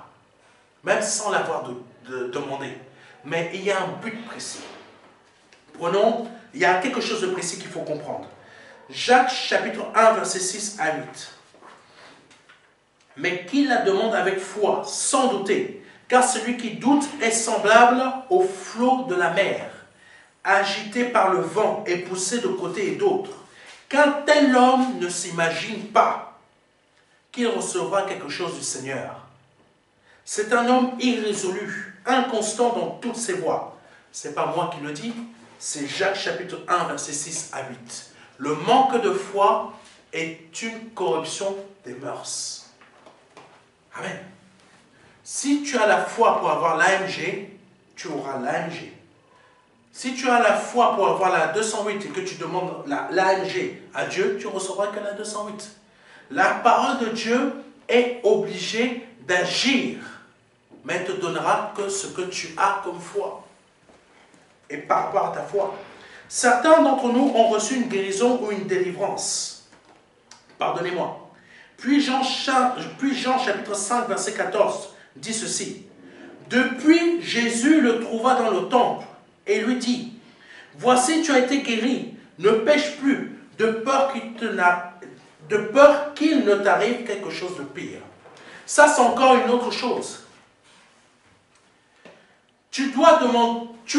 Même sans l'avoir demandé. Mais il y a un but précis. Prenons, il y a quelque chose de précis qu'il faut comprendre. Jacques chapitre 1, verset 6 à 8. Mais qui la demande avec foi, sans douter, car celui qui doute est semblable au flot de la mer, agité par le vent et poussé de côté et d'autre. Qu'un tel homme ne s'imagine pas qu'il recevra quelque chose du Seigneur. C'est un homme irrésolu, inconstant dans toutes ses voies. Ce n'est pas moi qui le dis, c'est Jacques chapitre 1, verset 6 à 8. Le manque de foi est une corruption des mœurs. Amen. Si tu as la foi pour avoir l'AMG, tu auras l'AMG. Si tu as la foi pour avoir la 208 et que tu demandes l'AMG à Dieu, tu recevras que la 208. La parole de Dieu est obligée d'agir, mais elle te donnera que ce que tu as comme foi. Et par rapport à ta foi. Certains d'entre nous ont reçu une guérison ou une délivrance. Pardonnez-moi. Puis Jean chapitre 5, verset 14 dit ceci. Depuis, Jésus le trouva dans le temple et lui dit, « Voici, tu as été guéri, ne pêche plus, de peur qu'il ne t'arrive quelque chose de pire. » Ça, c'est encore une autre chose. Tu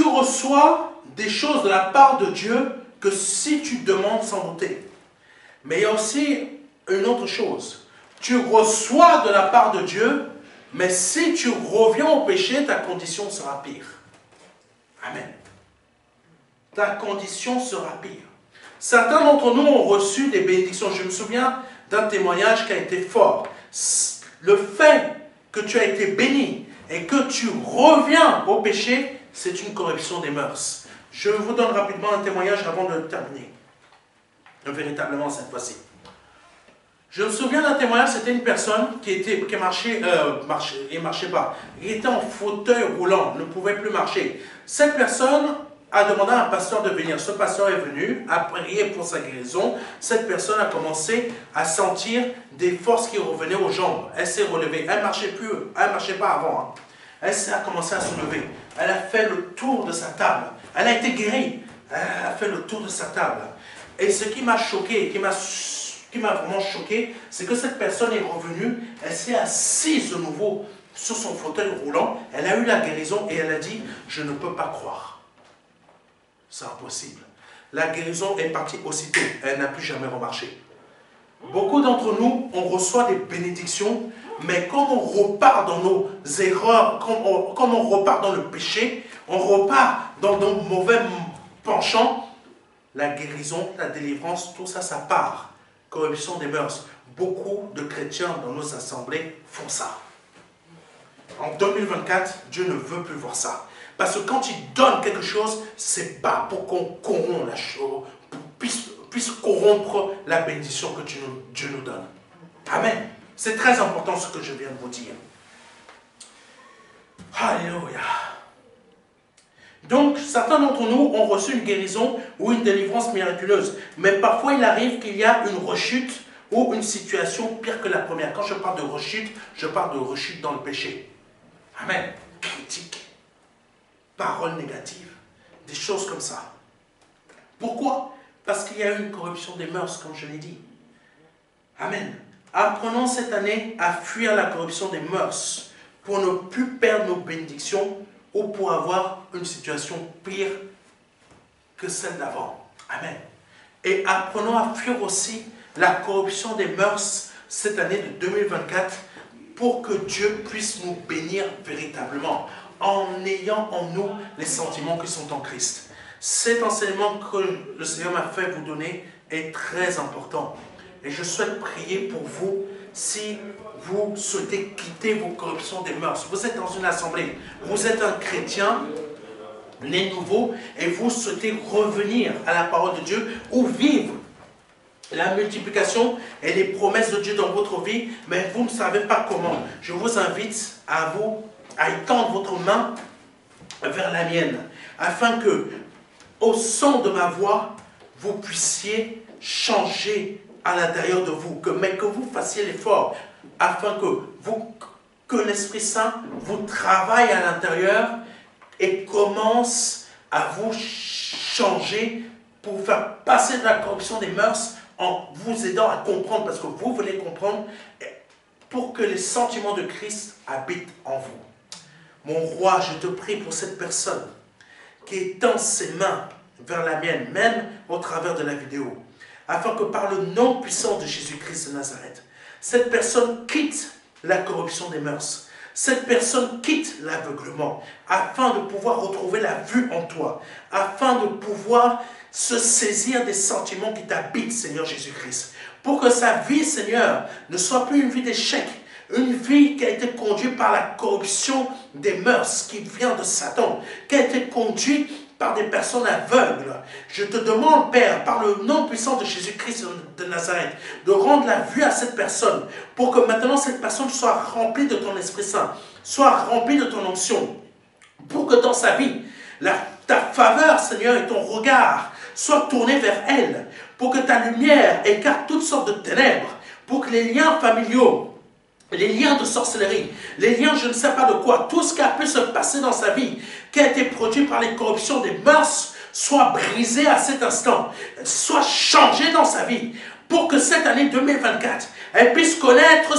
reçois des choses de la part de Dieu que si tu demandes sans douter. Mais il y a aussi une autre chose. Tu reçois de la part de Dieu, mais si tu reviens au péché, ta condition sera pire. Amen. Ta condition sera pire. Certains d'entre nous ont reçu des bénédictions. Je me souviens d'un témoignage qui a été fort. Le fait que tu as été béni et que tu reviens au péché, c'est une corruption des mœurs. Je vous donne rapidement un témoignage avant de terminer. Véritablement cette fois-ci. Je me souviens d'un témoignage, c'était une personne qui marchait pas. Il était en fauteuil roulant, ne pouvait plus marcher. Cette personne a demandé à un pasteur de venir. Ce pasteur est venu, a prié pour sa guérison. Cette personne a commencé à sentir des forces qui revenaient aux jambes. Elle s'est relevée. Elle ne marchait plus, elle ne marchait pas avant. Elle a commencé à se lever. Elle a fait le tour de sa table. Elle a été guérie. Elle a fait le tour de sa table. Et ce qui m'a choqué, qui m'a vraiment choqué, c'est que cette personne est revenue, elle s'est assise de nouveau sur son fauteuil roulant, elle a eu la guérison et elle a dit, je ne peux pas croire. C'est impossible. La guérison est partie aussitôt, elle n'a plus jamais remarché. Beaucoup d'entre nous, on reçoit des bénédictions, mais quand on repart dans nos erreurs, quand on repart dans le péché, on repart dans nos mauvais penchants, la guérison, la délivrance, tout ça, ça part. Corruption des mœurs. Beaucoup de chrétiens dans nos assemblées font ça. En 2024, Dieu ne veut plus voir ça. Parce que quand il donne quelque chose, c'est pas pour qu'on corrompe la chose, puisse corrompre la bénédiction que Dieu nous donne. Amen. C'est très important ce que je viens de vous dire. Alléluia. Donc, certains d'entre nous ont reçu une guérison ou une délivrance miraculeuse. Mais parfois, il arrive qu'il y a une rechute ou une situation pire que la première. Quand je parle de rechute, je parle de rechute dans le péché. Amen. Critique, paroles négatives, des choses comme ça. Pourquoi? Parce qu'il y a eu une corruption des mœurs, comme je l'ai dit. Amen. Apprenons cette année à fuir la corruption des mœurs pour ne plus perdre nos bénédictions ou pour avoir une situation pire que celle d'avant. Amen. Et apprenons à fuir aussi la corruption des mœurs cette année de 2024 pour que Dieu puisse nous bénir véritablement en ayant en nous les sentiments qui sont en Christ. Cet enseignement que le Seigneur m'a fait vous donner est très important. Et je souhaite prier pour vous si vous souhaitez quitter vos corruptions des mœurs. Vous êtes dans une assemblée, vous êtes un chrétien né nouveau et vous souhaitez revenir à la parole de Dieu ou vivre la multiplication et les promesses de Dieu dans votre vie, mais vous ne savez pas comment. Je vous invite à étendre votre main vers la mienne, afin que, au son de ma voix, vous puissiez changer à l'intérieur de vous, mais que vous fassiez l'effort, afin que l'Esprit Saint vous travaille à l'intérieur et commence à vous changer pour vous faire passer de la corruption des mœurs en vous aidant à comprendre, parce que vous voulez comprendre, pour que les sentiments de Christ habitent en vous. Mon roi, je te prie pour cette personne qui étend ses mains vers la mienne, même au travers de la vidéo, afin que par le nom puissant de Jésus-Christ de Nazareth, cette personne quitte la corruption des mœurs. Cette personne quitte l'aveuglement, afin de pouvoir retrouver la vue en toi, afin de pouvoir se saisir des sentiments qui t'habitent, Seigneur Jésus-Christ, pour que sa vie, Seigneur, ne soit plus une vie d'échec, Une vie qui a été conduite par la corruption des mœurs qui vient de Satan, qui a été conduite par des personnes aveugles. Je te demande, Père, par le nom puissant de Jésus-Christ de Nazareth, de rendre la vue à cette personne, pour que maintenant cette personne soit remplie de ton Esprit Saint, soit remplie de ton onction, pour que dans sa vie, ta faveur, Seigneur, et ton regard soient tournés vers elle, pour que ta lumière écarte toutes sortes de ténèbres, pour que les liens familiaux, les liens de sorcellerie, les liens je ne sais pas de quoi, tout ce qui a pu se passer dans sa vie, qui a été produit par les corruptions des mœurs, soit brisé à cet instant, soit changé dans sa vie, pour que cette année 2024, elle puisse connaître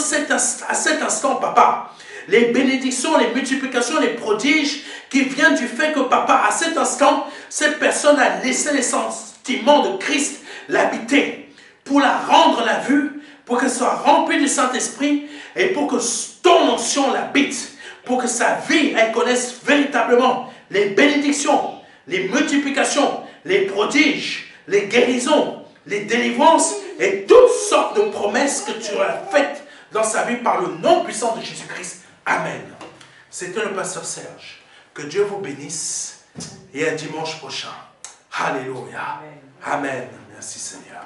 à cet instant, Papa, les bénédictions, les multiplications, les prodiges qui viennent du fait que, Papa, à cet instant, cette personne a laissé les sentiments de Christ l'habiter, pour la rendre la vue, pour qu'elle soit remplie du Saint-Esprit et pour que ton onction l'habite, pour que sa vie, elle connaisse véritablement les bénédictions, les multiplications, les prodiges, les guérisons, les délivrances et toutes sortes de promesses que tu as faites dans sa vie par le nom puissant de Jésus-Christ. Amen. C'était le pasteur Serge. Que Dieu vous bénisse et à dimanche prochain. Alléluia. Amen. Merci Seigneur.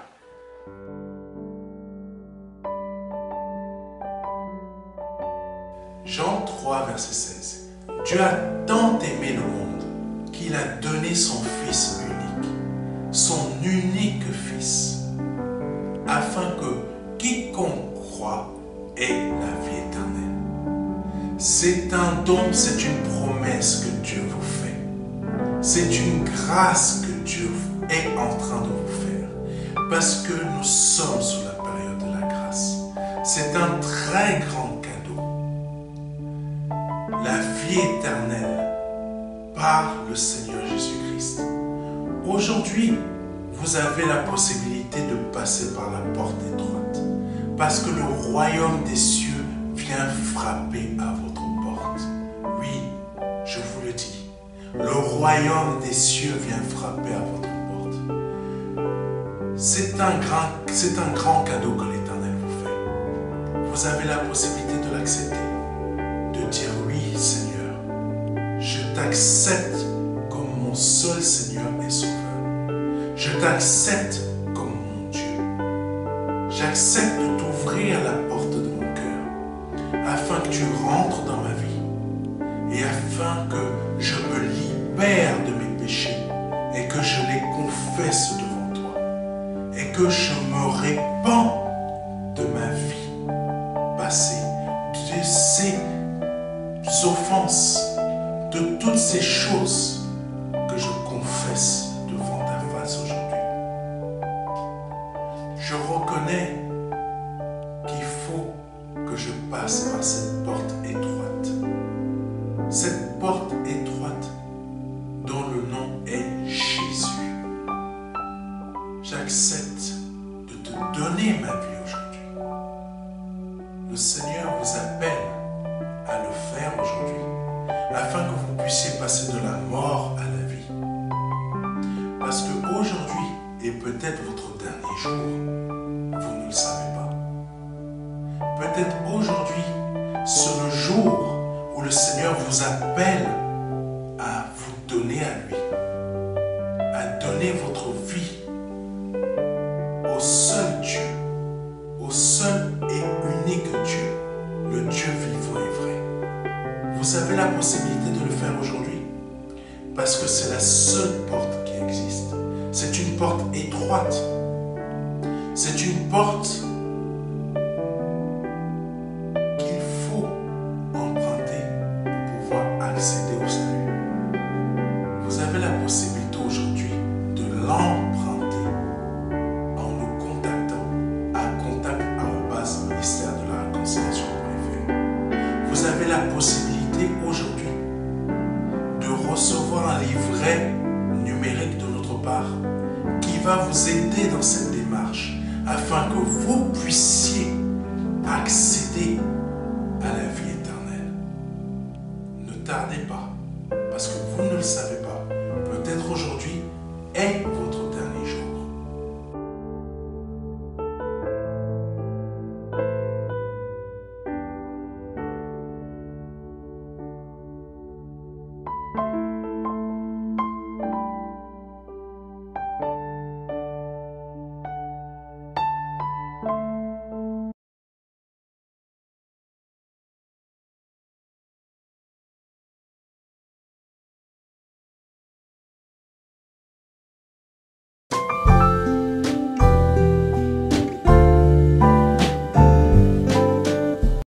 Jean 3, verset 16. Dieu a tant aimé le monde qu'il a donné son Fils unique Fils, afin que quiconque croit ait la vie éternelle. C'est un don, c'est une promesse que Dieu vous fait. C'est une grâce que Dieu est en train de vous faire, parce que nous sommes sous la période de la grâce. C'est un très grand cadeau. La vie éternelle par le Seigneur Jésus-Christ. Aujourd'hui, vous avez la possibilité de passer par la porte étroite, parce que le royaume des cieux vient frapper à votre porte. Oui, je vous le dis, le royaume des cieux vient frapper à votre porte. C'est un grand cadeau que l'Éternel vous fait. Vous avez la possibilité de l'accepter, de dire oui Seigneur, je t'accepte comme mon seul Seigneur et Sauveur. Je t'accepte comme mon Dieu. J'accepte de t'ouvrir la porte de mon cœur, afin que tu rentres dans ma vie, et afin que je me libère de mes péchés, et que je les confesse devant toi, et que je me répands de ma vie passée, de ces offenses, de toutes ces choses que je confesse devant ta face aujourd'hui. Je reconnais qu'il faut que je passe par cette porte étroite. Cette porte étroite dont le nom est Jésus. J'accepte de te donner ma vie aujourd'hui. Le Seigneur vous appelle à le faire aujourd'hui, afin que vous puissiez passer de la mort à la vie. Parce qu'aujourd'hui est peut-être votre dernier jour, vous ne le savez pas. Peut-être aujourd'hui, c'est le jour où le Seigneur vous appelle à vous donner à lui, à donner votre vie au seul Dieu, au seul et unique Dieu, le Dieu vivant et vrai. Vous avez la possibilité de le faire aujourd'hui, parce que c'est la seule porte qui existe. C'est une porte étroite. C'est une porte qu'il faut emprunter pour pouvoir accéder au salut. Vous avez la possibilité aujourd'hui de l'emprunter en nous contactant à contact@ministère de la réconciliation.fr. Vous avez la possibilité aujourd'hui de recevoir un livret numérique de notre part qui va vous aider dans cette démarche afin que vous puissiez accéder à la vie éternelle. Ne tardez pas, parce que vous ne le savez pas. Peut-être aujourd'hui est